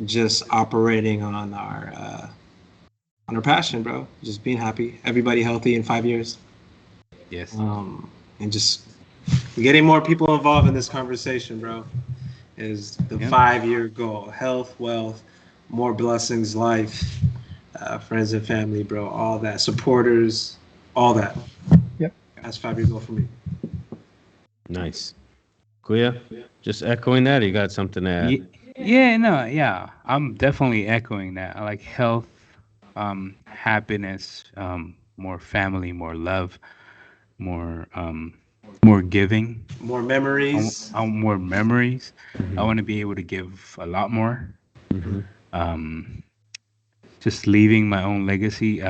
just operating on our passion, bro. Just being happy. Everybody healthy in 5 years. Yes. And just getting more people involved in this conversation, bro, is the 5-year goal. Health, wealth, more blessings, life, friends and family, bro. All that. Supporters, all that. Yep. That's 5-year goal for me. Nice. Kuya, just echoing that, or you got something to add? Yeah. I'm definitely echoing that. I like health, happiness, more family, more love, more giving, more memories. More memories. I want to be able to give a lot more. Just leaving my own legacy,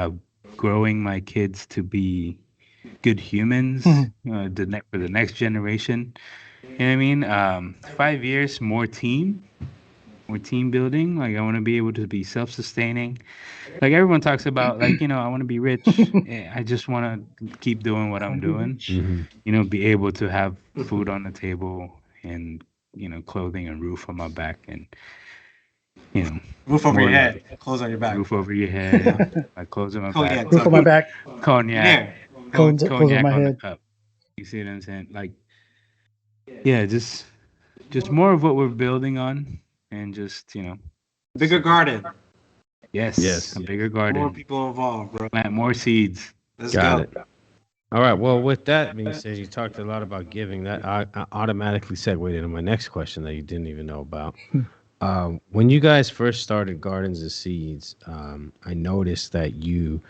growing my kids to be good humans for the next generation. You know what I mean? 5 years, more team building. Like, I want to be able to be self-sustaining. Like, everyone talks about, like, I want to be rich. I just want to keep doing what I'm doing. You know, be able to have food on the table and clothing and roof on my back, and Roof over your more head, clothes on your back. roof over your head, like clothes on my Cognac. back, Roof on my back, cognac, Yeah. clothes over cognac my on the head. cup. You see what I'm saying? Like, yeah, just more of what we're building on, and just Bigger garden. yes, a bigger More garden, people involved, bro. plant more seeds. Let's Got go. it. All right. Well, with that being said, you talked a lot about giving. That I automatically segued into my next question that you didn't even know about. When you guys first started Gardens of Seeds, I noticed that you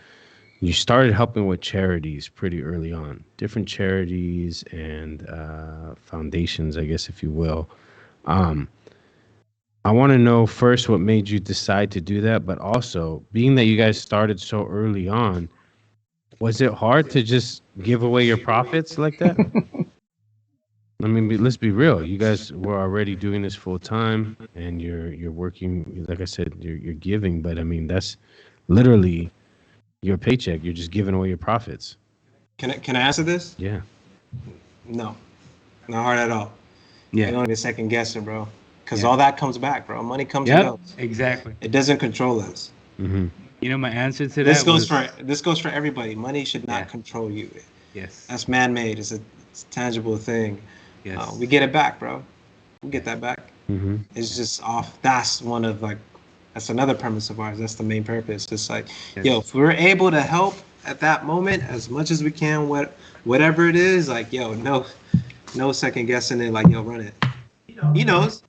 started helping with charities pretty early on, different charities and foundations, I guess, if you will. Um, I want to know first what made you decide to do that, but also being that you guys started so early on, was it hard to just give away your profits like that? I mean, let's be real. You guys were already doing this full time, and you're working. Like I said, you're giving, but I mean that's literally your paycheck. You're just giving away your profits. Can I answer this? Yeah. No, not hard at all. You Yeah. don't need a second guessing, bro. Because Yeah. all that comes back, bro. Money comes and Yep. goes. Exactly. It doesn't control us. Mm-hmm. My answer to This that goes for everybody. Money should not Yeah. control you. yes. That's man-made. It's a tangible thing. Yes. We get it back, bro. We get that back. Mm-hmm. It's just off. That's one of that's another premise of ours. That's the main purpose. It's like, Yes. yo, if we're able to help at that moment as much as we can, whatever it is, like, yo, no second guessing it. Like, yo, run it. He knows.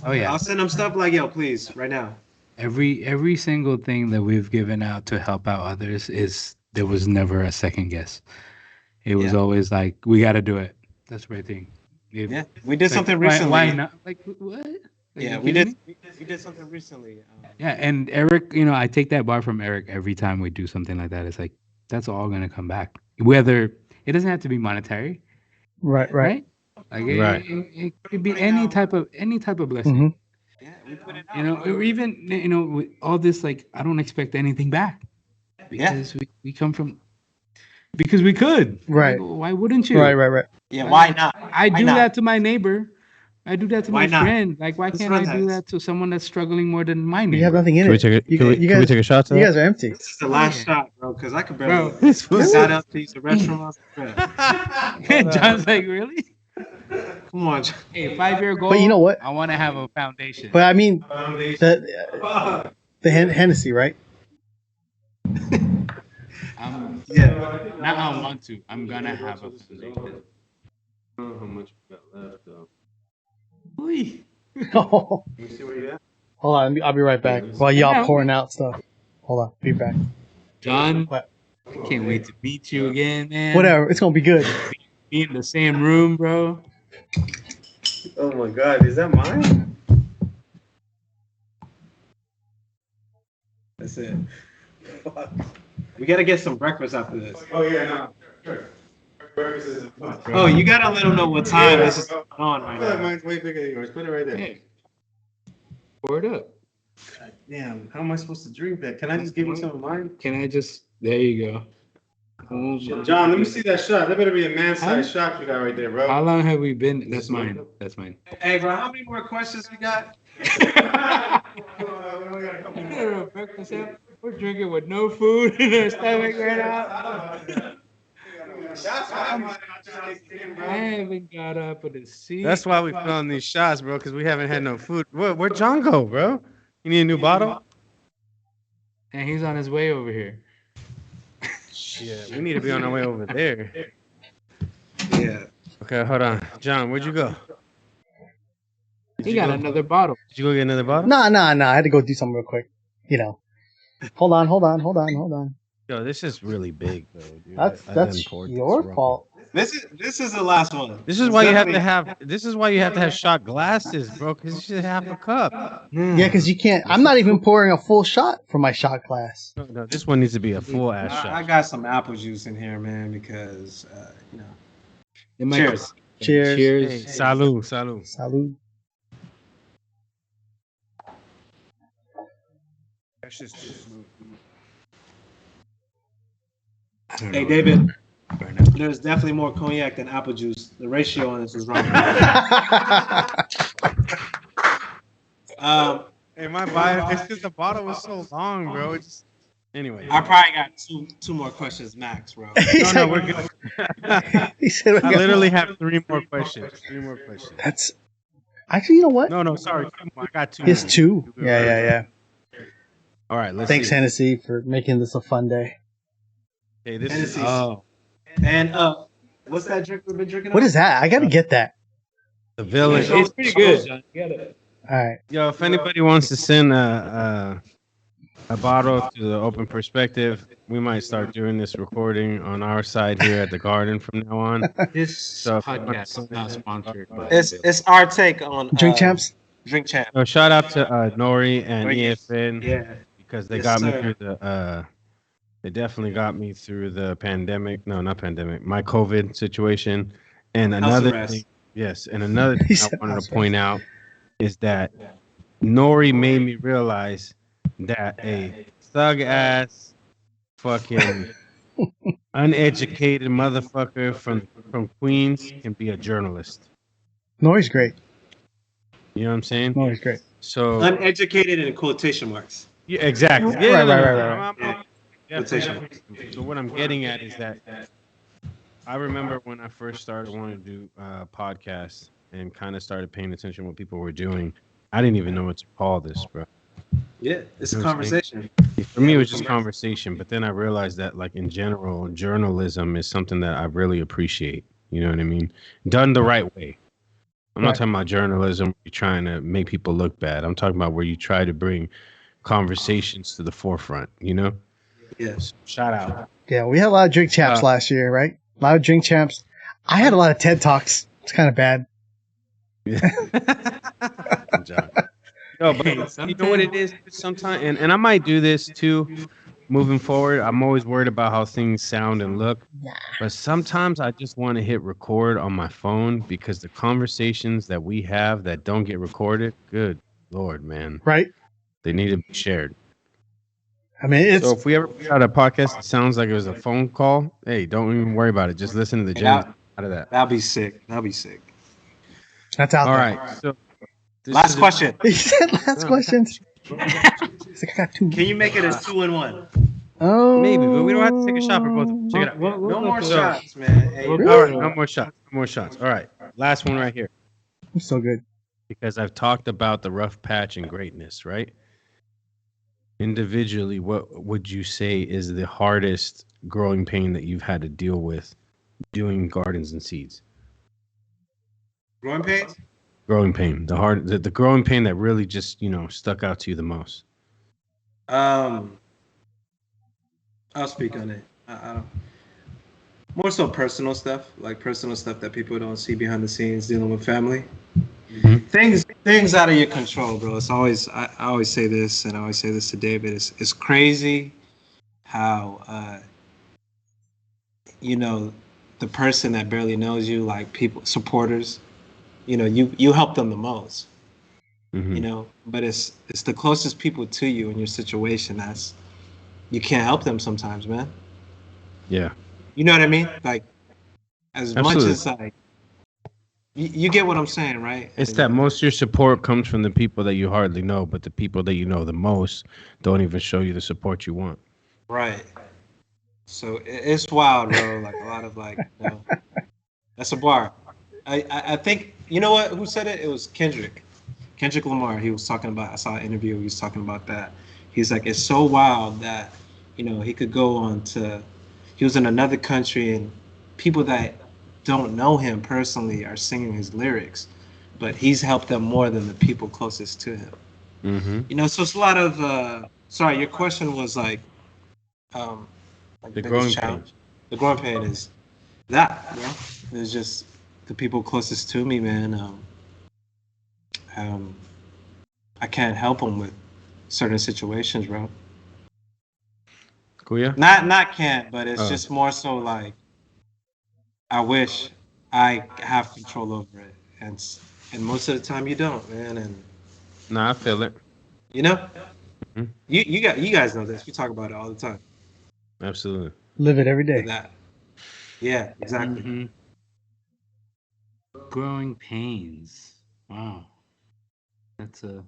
Oh yeah. I'll send him stuff like, yo, please, right now. Every single thing that we've given out to help out others there was never a second guess. It was Yeah. always like, we got to do it. That's the right thing. Yeah, we did Like, something why- recently. Why not? Like what? Like, Yeah, you we kidding did. me? We did something recently. Yeah, and Eric, I take that bar from Eric every time we do something like that. It's like that's all gonna come back. Whether it doesn't have to be monetary, Right. right? Like Right. it could be any type of blessing. Mhm. Yeah, we put it out. Or even with all this, like I don't expect anything back because we come from because we could. Right. Like, why wouldn't you? Right. Yeah, why not? I Why do not? that to my neighbor. I do that to Why my not? friend. Like, why Let's can't run I do that. that to someone that's struggling more than my neighbor? You have nothing in Can we it. take a You can we, guys- can we take a shot to You that? guys are empty. This is the last Yeah. shot, bro, because I could barely. Bro, This was Got up to use the restroom. I was like, John's like, really? come on, John. Hey, 5-year goal. But you know what? I want to have a foundation. But I mean, the Hennessy, right? Yeah. Not I want to. I'm gonna have a foundation. I don't know how much we got left though. Hold You see where you at? on, I'll be right back. While y'all pouring out stuff. Hold on, be back. John, What? I can't wait to meet you again, man. Whatever, it's gonna be good. Be in the same room, bro. Oh my God, is that mine? That's it. We gotta get some breakfast after this. Oh yeah, no. Sure. Breakfast is fun. Oh, you gotta let them know what time this is going on I right feel like now. mine's way bigger than yours. Put it right there. Hey, pour it up. Damn, how am I supposed to drink that? Can I just give you some of mine? Can I just? There you go. Oh my John, let me see that shot. That better be a man-sized Huh? shot you got right there, bro. How long have we been? That's mine. That's mine. Hey, bro, how many more questions we got? Breakfast up. We're drinking with no food in our stomach right now. I haven't got up with a seat. That's why we filling these shots, bro, because we haven't had no food. Where'd John go, bro? You need a new bottle? And he's on his way over here. Yeah, we need to be on our way over there. Yeah. Okay, hold on. John, where'd you go? He got another bottle. Did you go get another bottle? Nah. I had to go do something real quick. Hold on. Yo, this is really big, though. Dude. That's I done poured your this wrong. fault. This is the last one. This is why you have to have. This is why you have to have shot glasses, bro. Because you should have a cup. Yeah, because you can't. I'm not even pouring a full shot for my shot glass. No, this one needs to be a full ass I shot. got some apple juice in here, man, because It might- Cheers. Cheers. Cheers. Hey, salud. Salud. That's just too smooth. I don't Hey, know. David, Burn up. there's definitely more cognac than apple juice. The ratio on this is wrong. Hey, my bio. It's because the bottle was so long, bro. It just anyway. I probably got two more questions max, bro. No, we're good. He said, I literally have 3 more questions. 3 more questions. That's actually, you know what? No, sorry. I got 2 It's more. 2. Yeah. All right, let's Thanks, see. Hennessy, for making this a fun day. Hey, this Hennessy. is And what's that drink we've been drinking? What is that? I gotta get that. the villain. It's pretty good, John. You gotta. All right. Yo, if anybody wants to send a bottle to the Open Perspective, we might start doing this recording on our side here at the Garden from now on. This So if you want to podcast send is not it- sponsored by. It's our take on Drink Champs. Drink Champ. So shout out to Nori and EFN Yeah. because they Yes, got me sir. through the. They definitely got me through the pandemic. No, not pandemic. My COVID situation. And House another arrest. thing, yes, and another thing He I said wanted house to point out is that Nori made me realize that a thug ass fucking uneducated motherfucker from Queens can be a journalist. Nori's great. You know what I'm saying? Nori's great. So Uneducated in quotation marks. yeah, exactly. Right, Yeah, right. Quotation. So what I'm getting at is that I remember when I first started wanting to do podcasts and kind of started paying attention to what people were doing. I didn't even know what to call this, bro. Yeah, it's a You know what I'm saying? conversation. For me, it was just conversation. But then I realized that, like in general, journalism is something that I really appreciate. You know what I mean? Done the right way. I'm not Right. talking about journalism where you're trying to make people look bad. I'm talking about where you try to bring conversations to the forefront. You know? Yes. Shout out. Yeah, we had a lot of Drink Champs last year, right? A lot of Drink Champs. I had a lot of TED Talks. It's kind of bad. Good job. No, but you know what it is sometimes, and I might do this too moving forward. I'm always worried about how things sound and look, but sometimes I just want to hit record on my phone because the conversations that we have that don't get recorded, good Lord, man, Right? they need to be shared. I mean, it's So if we ever put out a podcast that sounds like it was a phone call, hey, don't even worry about it. Just listen to the gems out of that. That'll be sick. That'll be sick. that's out All there. right. So this Last is- question. He said last questions. He's like, I got 2. Can you make it a 2-in-1? Oh, Maybe, but we don't have to take a shot for both. of them. Check it out. No more So- shots, man. Hey, All right, no more shots. No more shots. All right, last one right here. I'm so good. Because I've talked about the rough patch and greatness, right? Individually, what would you say is the hardest growing pain that you've had to deal with doing gardens and seeds? growing pains? Growing pain, the growing pain that really just stuck out to you the most. I'll speak on it. I don't. More so personal stuff, like personal stuff that people don't see behind the scenes, dealing with family. Mhm. Things out of your control, bro. It's always I always say this, and I always say this to David. It's crazy how the person that barely knows you, like people, supporters, you help them the most. Mhm. But it's the closest people to you in your situation that's you can't help them sometimes, man. Yeah, You know what I mean? Like as Absolutely. much as like you get what I'm saying, right? it's that most of your support comes from the people that you hardly know, but the people that you know the most don't even show you the support you want. Right. So it's wild, bro. Like a lot of that's a bar. I think you know what? Who said it? It was Kendrick Lamar. He was talking about. I saw an interview. He was talking about that. He's like, it's so wild that he could go on to. He was in another country and people that don't know him personally are singing his lyrics, but he's helped them more than the people closest to him. Mm-hmm. So it's a lot of. Sorry, your question was like The biggest growing challenge. The growing pain is that, bro. It's just the people closest to me, man. I can't help them with certain situations, bro. Kuya? Not can't, but it's Oh. just more so like I wish I have control over it, and most of the time you don't, man. And Nah, I feel it. Mhm. you guys know this. We talk about it all the time. Absolutely. Live it every day. That, yeah, exactly. Mhm. Growing pains. Wow. That's a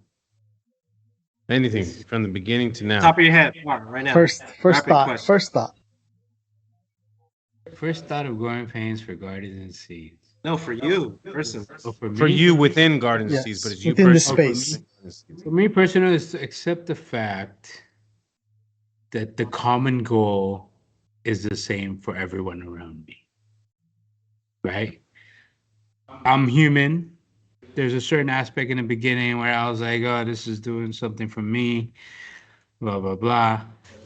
Anything from the beginning to now. Top of your head, right now. First Rapid thought. question. First thought. First thought of growing pains for gardens and seeds. No, for you, person. Oh, for me? For you within Garden Yes, Seeds, but it's you within the personally. space. For me personally, is to accept the fact that the common goal is the same for everyone around me. Right? I'm human. There's a certain aspect in the beginning where I was like, oh, this is doing something for me, blah, blah, blah.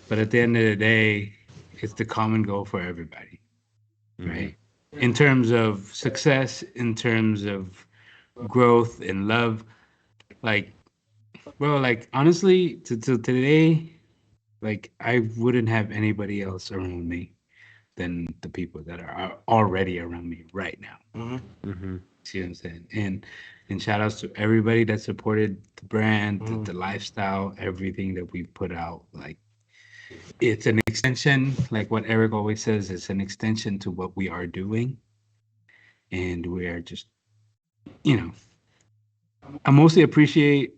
But at the end of the day, it's the common goal for everybody. Right? In terms of success, in terms of growth and love, like, bro, like, honestly, to today, like, I wouldn't have anybody else around me than the people that are already around me right now. See what I'm saying? And shout outs to everybody that supported the brand, the lifestyle, everything that we put out. Like, it's an extension, like what Eric always says, it's an extension to what we are doing. And we are just, you know, I'm mostly appreciative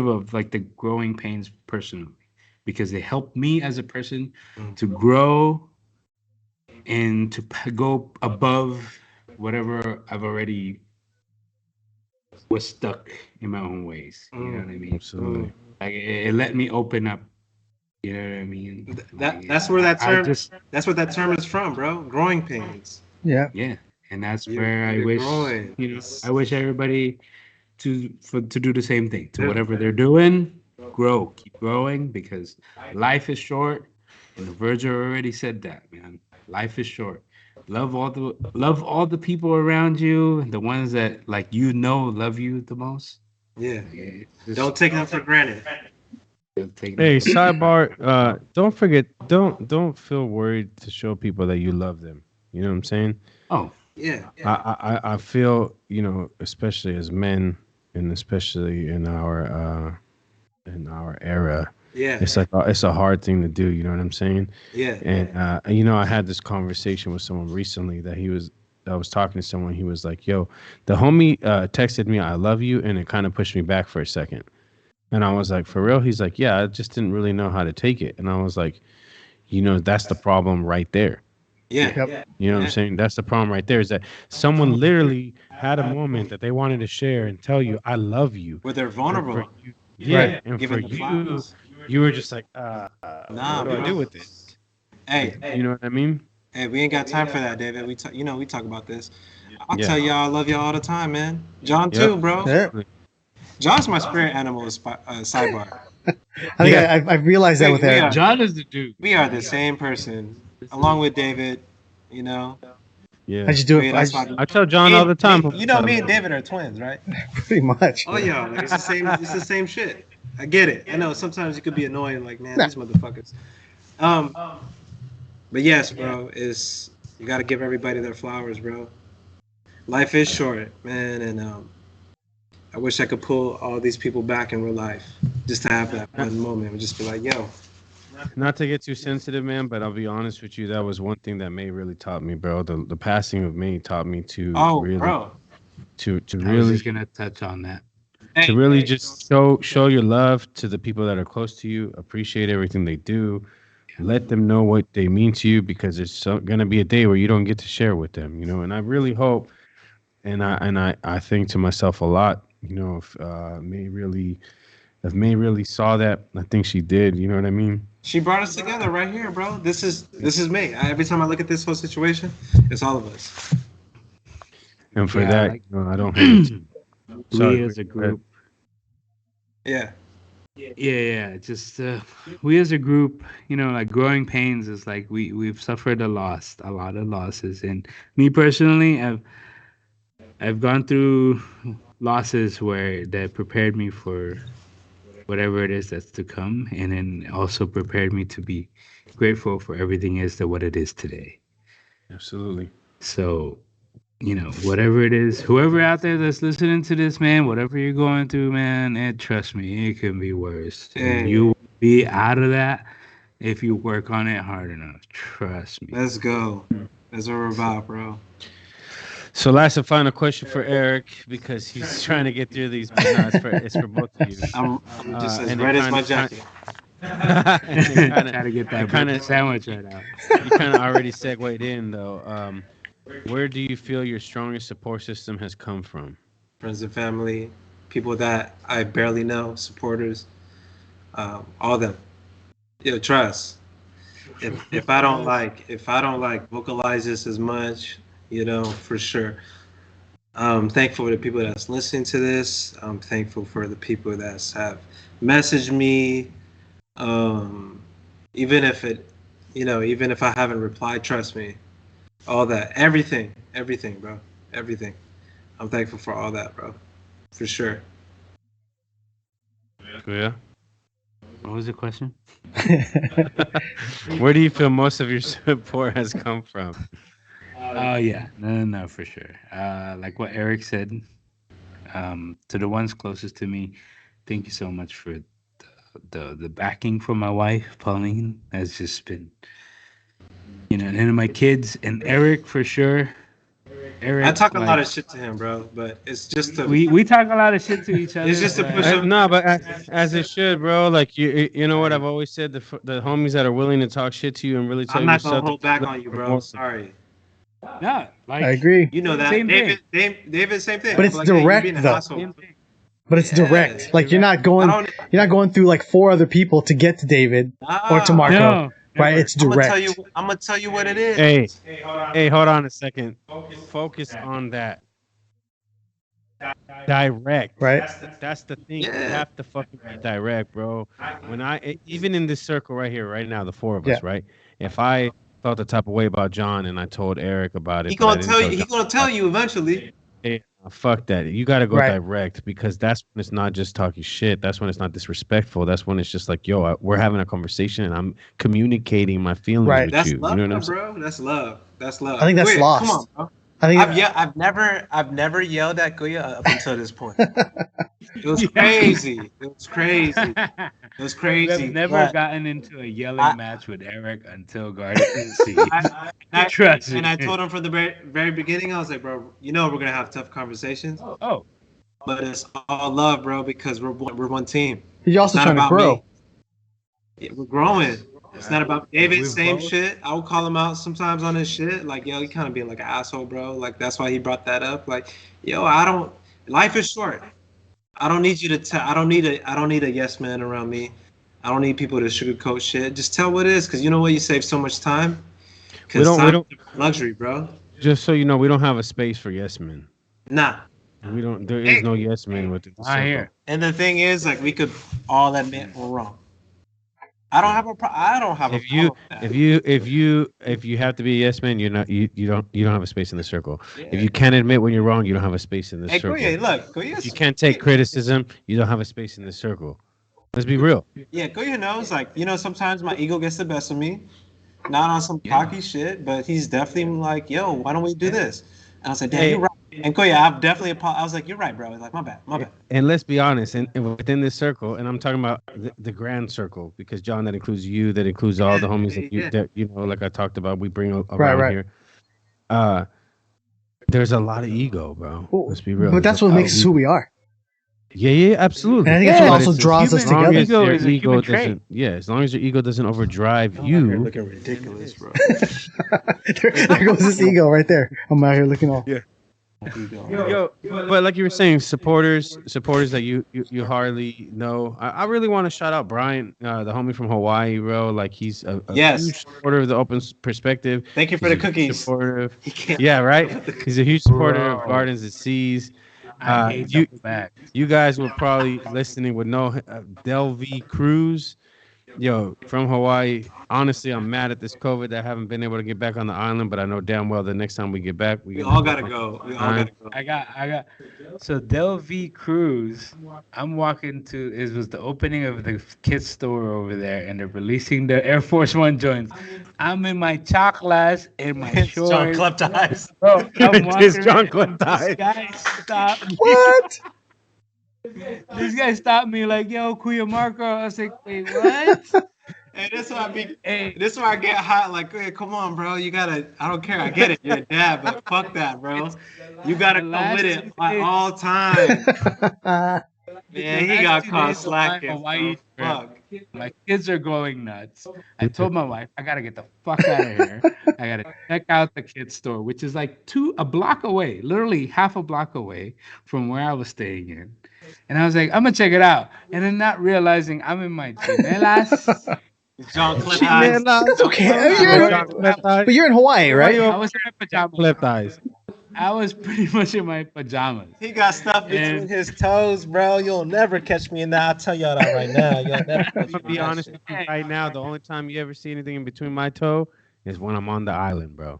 of like the growing pains personally, because they help me as a person to grow and to go above whatever I've already was stuck in my own ways. You know what I mean? Absolutely. Like it let me open up. You know what I mean? That's where that term. That's what that term is from, bro. Growing pains. Yeah. Yeah, and that's where I wish growing. you know. I wish everybody to do the same thing to whatever they're doing. Grow, keep growing, because life is short. And Virgil already said that, man. Life is short. Love all the people around you, the ones that like love you the most. Yeah. Don't take them for granted. Hey, sidebar. Don't forget. Don't feel worried to show people that you love them. You know what I'm saying? Oh, yeah. I feel, especially as men, and especially in our era. Yeah. It's like it's a hard thing to do. You know what I'm saying? Yeah. And I had this conversation with someone recently I was talking to someone. He was like, "Yo, the homie texted me, 'I love you,' and it kind of pushed me back for a second." And I was like, "For real?" He's like, "Yeah, I just didn't really know how to take it." And I was like, that's the problem right there. Yeah. Yep. You know what I'm saying? That's the problem right there, is that someone literally had a moment that they wanted to share and tell you, "I love you." Where they're vulnerable. Yeah. And Giving for the you, flowers. you were just like, Nah, what do I do with this? Hey, You know what I mean? hey, we ain't got time for that, David. We talk about this. I'll Yeah. tell y'all I love y'all all the time, man. John Yep. too, bro. Yeah. John's my spirit animal. Sidebar. I think I've realized that with We Eric. are- John is the dude. We are the same person, along with David. Yeah. I just do it. That's I why- I tell John all the time. You know, me and David are twins, right? pretty much. Oh yeah, like, it's the same. It's the same shit. I get it. I know sometimes it could be annoying, like, man, these motherfuckers. But yes, bro, you got to give everybody their flowers, bro. Life is short, man, and I wish I could pull all these people back in real life, just to have that one moment and just be like, yo. Not to get too sensitive, man, but I'll be honest with you. That was one thing that May really taught me, bro. The passing of May taught me to really, bro. to I was really, just gonna touch on that. to really just show your love to the people that are close to you. Appreciate everything they do. Let them know what they mean to you, because it's gonna be a day where you don't get to share with them, And I really hope, and I think to myself a lot, if May really saw that, I think she did. You know what I mean? She brought us together right here, bro. This is me. Every time I look at this whole situation, it's all of us. And for Yeah, that, like- I don't hesitate. Sorry, We as a go ahead. group. Yeah. Yeah. Just we as a group, like growing pains is like we've suffered a lot of losses, and me personally, I've gone through losses that prepared me for whatever it is that's to come, and then also prepared me to be grateful for everything what it is today. Absolutely. So, whatever it is, whoever out there that's listening to this, man, whatever you're going through, man, and trust me, it can be worse. And you will be out of that if you work on it hard enough. Trust me. Let's go. That's what we're about, bro. So last and final question for Eric because he's trying to get through these. But no, it's for both of you. I'm just as and red as kinda- my jacket. Try to get that breakfast sandwich right now. You kind of already segued in though. Where do you feel your strongest support system has come from? Friends and family, people that I barely know, supporters, all them. Trust. If I don't like vocalize this as much, for sure. I'm thankful for the people that's listening to this. I'm thankful for the people that have messaged me. Even if I haven't replied, trust me. All that, everything, bro, everything. I'm thankful for all that, bro, for sure. Yeah. What was the question? Where do you feel most of your support has come from? Oh yeah, no, for sure. Like what Eric said, to the ones closest to me, thank you so much for the backing from my wife, Pauline, has just been, and then my kids and Eric for sure. Eric, I talk a lot of shit to him, bro, but it's just we talk a lot of shit to each other. It's just to push him. No, but as it should, bro. Like you know what I've always said: the homies that are willing to talk shit to you and really tell I'm you not gonna yourself hold back on you, bro. Sorry. Yeah, like I agree. You know that, Same David. David, same thing. But it's Like, hey, you direct, being an though. asshole. But it's direct. Like you're not I going don't. through like 4 other people to get to David or to Marco. no, Right? never. It's direct. I'm gonna tell you what it is. Hey, hold on a second. Focus on that. Direct. Right? That's the thing. You Yeah. have to fucking be direct, bro. When even in this circle right here, right now, the 4 of us, Yeah. right? If I felt the type of way about John and I told Eric about it, He but I gonna didn't tell you. John He gonna tell you eventually. Hey, fuck that. You got to go Right. direct because that's when it's not just talking shit. That's when it's not disrespectful. That's when it's just like, yo, we're having a conversation and I'm communicating my feelings Right. with That's you. love, You know what I'm saying? bro. That's love. That's love. I think that's Kuya, lost. Come on, bro. I think I've never yelled at Kuya up until this point. It was crazy. It was crazy. It was crazy. I've never but gotten into a yelling I- match with Eric until Garden City. Trust me. And I told him from the very beginning, I was like, bro, we're gonna have tough conversations, Oh, but it's all love, bro, because we're one team. you're also It's not trying to about grow. me. Yeah, we're growing. It's not about David. We've Same both- shit. I would call him out sometimes on his shit. Like, yo, he kind of being like an asshole, bro. Like, that's why he brought that up. Like, yo, life is short. I don't need you to I don't need a yes man around me. I don't need people to sugarcoat shit. Just tell what it is, because you know what? You save so much time. We don't- Luxury, bro. Just so you know, we don't have a space for yes men. Nah. We don't. There Hey. is no yes men within the not circle. here. And the thing is, like, we could all admit we're wrong. I don't have a problem If you with that. if you have to be a yes man, you don't have a space in the circle. If you can't admit when you're wrong, you don't have a space in the Hey, circle. Kuya, look, Kuya. If you can't take criticism, you don't have a space in the circle. Let's be real. Yeah, Kuya knows, like, sometimes my ego gets the best of me. Not on some cocky shit, but he's definitely like, yo, why don't we do this? And I was like, damn, Hey. you're right. And Kuya, I've definitely, I was like, you're right, bro. He's like, my bad. And let's be honest, and within this circle, and I'm talking about the grand circle, because John, that includes you, that includes all the homies that like I talked about, we bring around right. here. There's a lot of ego, bro. Let's be real. But that's There's what a lot makes of us who we are. Yeah, absolutely. And I think that's what But also it's draws us as long together. as your Ego is a ego human trait. doesn't, as long as your ego doesn't overdrive you. Looking ridiculous, bro. there goes this ego right there. I'm out here looking all. Yo, but like you were saying, supporters that you hardly know. I really want to shout out Brian, the homie from Hawaii, bro. Like he's a Yes. huge supporter of the open perspective. Thank you for He's the a huge cookies. supporter. He can't. Yeah, right. He's a huge supporter of Bro. Gardens at Seas. I hate you- double back. You guys were probably listening with no Delvey Cruz. Yo, from Hawaii. Honestly, I'm mad at this COVID that I haven't been able to get back on the island, but I know damn well the next time we get back, We all gotta go. We all gotta go. I got. So Del V Cruz, I'm walking to. It was the opening of the kids store over there, and they're releasing the Air Force One joints. I'm in my chocolates and my It's shorts. John Club ties. Bro, I'm It's walking John around, Club ties. This guy stopped me. What? This guy stopped me like, yo, Kuya Marco. I was like, wait, what? Hey, this is why I be. Hey, This is why I get hot. Like, hey, come on, bro. You gotta. I don't care. I get it. You're a dad, but fuck that, bro. You gotta the come with last it 2 at days, all times. Man, the he last got 2 caught days of my slacking, Hawaii bro. trip, Fuck. my kids are going nuts. I told my wife, I gotta get the fuck out of here. I gotta check out the kids store, which is like a block away, literally half a block away from where I was staying in. And I was like, I'm gonna check it out. And then not realizing I'm in my chinelas. John Cliff eyes. That's okay. John Cliff You're- eyes. but you're in Hawaii, right? I was in my pajamas. Clip eyes. I was pretty much in my pajamas. He got stuff between And- his toes, bro. You'll never catch me in that. I'll tell y'all that right now. You'll never catch I'm me gonna in be that honest shit. with you right now. The only time you ever see anything in between my toe is when I'm on the island, bro.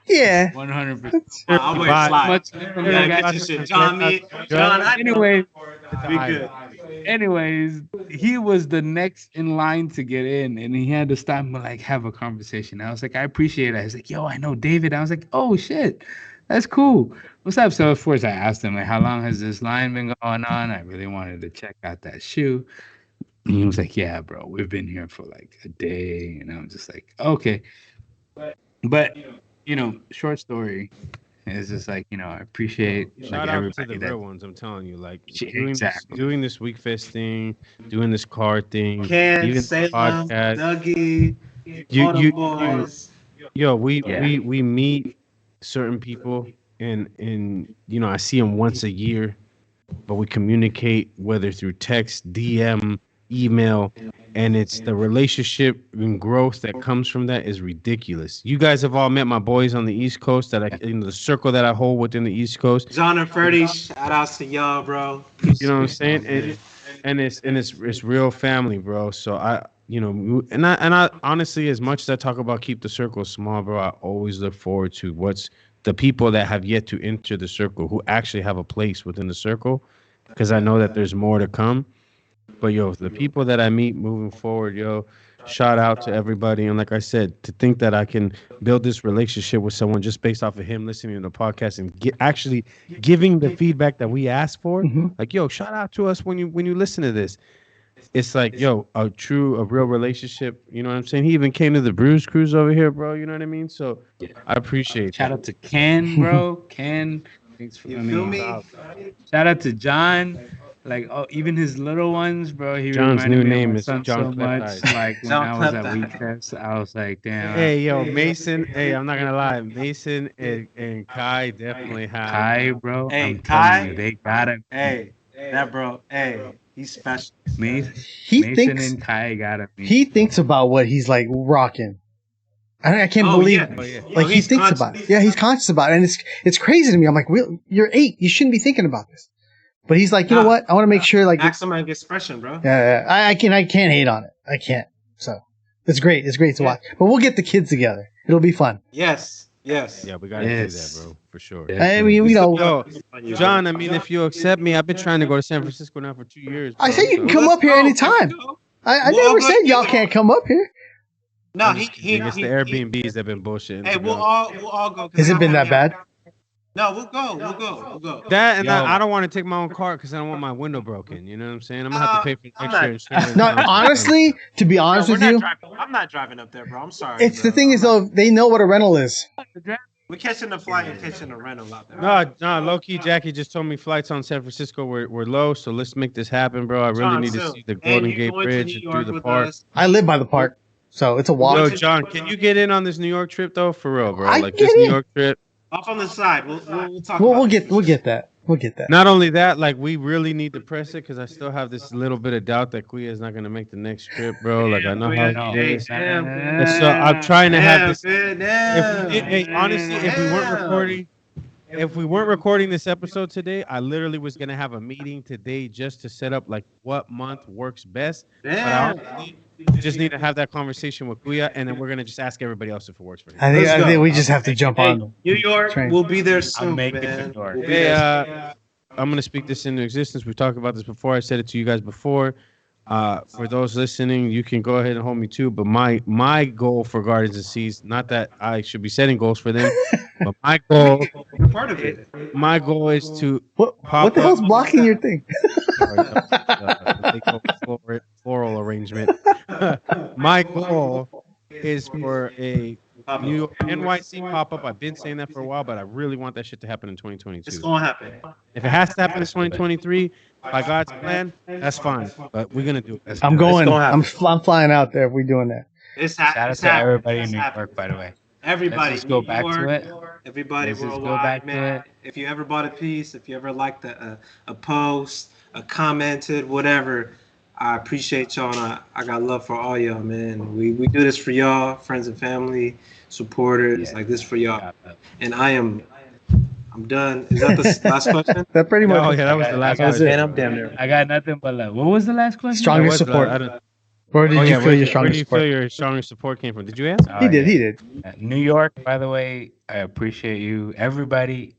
Yeah. 100%. I'll wait Bye. slide. Much Yeah, get your shit. John, me. John, I know. Anyway, Be good. anyways, he was the next in line to get in, and he had to stop and like have a conversation. I was like, I appreciate it. I was like, yo, I know David. I was like, oh shit, that's cool. What's up? So of course I asked him like, how long has this line been going on? I really wanted to check out that shoe. And he was like, yeah, bro, we've been here for like a day, and I'm just like, okay, but you know, short story. It's just like, you know, I appreciate Shout like out to everybody the that real ones. I'm telling you, like Exactly. doing this Week Fest thing, doing this car thing, Ken, even the Salem, podcast. Dougie, You- all the you- boys. Yo, we Yeah. we meet certain people, and you know, I see them once a year, but we communicate whether through text, DM, email, and it's the relationship and growth that comes from that is ridiculous. You guys have all met my boys on the East Coast that I in the circle that I hold within the East Coast. John and Freddie, shout outs to y'all, bro. You know what I'm saying? And it's real family, bro. So I, you know, and I honestly, as much as I talk about keep the circle small, bro, I always look forward to what's the people that have yet to enter the circle who actually have a place within the circle, because I know that there's more to come. But yo, the people that I meet moving forward, yo, shout out to everybody. And like I said, to think that I can build this relationship with someone just based off of him listening to the podcast and actually giving the feedback that we asked for. Mhm. Like, yo, shout out to us when you listen to this. It's like, yo, a real relationship. You know what I'm saying? He even came to the Bruise Cruise over here, bro. You know what I mean? So I appreciate Shout that. out to Ken, bro. Ken, thanks for You feel me? Shout out to John. Like, oh, even his little ones, bro. He John's reminded new me name of my is son John so much. Kleptide. Like when John I was at Kleptide. Week Fest, I was like, damn. Hey, yo, Mason. Hey, I'm not gonna lie. Mason and Kai definitely have. Kai, bro. Hey, I'm Kai. telling you, they got it. Hey, that bro. Hey, he's special. Mason, He Mason thinks and Kai got it. he thinks about what he's like rocking. I can't Oh, believe yeah. Oh, yeah. like Oh, he he's thinks conscious. about it. Yeah, he's conscious about it, and it's crazy to me. I'm like, you're 8. You shouldn't be thinking about this. But he's like, you know Nah. what? I want to make sure like Maximize expression, bro. I can't hate on it. I can't. So it's great. It's great to watch. But we'll get the kids together. It'll be fun. Yes. Yes. Yeah, we gotta Yes. do that, bro, for sure. I mean, you know, Yo, John, I mean, if you accept me, I've been trying to go to San Francisco now for 2 years. I bro, said you can so- come Let's up here go. anytime. Let's go. I Well, never I'll said go- y'all can't come up here. No, he It's the Airbnbs that been bullshitting. Hey, to be we'll honest. all go. 'cause Has I it been don't that bad? have- No, we'll go. That and Yo. I don't want to take my own car because I don't want my window broken. You know what I'm saying? I'm gonna have to pay for I'm extra not- insurance. No, honestly, to be No, honest we're with not you, driving. I'm not driving up there, bro. I'm sorry. it's the bro. thing is though, they know what a rental is. We're catching the flight and catching the rental out there. No, low key. Jackie just told me flights on San Francisco were low, so let's make this happen, bro. I really John, need to soon. see the And Golden you Gate going to Bridge New and York through the with park. us. I live by the park, so it's a walk. Yo, John, can you get in on this New York trip though? For real, bro. I Like get this New in. York trip. Off on the side. We'll talk. We'll about get it. we'll get that. We'll get that. Not only that, like we really need to press it because I still have this little bit of doubt that Kuya is not gonna make the next trip, bro. Like I know how he is. And so I'm trying to have this. Honestly, if we weren't recording this episode today, I literally was gonna have a meeting today just to set up like what month works best. But I honestly just need to have that conversation with Kuya, and then we're gonna just ask everybody else if it works for him. I think Let's go. we just have to jump Hey, on. New York, Train. we'll be there soon, making man. New York. We'll be Hey, there. I'm gonna speak this into existence. We've talked about this before. I said it to you guys before. For those listening, you can go ahead and hold me too. But my goal for Gardens and Seas, not that I should be setting goals for them, but You're part of it. my goal is to What the hell's blocking your thing? Sorry, that was, the big old floral arrangement. my goal is for a New York NYC pop up. I've been saying that for a while, but I really want that shit to happen in 2022. It's gonna happen. If it has to happen in 2023, by God's plan, that's fine. But we're gonna do it. I'm going. gonna I'm happen. I'm flying out there if we're doing that. It's Shout out it's to happening. everybody in It's New happening. York, by the way. Everybody, Let's just go New back to York, it. everybody Let's just go worldwide, back to man. it. If you ever bought a piece, if you ever liked a post, a commented, whatever, I appreciate y'all. And I got love for all y'all, man. We do this for y'all, friends and family, supporters, Yeah. like this for y'all. Got that. And I'm done. Is that the last question? That pretty much. Oh yeah, that was the last That's question. it. Man, I'm damn near. I got nothing but love. What was the last question? Strong- That Strongest was the- I support. don't- Where did Oh, you yeah, feel where your do strongest you support? feel your strongest support came from? Did you answer? Oh, He did. yeah. He did. New York, by the way, I appreciate you. Everybody.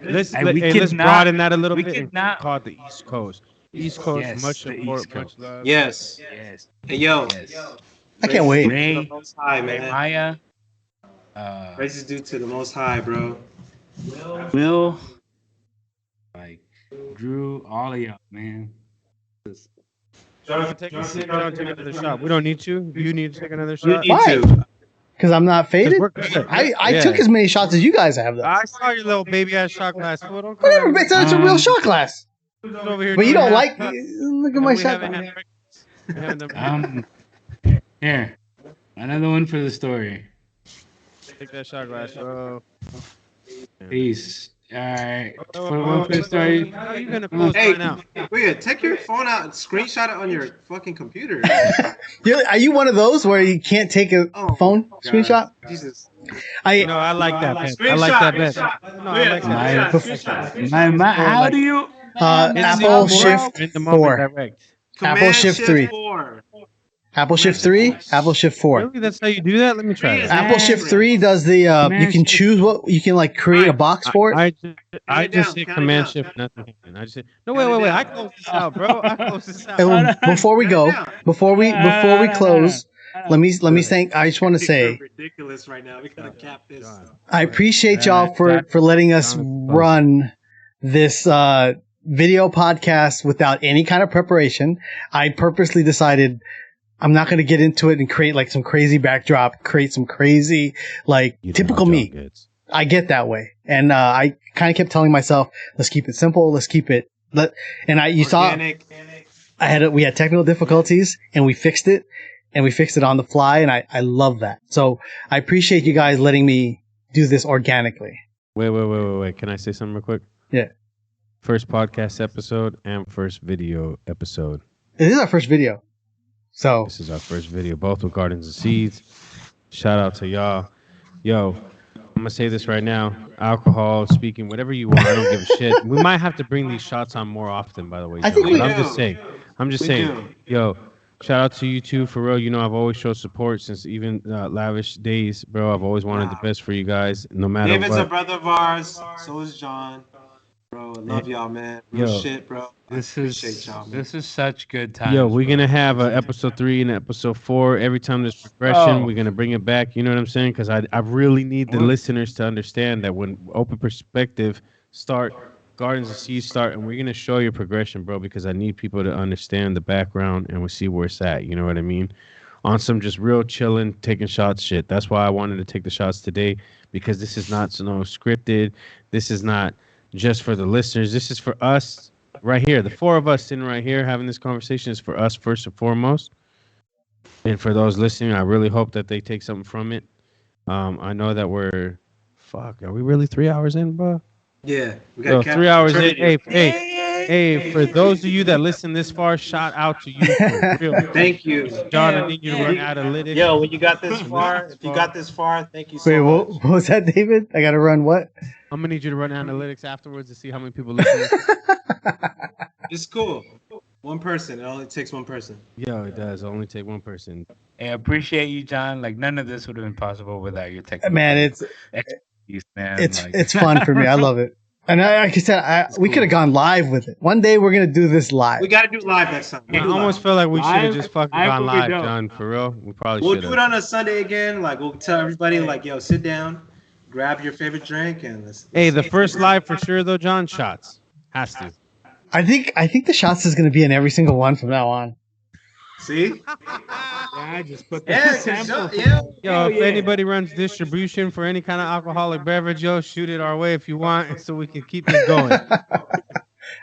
Let's And we let's cannot- broaden that a little we bit and cannot- call it the East Coast. East Coast, Yes, much the support, East much Coast. love. Yes. Yes. Hey, yo. Yes. I can't wait. Praises due to Ray- the Most High, Ray man. Maya. Praises due to the Most High, bro. Will. Like Drew, all of y'all, man. Jonathan, take a seat. Don't take another shot. We don't need you. You need to take another You shot. need Why? to. Because I'm not 'Cause faded. we're good. I Yeah. took as many shots as you guys have, though. I saw your little baby ass shot glass. Fool. Don't come Whatever, at me. it's a real shot glass. Over here But you doing don't that. like. Look at And my we shot haven't glass. had breakfast. We haven't done- Here. Another one for the story. Take that shot glass, bro. Peace. All right. Oh, For one for the story. How are you gonna close Hey, right now? wait, take your phone out and screenshot it on your fucking computer. Are you one of those where you can't take a Oh, phone God. screenshot? Jesus. No, I like that bet. I like that bet. No, I like that. How do you? It's Apple more Shift in the moment 4. direct. Apple Shift 3. 4. Apple Shift 3, Apple Shift 4. Really? That's how you do that? Let me try that. Apple Shift 3 does the you can choose what you can like create a box for it. I just say Count it Command down. Shift, nothing. I just say no. Wait. I close this out, bro. I close this out. And before we go, before we close, let me thank. I just want to say Ridiculous right now. We gotta cap this. God. I appreciate y'all for letting us run this video podcast without any kind of preparation. I purposely decided I'm not going to get into it and create like some crazy backdrop, create some crazy like You know typical how me. Joe gets. I get that way, and I kind of kept telling myself, let's keep it simple, let's keep it. You saw Organic. we had technical difficulties and we fixed it, and we fixed it on the fly, and I love that. So I appreciate you guys letting me do this organically. Wait. Can I say something real quick? Yeah. First podcast episode and first video episode. This is our first video, so This is our first video, both with Gardens and Seeds. Shout out to y'all. Yo, I'm gonna say this right now. Alcohol, speaking, whatever you want. I don't give a shit. We might have to bring these shots on more often, by the way. I think John, we but I'm do. just saying. We do. Yo, shout out to you too, for real. You know, I've always showed support since even lavish days, bro. I've always wanted the best for you guys, no matter David's a what. brother of ours. So is John. Bro, I love y'all, man. Real Yo. shit, bro. This Appreciate y'all, is man. this is such good times. Yo, we're bro. gonna have a episode 3 and episode 4. Every time there's progression, Oh. we're gonna bring it back. You know what I'm saying? Because I really need the listeners to understand that when Open Perspective start, Gardens of Seeds start, and we're gonna show your progression, bro. Because I need people to understand the background and we see where it's at. You know what I mean? On some just real chilling, taking shots shit. That's why I wanted to take the shots today, because this is not scripted. This is not just for the listeners. This is for us. Right here, the 4 of us sitting right here having this conversation is for us first and foremost. And for those listening, I really hope that they take something from it. I know that are we really 3 hours in, bro? Yeah. We Yo, got 3 hours in. Hey, for those of you that listen this far, shout out to you for real. Thank you. John, I need you to run analytics. Yo, when you got this far, if you got this far, thank you so wait, much. what was that, David? I got to run what? I'm gonna need you to run analytics afterwards to see how many people listen. It's cool. One person. It only takes one person. Yo, it does only take one person. Hey, I appreciate you, John. Like none of this would have been possible without your technical Man, it's expertise, man. Like, it's fun for me. I love it. And like I said, we could have gone live with it. One day we're gonna do this live. We got to do live next time. I almost feel like we should have Live- just fucking live gone would be live, dope. John. For real, we probably We'll should do it have. on a Sunday again. Like we'll tell everybody, like, yo, sit down, grab your favorite drink, and let's. Hey, the first live for sure though, John. Shots has to. I think the shots is gonna be in every single one from now on. See? I just put the Yeah, 'cause sample. yeah. Yo, Hell if yeah. anybody runs distribution for any kind of alcoholic beverage, yo, shoot it our way if you want, so we can keep this going.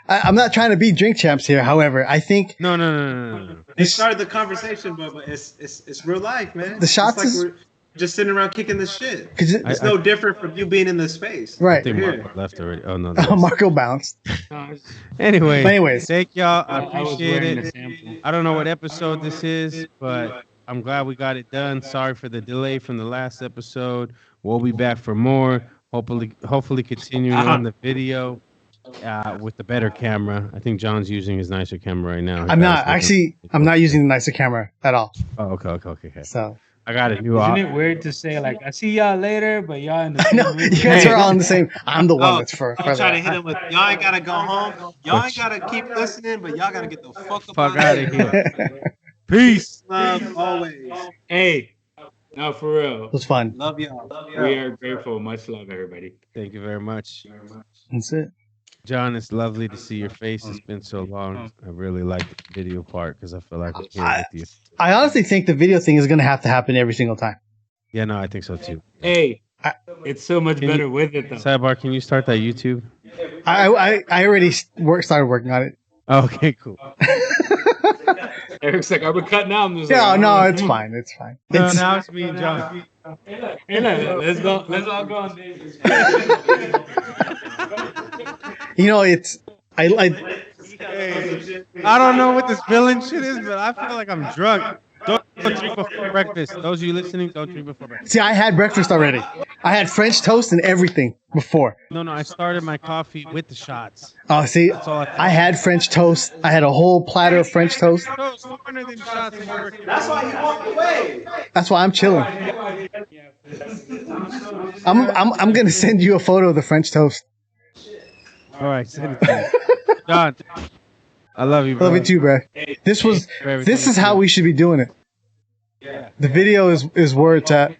I'm not trying to be drink champs here. However, I think No. They started the conversation, but it's real life, man. The shots it's is- like we're just sitting around kicking the shit. 'cause It's no different from you being in the space. I right. think Here. Marco left already. Oh no. Marco bounced. Anyways. Thank y'all. I I was appreciate wearing the it. sample. I don't know what episode this is, but I'm glad we got it done. Sorry for the delay from the last episode. We'll be back for more. Hopefully continuing on the video with the better camera. I think John's using his nicer camera right now. I'm not using the nicer camera at all. Oh, okay. So I got a new Isn't it weird to say like I see y'all later, but y'all in the I same know room? you guys are all in the same. I'm the one Oh, that's for I'm trying to further. hit him with y'all ain't gotta go home. Y'all ain't gotta keep listening, but y'all gotta get the fuck up Fuck out outta of here. Peace. Love always. Hey, no, for real. It was fun. Love y'all. We are grateful. Much love, everybody. Thank you very much. That's it. John, it's lovely to see your face. It's been so long. I really like the video part because I feel like I'm here with you. I honestly think the video thing is going to have to happen every single time. Yeah, no, I think so too. Hey, it's so much Can better you- with it though. Sidebar, can you start that YouTube? I already started working on it. Okay, cool. Eric's like, are we cutting out? I'm just Yeah, like, no, "Oh, it's mm." fine. It's fine. No, It's, now it's me and John. Hey, look, let's go. Let's all go on dates. you know, it's I I don't know what this villain shit is, but I feel like I'm drunk. Don't drink before breakfast. Those of you listening, don't drink before breakfast. see. I had breakfast already. I had French toast and everything before. No, I started my coffee with the shots. Oh, see, That's all I had French toast. I had a whole platter of French toast. Toast, harder than shots in breakfast. That's why he walked away. That's why I'm chilling. I'm gonna send you a photo of the French toast. All right, send it to me. John, I love you, I bro. love you too, bro. This is how we should be doing it. The video is where it's at.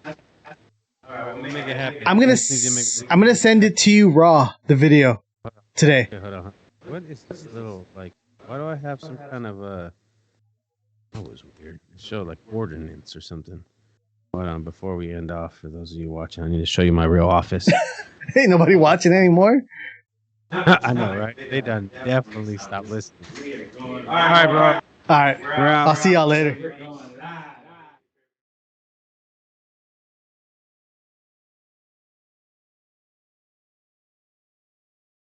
We'll make it happen. I'm gonna send it to you raw. The video today. Okay, hold on. What is this little like? Why do I have some kind of That was weird. It showed like ordinance or something. Hold on, before we end off, for those of you watching, I need to show you my real office. Ain't nobody watching anymore. I know, right? They done definitely stopped listening. All right, bro. All right, We're out. I'll see y'all later. We're going live.